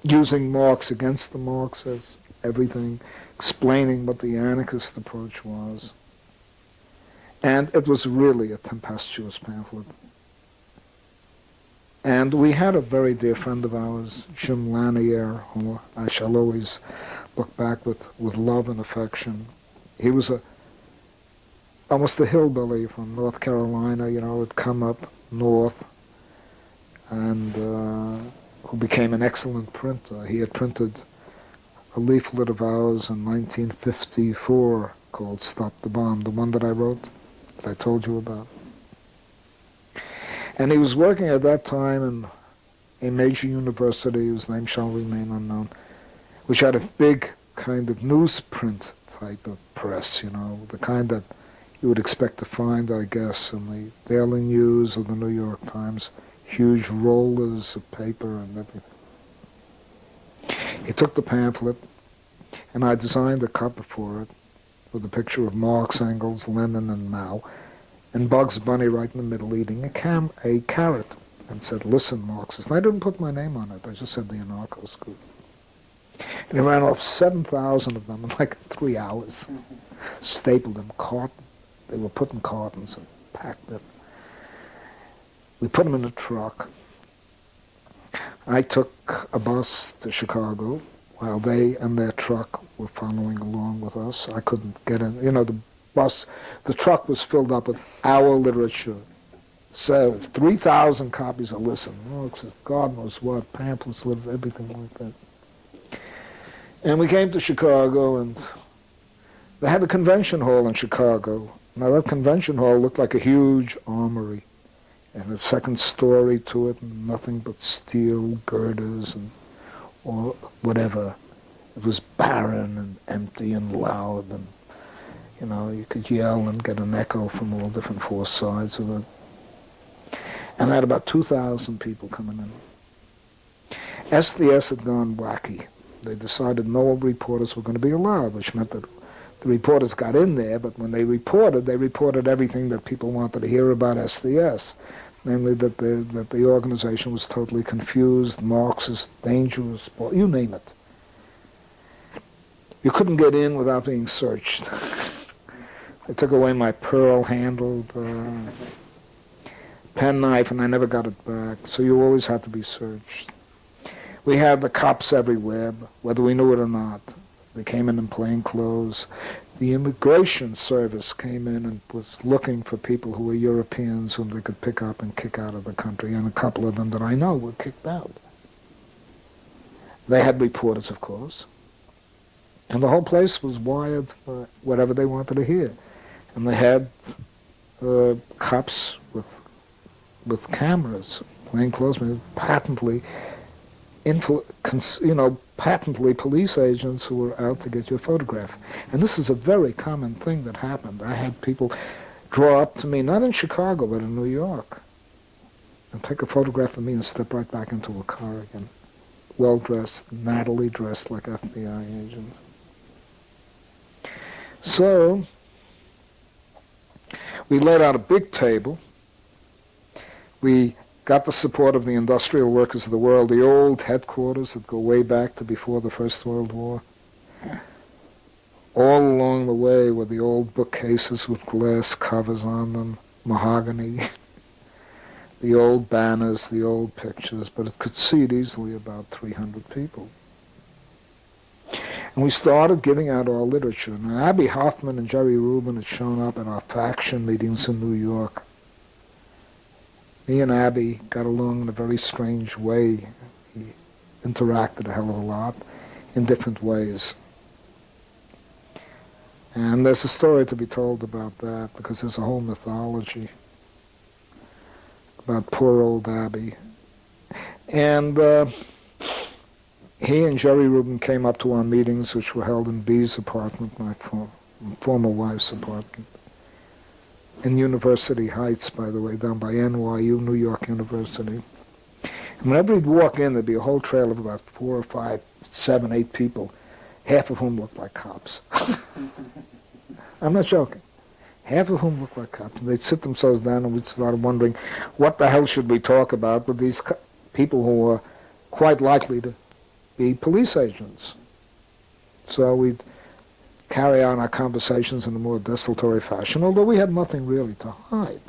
Using Marx against the Marxists, everything, explaining what the anarchist approach was. And it was really a tempestuous pamphlet. And we had a very dear friend of ours, Jim Lanier, who I shall always look back with love and affection. He was almost a hillbilly from North Carolina, had come up north, and who became an excellent printer. He had printed a leaflet of ours in 1954 called Stop the Bomb, the one that I wrote, that I told you about. And he was working at that time in a major university whose name shall remain unknown, which had a big kind of newsprint type of press, the kind that you would expect to find, I guess, in the Daily News or the New York Times, huge rollers of paper and everything. He took the pamphlet, and I designed a cover for it with a picture of Marx, Engels, Lenin, and Mao, and Bugs Bunny right in the middle eating a carrot, and said, "Listen, Marxist." And I didn't put my name on it. I just said the anarchos group. And he ran off 7,000 of them in like 3 hours. Stapled them, they were put in cartons and packed them. We put them in a truck. I took a bus to Chicago while they and their truck were following along with us. I couldn't get in. The truck was filled up with our literature. So 3,000 copies of Listen, Marxist, God knows what, pamphlets, everything like that. And we came to Chicago, and they had a convention hall in Chicago. Now that convention hall looked like a huge armory, and a second story to it, and nothing but steel girders or whatever. It was barren and empty and loud, and you could yell and get an echo from all different 4 sides of it. And they had about 2,000 people coming in. SDS had gone wacky. They decided no reporters were going to be allowed, which meant that the reporters got in there, but when they reported everything that people wanted to hear about SDS, namely that the organization was totally confused, Marxist, dangerous, you name it. You couldn't get in without being searched. They took away my pearl-handled penknife, and I never got it back, so you always had to be searched. We had the cops everywhere, whether we knew it or not. They came in plain clothes. The immigration service came in and was looking for people who were Europeans whom they could pick up and kick out of the country, and a couple of them that I know were kicked out. They had reporters, of course, and the whole place was wired for whatever they wanted to hear. And they had cops with cameras, plain clothes, patently patently police agents who were out to get your photograph. And this is a very common thing that happened. I had people draw up to me, not in Chicago, but in New York, and take a photograph of me and step right back into a car again. Well-dressed, nattily dressed like FBI agents. So, we laid out a big table. We got the support of the industrial workers of the world, the old headquarters that go way back to before the First World War. All along the way were the old bookcases with glass covers on them, mahogany, the old banners, the old pictures, but it could seat easily about 300 people. And we started giving out our literature. Now, Abby Hoffman and Jerry Rubin had shown up at our faction meetings in New York. Me and Abby got along in a very strange way. We interacted a hell of a lot in different ways. And there's a story to be told about that, because there's a whole mythology about poor old Abby. And he and Jerry Rubin came up to our meetings, which were held in B's apartment, my former wife's apartment, in University Heights, by the way, down by NYU, New York University. And whenever he'd walk in, there'd be a whole trail of about 4 or 5, 7, 8 people, half of whom looked like cops. I'm not joking. Half of whom looked like cops. And they'd sit themselves down and we'd start wondering, what the hell should we talk about with these people who were quite likely to be police agents? So we'd carry on our conversations in a more desultory fashion, although we had nothing really to hide.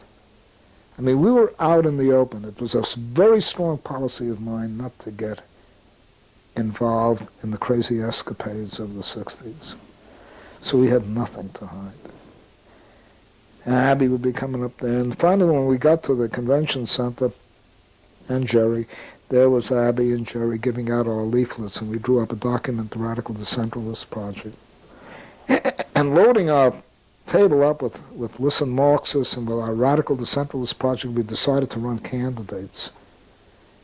I mean, we were out in the open. It was a very strong policy of mine not to get involved in the crazy escapades of the 60s. So we had nothing to hide. And Abby would be coming up there. And finally, when we got to the convention center, and Jerry, there was Abby and Jerry giving out our leaflets, and we drew up a document, the Radical Decentralist Project. And loading our table up with Listen Marxists and with our Radical Decentralist Project, we decided to run candidates.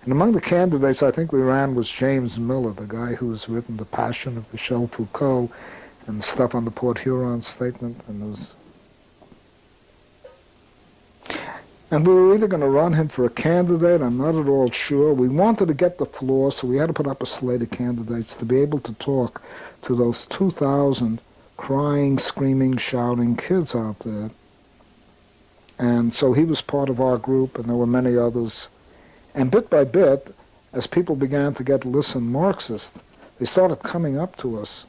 And among the candidates I think we ran was James Miller, the guy who has written The Passion of Michel Foucault and the stuff on the Port Huron Statement. And we were either going to run him for a candidate, I'm not at all sure. We wanted to get the floor, so we had to put up a slate of candidates to be able to talk to those 2,000 crying, screaming, shouting kids out there. And so he was part of our group, and there were many others. And bit by bit, as people began to get Listen Marxist, they started coming up to us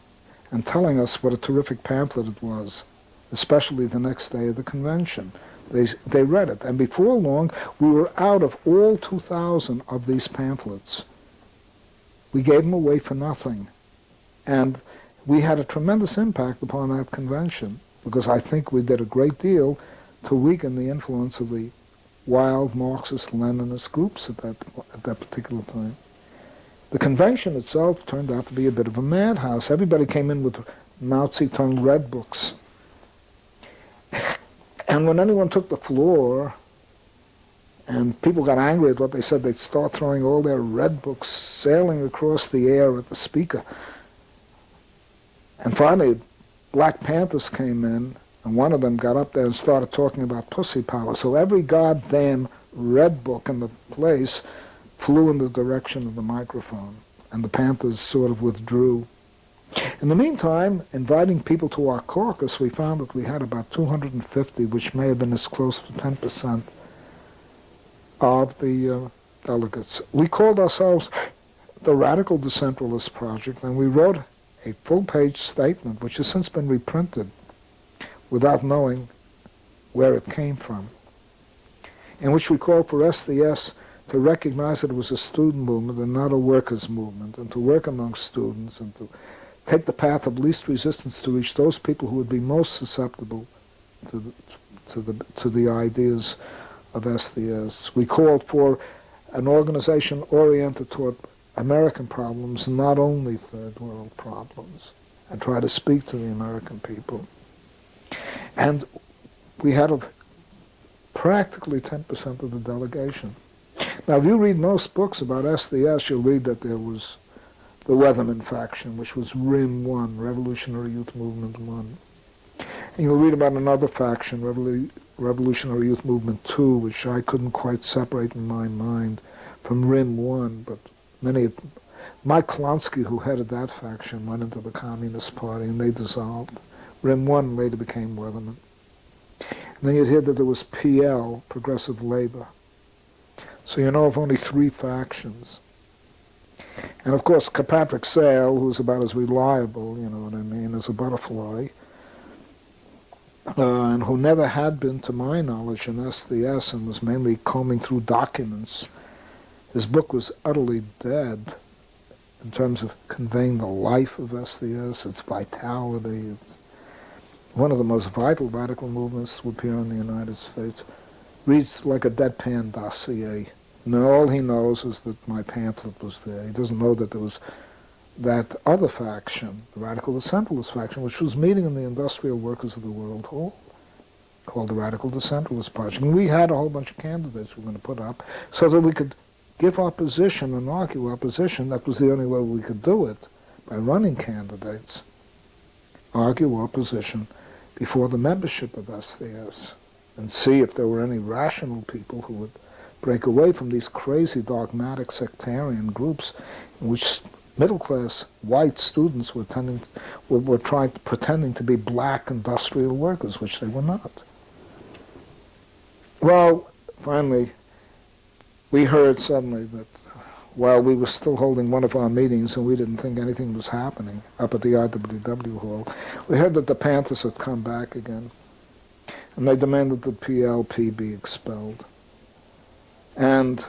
and telling us what a terrific pamphlet it was, especially the next day of the convention. They read it, and before long, we were out of all 2,000 of these pamphlets. We gave them away for nothing. And we had a tremendous impact upon that convention, because I think we did a great deal to weaken the influence of the wild Marxist-Leninist groups at that particular time. The convention itself turned out to be a bit of a madhouse. Everybody came in with Mao Zedong red books. And when anyone took the floor and people got angry at what they said, they'd start throwing all their red books sailing across the air at the speaker. And finally, Black Panthers came in, and one of them got up there and started talking about pussy power. So every goddamn red book in the place flew in the direction of the microphone, and the Panthers sort of withdrew. In the meantime, inviting people to our caucus, we found that we had about 250, which may have been as close to 10% of the delegates. We called ourselves the Radical Decentralist Project, and we wrote a full-page statement, which has since been reprinted without knowing where it came from, in which we called for SDS to recognize that it was a student movement and not a workers' movement, and to work among students, and to take the path of least resistance to reach those people who would be most susceptible to the ideas of SDS. We called for an organization oriented toward American problems, not only third world problems, and try to speak to the American people. And we had practically 10% of the delegation. Now, if you read most books about SDS, you'll read that there was the Weatherman faction, which was RIM 1, Revolutionary Youth Movement 1. And you'll read about another faction, Revolutionary Youth Movement 2, which I couldn't quite separate in my mind from RIM 1, but Mike Klonsky, who headed that faction, went into the Communist Party, and they dissolved. RIM 1 later became Weatherman. And then you'd hear that there was PL, Progressive Labor. So you know of only 3 factions. And of course, Kirkpatrick Sale, who's about as reliable, you know what I mean, as a butterfly, and who never had been, to my knowledge, in SDS and was mainly combing through documents. His book was utterly dead in terms of conveying the life of SDS, its vitality. It's one of the most vital radical movements to appear in the United States. Reads like a deadpan dossier. And all he knows is that my pamphlet was there. He doesn't know that there was that other faction, the Radical Decentralist faction, which was meeting in the Industrial Workers of the World Hall, called the Radical Decentralist Project. And we had a whole bunch of candidates we were going to put up so that we could give our position and argue our position. That was the only way we could do it, by running candidates, argue our position before the membership of SDS, and see if there were any rational people who would break away from these crazy dogmatic sectarian groups in which middle-class white students were pretending to be black industrial workers, which they were not. Well, finally, we heard suddenly that while we were still holding one of our meetings and we didn't think anything was happening up at the IWW hall, we heard that the Panthers had come back again, and they demanded that PLP be expelled. And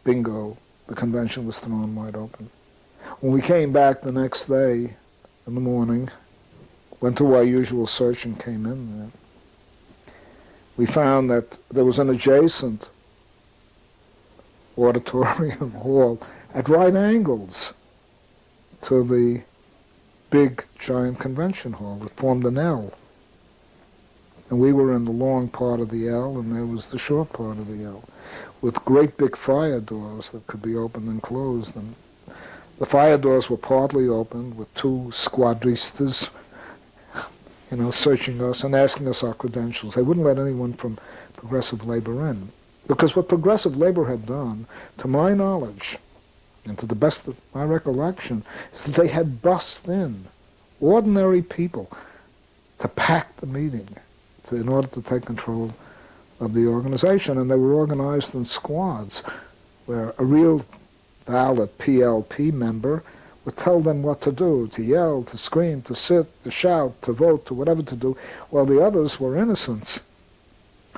bingo, the convention was thrown wide open. When we came back the next day in the morning, went through our usual search and came in there, we found that there was an adjacent auditorium hall at right angles to the big giant convention hall. It formed an L. And we were in the long part of the L, and there was the short part of the L, with great big fire doors that could be opened and closed. And the fire doors were partly open with 2 squadristas, you know, searching us and asking us our credentials. They wouldn't let anyone from Progressive Labor in. Because what Progressive Labor had done, to my knowledge, and to the best of my recollection, is that they had bussed in ordinary people to pack the meeting in order to take control of the organization. And they were organized in squads where a real valid PLP member would tell them what to do, to yell, to scream, to sit, to shout, to vote, to whatever to do, while the others were innocents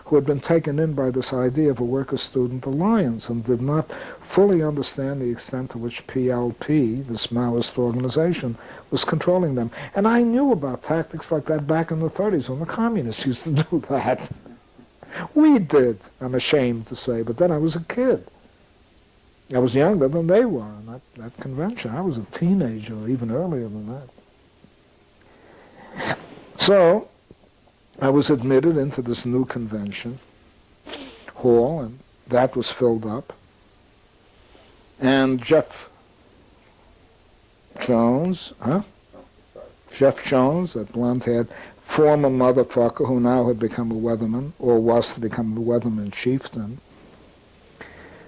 who had been taken in by this idea of a worker-student alliance and did not fully understand the extent to which PLP, this Maoist organization, was controlling them. And I knew about tactics like that back in the 30s when the communists used to do that. We did, I'm ashamed to say, but then I was a kid. I was younger than they were in that convention. I was a teenager, or even earlier than that. So I was admitted into this new convention hall, and that was filled up. And Jeff Jones, that blonde-haired former motherfucker who now had become a weatherman, or was to become a weatherman chieftain,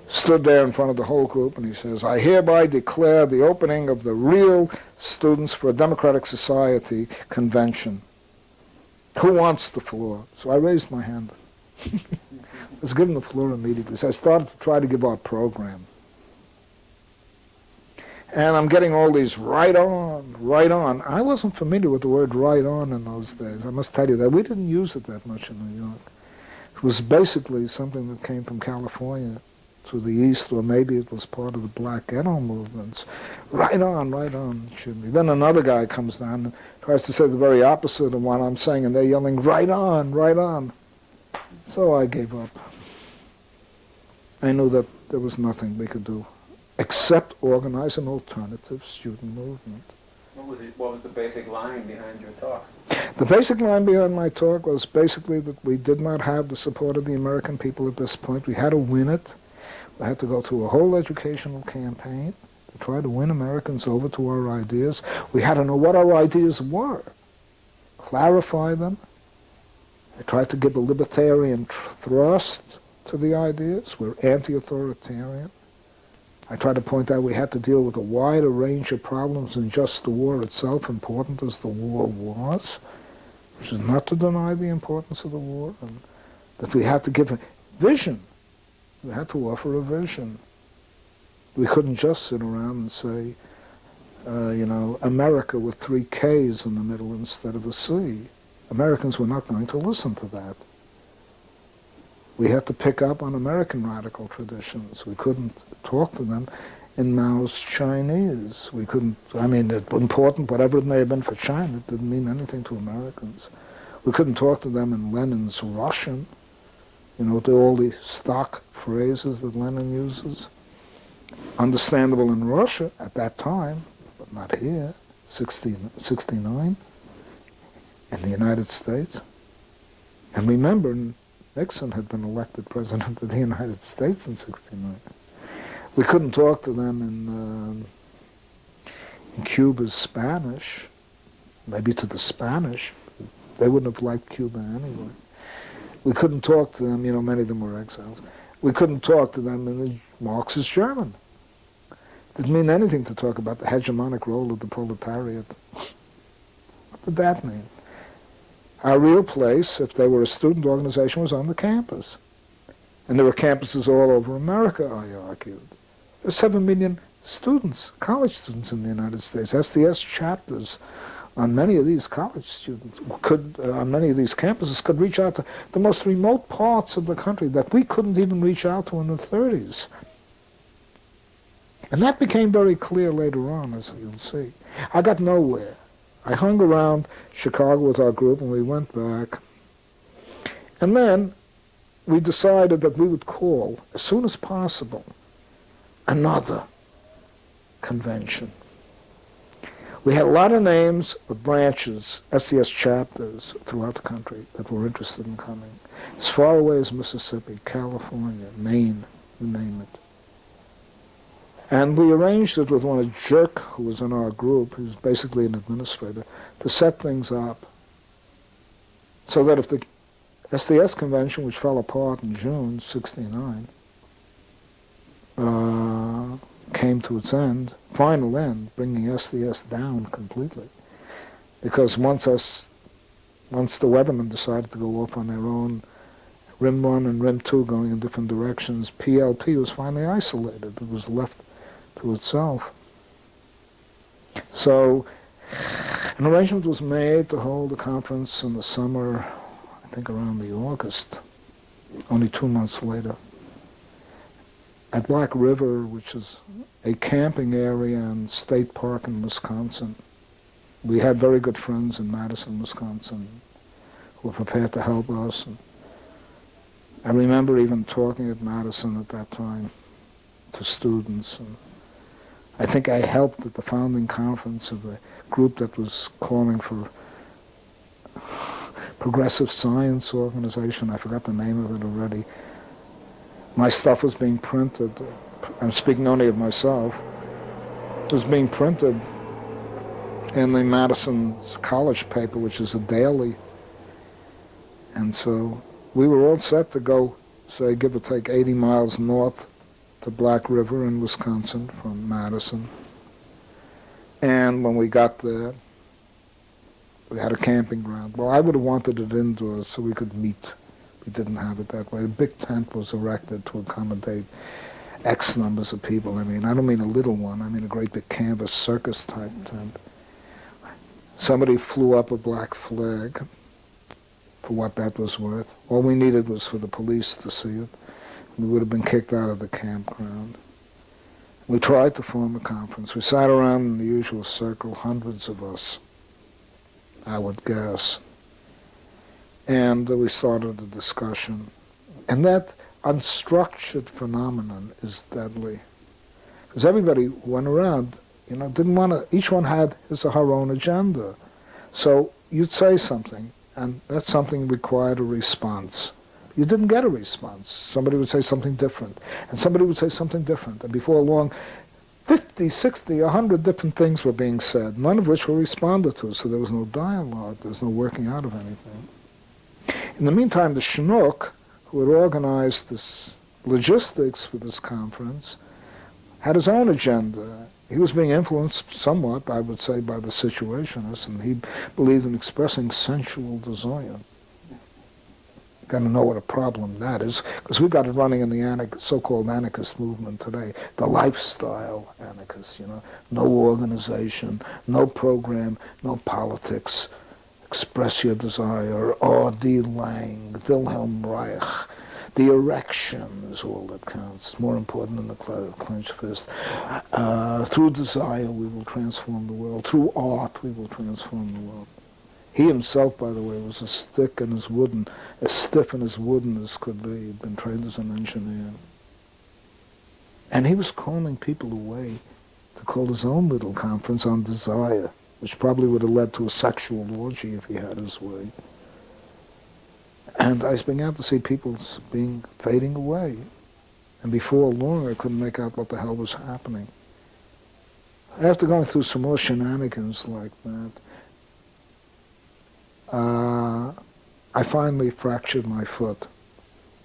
stood there in front of the whole group, and he says, "I hereby declare the opening of the Real Students for a Democratic Society convention. Who wants the floor?" So I raised my hand. I was given the floor immediately. So I started to try to give our program. And I'm getting all these right on, right on. I wasn't familiar with the word right on in those days. I must tell you that. We didn't use it that much in New York. It was basically something that came from California to the east, or maybe it was part of the black ghetto movements. Right on, should be. Then another guy comes down and tries to say the very opposite of what I'm saying, and they're yelling, right on, right on. So I gave up. I knew that there was nothing we could do except organize an alternative student movement. What was the basic line behind your talk? The basic line behind my talk was basically that we did not have the support of the American people at this point. We had to win it. We had to go through a whole educational campaign to try to win Americans over to our ideas. We had to know what our ideas were, clarify them. I tried to give a libertarian thrust to the ideas. We're anti-authoritarian. I tried to point out we had to deal with a wider range of problems than just the war itself, important as the war was, which is not to deny the importance of the war, and that we had to give a vision. We had to offer a vision. We couldn't just sit around and say, America with 3 Ks in the middle instead of a C. Americans were not going to listen to that. We had to pick up on American radical traditions. We couldn't talk to them in Mao's Chinese. We couldn't, it was important, whatever it may have been for China, it didn't mean anything to Americans. We couldn't talk to them in Lenin's Russian, all the stock phrases that Lenin uses. Understandable in Russia at that time, but not here, 69, in the United States. And remember, Nixon had been elected president of the United States in 69. We couldn't talk to them in Cuba's Spanish, maybe to the Spanish. They wouldn't have liked Cuba anyway. We couldn't talk to them, many of them were exiles. We couldn't talk to them in Marxist German. It didn't mean anything to talk about the hegemonic role of the proletariat. What did that mean? Our real place, if they were a student organization, was on the campus. And there were campuses all over America, I argued. There are 7 million students, college students in the United States. SDS chapters on many of these college students on many of these campuses could reach out to the most remote parts of the country that we couldn't even reach out to in the 30s. And that became very clear later on, as you'll see. I got nowhere. I hung around Chicago with our group, and we went back. And then we decided that we would call, as soon as possible, another convention. We had a lot of names of branches, SDS chapters throughout the country that were interested in coming. As far away as Mississippi, California, Maine, you name it. And we arranged it with one Jerk, who was in our group, who's basically an administrator, to set things up so that if the SDS convention, which fell apart in June '69, came to its final end, bringing SDS down completely. Because once the Weathermen decided to go off on their own, Rim 1 and Rim 2 going in different directions, PLP was finally isolated. It was left to itself. So an arrangement was made to hold a conference in the summer, I think around the August, only 2 months later, at Black River, which is a camping area and state park in Wisconsin. We had very good friends in Madison, Wisconsin, who were prepared to help us. And I remember even talking at Madison at that time to students. And I think I helped at the founding conference of a group that was calling for Progressive Science Organization. I forgot the name of it already. My stuff was being printed. I'm speaking only of myself. It was being printed in the Madison's college paper, which is a daily. And so we were all set to go, say, give or take 80 miles north to Black River in Wisconsin from Madison. And when we got there, we had a camping ground. Well, I would have wanted it indoors so we could meet. We didn't have it that way. A big tent was erected to accommodate X numbers of people. I don't mean a little one. I mean a great big canvas circus type tent. Somebody flew up a black flag for what that was worth. All we needed was for the police to see it. We would have been kicked out of the campground. We tried to form a conference. We sat around in the usual circle, hundreds of us, I would guess. And we started a discussion. And that unstructured phenomenon is deadly. Because everybody went around, didn't want to, each one had his or her own agenda. So you'd say something, and that something required a response. You didn't get a response. Somebody would say something different, and somebody would say something different, and before long, 50, 60, 100 different things were being said, none of which were responded to, so there was no dialogue, there was no working out of anything. In the meantime, the Chinook, who had organized this logistics for this conference, had his own agenda. He was being influenced somewhat, I would say, by the Situationists, and he believed in expressing sensual desire. Got to know what a problem that is, because we've got it running in the so-called anarchist movement today, the lifestyle anarchists, no organization, no program, no politics, express your desire, R.D. Lang, Wilhelm Reich, the erection is all that counts, more important than the clenched fist. Through desire we will transform the world, through art we will transform the world. He himself, by the way, was as stiff and as wooden as could be. He'd been trained as an engineer. And he was calling people away to call his own little conference on desire, which probably would have led to a sexual orgy if he had his way. And I began to see people fading away. And before long, I couldn't make out what the hell was happening. After going through some more shenanigans like that, I finally fractured my foot.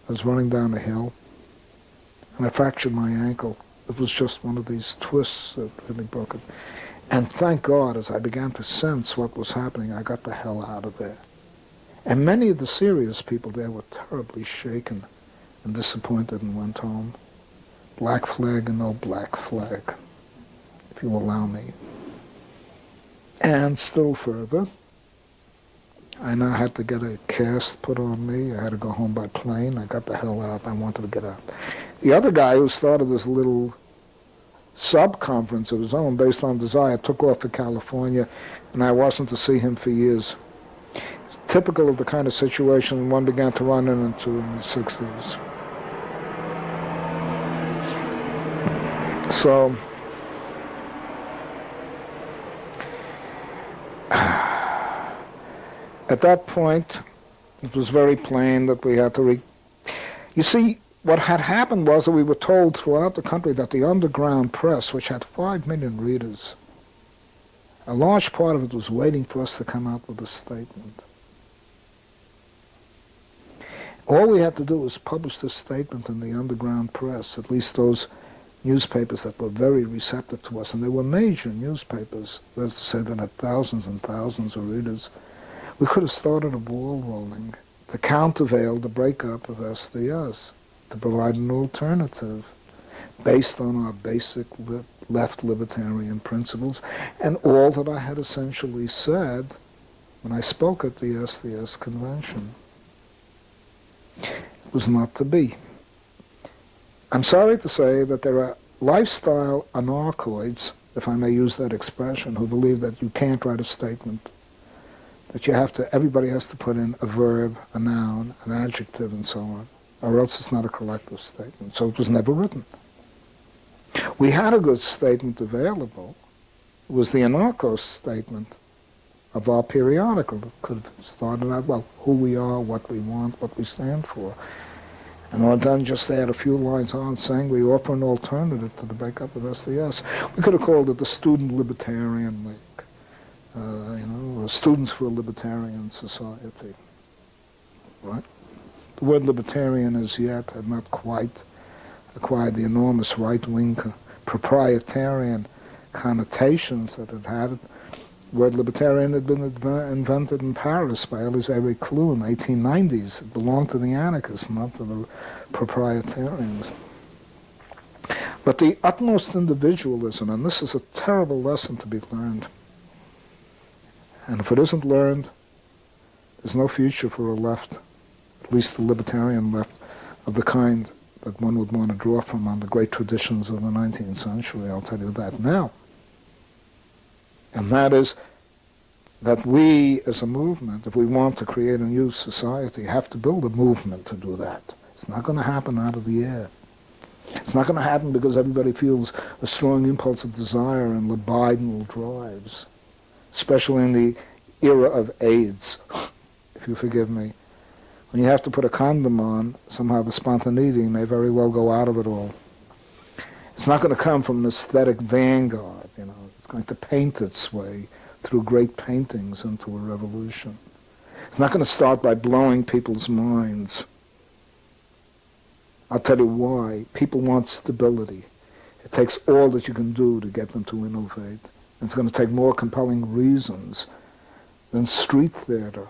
I was running down a hill, and I fractured my ankle. It was just one of these twists that really broke it. And thank God, as I began to sense what was happening, I got the hell out of there. And many of the serious people there were terribly shaken and disappointed and went home. Black flag and no black flag, if you allow me. And still further, I now had to get a cast put on me. I had to go home by plane. I got the hell out. I wanted to get out. The other guy who started this little sub-conference of his own based on desire took off for California, and I wasn't to see him for years. It's typical of the kind of situation one began to run into in the 60s. So, at that point, it was very plain that we had to You see, what had happened was that we were told throughout the country that the underground press, which had 5 million readers, a large part of it was waiting for us to come out with a statement. All we had to do was publish this statement in the underground press, at least those newspapers that were very receptive to us, and they were major newspapers, that's to say that had thousands and thousands of readers. We could have started a ball rolling to countervail the breakup of SDS, to provide an alternative based on our basic left libertarian principles, and all that I had essentially said when I spoke at the SDS convention. It was not to be. I'm sorry to say that there are lifestyle anarchoids, if I may use that expression, who believe that you can't write a statement, that everybody has to put in a verb, a noun, an adjective, and so on, or else it's not a collective statement. So it was never written. We had a good statement available. It was the anarcho statement of our periodical. It could have started out, well, who we are, what we want, what we stand for. And all done just add a few lines on saying we offer an alternative to the breakup of SDS. We could have called it the Student Libertarian League. Students for a Libertarian Society, right? The word libertarian as yet had not quite acquired the enormous right-wing proprietarian connotations that it had. The word libertarian had been invented in Paris by Élisée Reclus in the 1890s. It belonged to the anarchists, not to the proprietarians. But the utmost individualism, and this is a terrible lesson to be learned, and if it isn't learned, there's no future for a left, at least the libertarian left, of the kind that one would want to draw from on the great traditions of the 19th century. I'll tell you that now. And that is that we, as a movement, if we want to create a new society, have to build a movement to do that. It's not going to happen out of the air. It's not going to happen because everybody feels a strong impulse of desire and libidinal drives, especially in the era of AIDS, if you forgive me, When you have to put a condom on, somehow the spontaneity may very well go out of it all. It's not going to come from an aesthetic vanguard, you know. It's going to paint its way through great paintings into a revolution. It's not going to start by blowing people's minds. I'll tell you why. People want stability. It takes all that you can do to get them to innovate. It's going to take more compelling reasons than street theater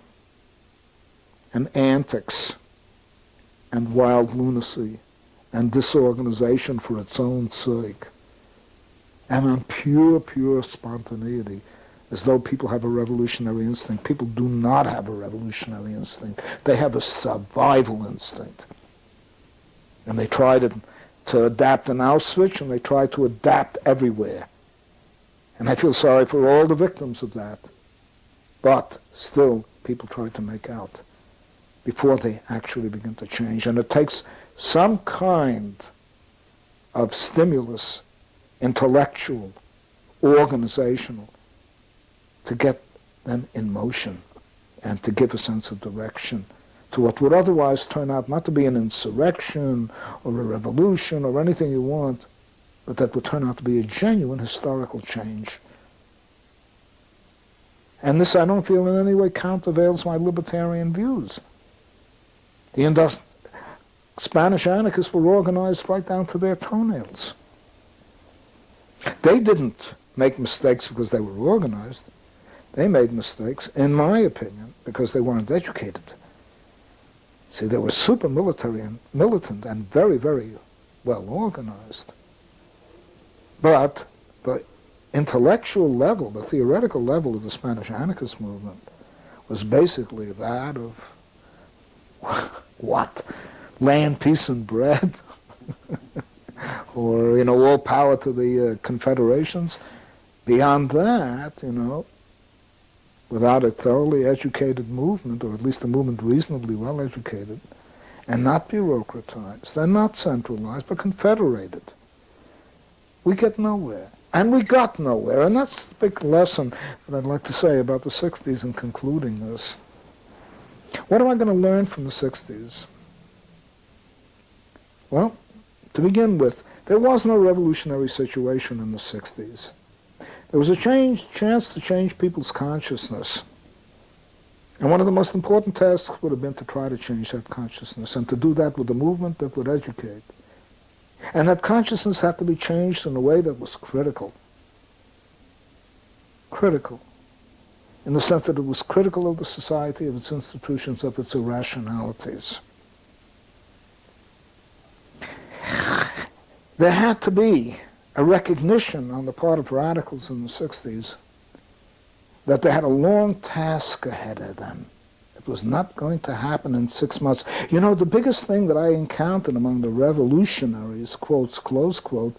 and antics and wild lunacy and disorganization for its own sake, and on pure spontaneity, as though people have a revolutionary instinct. People do not have a revolutionary instinct. They have a survival instinct. And they try to adapt in Auschwitz, and they try to adapt everywhere. And I feel sorry for all the victims of that. But still, people try to make out before they actually begin to change. And it takes some kind of stimulus, intellectual, organizational, to get them in motion and to give a sense of direction to what would otherwise turn out not to be an insurrection or a revolution or anything you want, but that would turn out to be a genuine historical change. And this, I don't feel in any way countervails my libertarian views. The Spanish anarchists were organized right down to their toenails. They didn't make mistakes because they were organized. They made mistakes, in my opinion, because they weren't educated. See, they were super military and militant and very well organized. But the intellectual level, the theoretical level of the Spanish anarchist movement was basically that of what? Land, peace, and bread? Or, you know, all power to the confederations? Beyond that, you know, without a thoroughly educated movement, or at least a movement reasonably well educated, and not bureaucratized, and not centralized, but confederated, we get nowhere. And we got nowhere. And that's the big lesson that I'd like to say about the 60s in concluding this. What am I going to learn from the 60s? Well, to begin with, there was no revolutionary situation in the 60s. There was a chance to change people's consciousness. And one of the most important tasks would have been to try to change that consciousness, and to do that with a movement that would educate. And that consciousness had to be changed in a way that was critical. Critical. In the sense that it was critical of the society, of its institutions, of its irrationalities. There had to be a recognition on the part of radicals in the 60s that they had a long task ahead of them. It was not going to happen in 6 months. You know, the biggest thing that I encountered among the revolutionaries, quotes, close quote,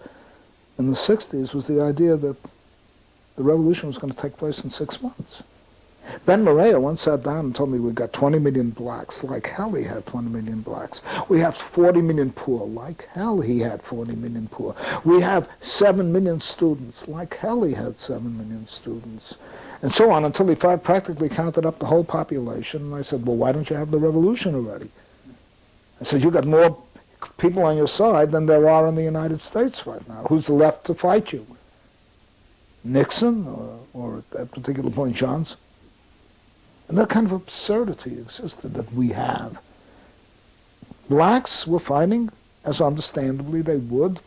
in the 60s was the idea that the revolution was going to take place in 6 months. Ben Morea once sat down and told me we've got 20 million blacks. Like hell he had 20 million blacks. We have 40 million poor. Like hell he had 40 million poor. We have 7 million students. Like hell he had 7 million students. And so on until he practically counted up the whole population. And I said, well, why don't you have the revolution already? I said, you got more people on your side than there are in the United States right now. Who's left to fight you? Nixon or at that particular point Johnson? And that kind of absurdity existed that we have. Blacks were fighting, as understandably they would,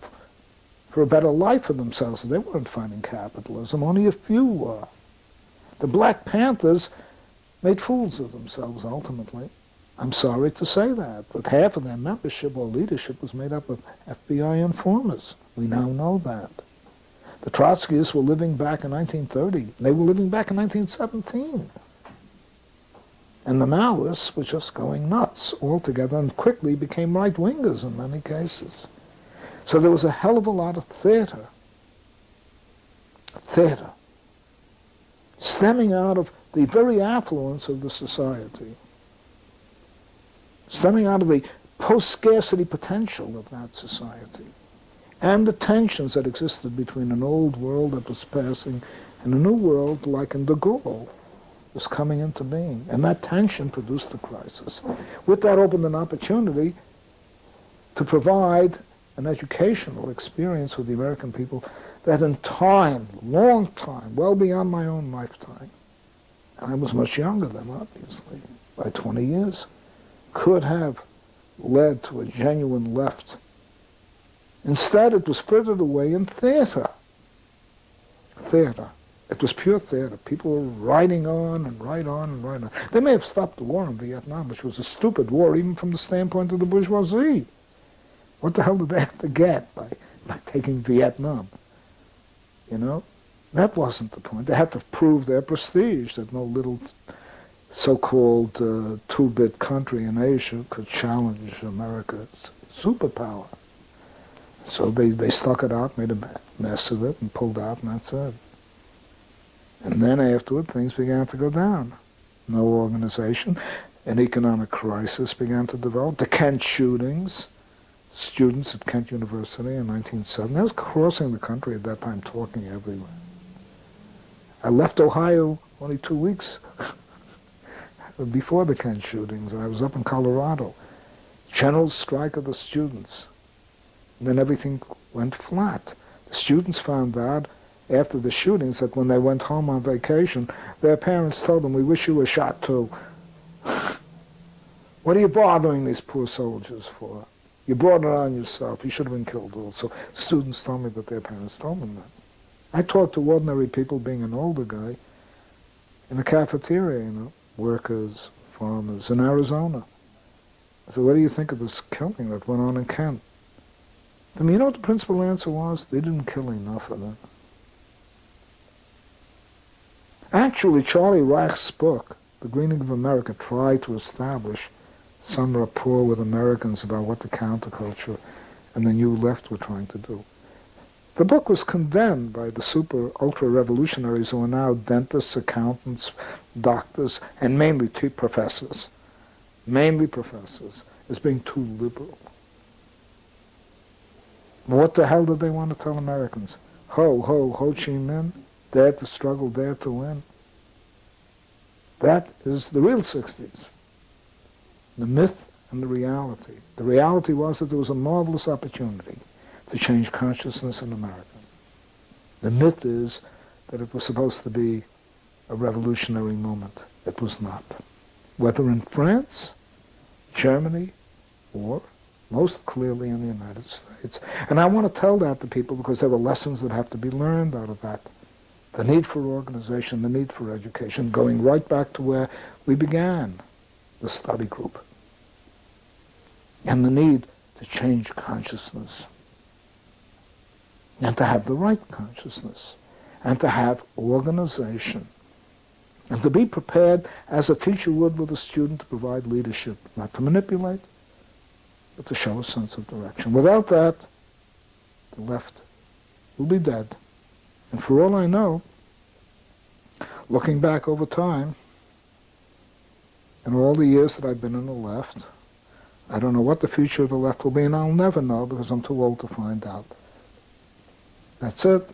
for a better life for themselves. They weren't fighting capitalism. Only a few were. The Black Panthers made fools of themselves, ultimately. I'm sorry to say that, but half of their membership or leadership was made up of FBI informers. We now know that. The Trotskyists were living back in 1930. They were living back in 1917. And the Maoists were just going nuts altogether and quickly became right-wingers in many cases. So there was a hell of a lot of theater, stemming out of the very affluence of the society, stemming out of the post-scarcity potential of that society, and the tensions that existed between an old world that was passing and a new world like in de Gaulle. was coming into being. And that tension produced the crisis. With that opened an opportunity to provide an educational experience with the American people that in time, long time, well beyond my own lifetime, and I was much younger then, obviously, by 20 years, could have led to a genuine left. Instead, it was frittered away in theater. Theater. It was pure theater. People were writing on and write on and write on. They may have stopped the war in Vietnam, which was a stupid war, even from the standpoint of the bourgeoisie. What the hell did they have to get by taking Vietnam? You know? That wasn't the point. They had to prove their prestige, that no little so-called two-bit country in Asia could challenge America's superpower. So they stuck it out, made a mess of it, and pulled out, and that's it. And then afterward, things began to go down. No organization. An economic crisis began to develop. The Kent shootings, students at Kent University in 1970. I was crossing the country at that time, talking everywhere. I left Ohio only 2 weeks before the Kent shootings. I was up in Colorado. General strike of the students. And then everything went flat. The students found out after the shootings that when they went home on vacation, their parents told them, "We wish you were shot too." What are you bothering these poor soldiers for? You brought it on yourself. You should have been killed also. Students told me that their parents told them that. I talked to ordinary people, being an older guy, in a cafeteria, you know, workers, farmers, in Arizona. I said, "What do you think of this killing that went on in Kent?" I mean, you know what the principal answer was? They didn't kill enough of them. Actually, Charlie Reich's book, The Greening of America, tried to establish some rapport with Americans about what the counterculture and the new left were trying to do. The book was condemned by the super ultra-revolutionaries who are now dentists, accountants, doctors, and mainly professors, as being too liberal. What the hell did they want to tell Americans? Ho, Ho Chi Minh, dare to struggle, dare to win. That is the real 60s. The myth and the reality. The reality was that there was a marvelous opportunity to change consciousness in America. The myth is that it was supposed to be a revolutionary moment. It was not. Whether in France, Germany, or most clearly in the United States. And I want to tell that to people because there are lessons that have to be learned out of that. The need for organization, the need for education, going right back to where we began, the study group. And the need to change consciousness. And to have the right consciousness. And to have organization. And to be prepared, as a teacher would with a student, to provide leadership, not to manipulate, but to show a sense of direction. Without that, the left will be dead. And for all I know, looking back over time, in all the years that I've been in the left, I don't know what the future of the left will be, and I'll never know because I'm too old to find out. That's it.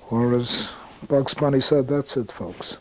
Or as Bugs Bunny said, that's it, folks.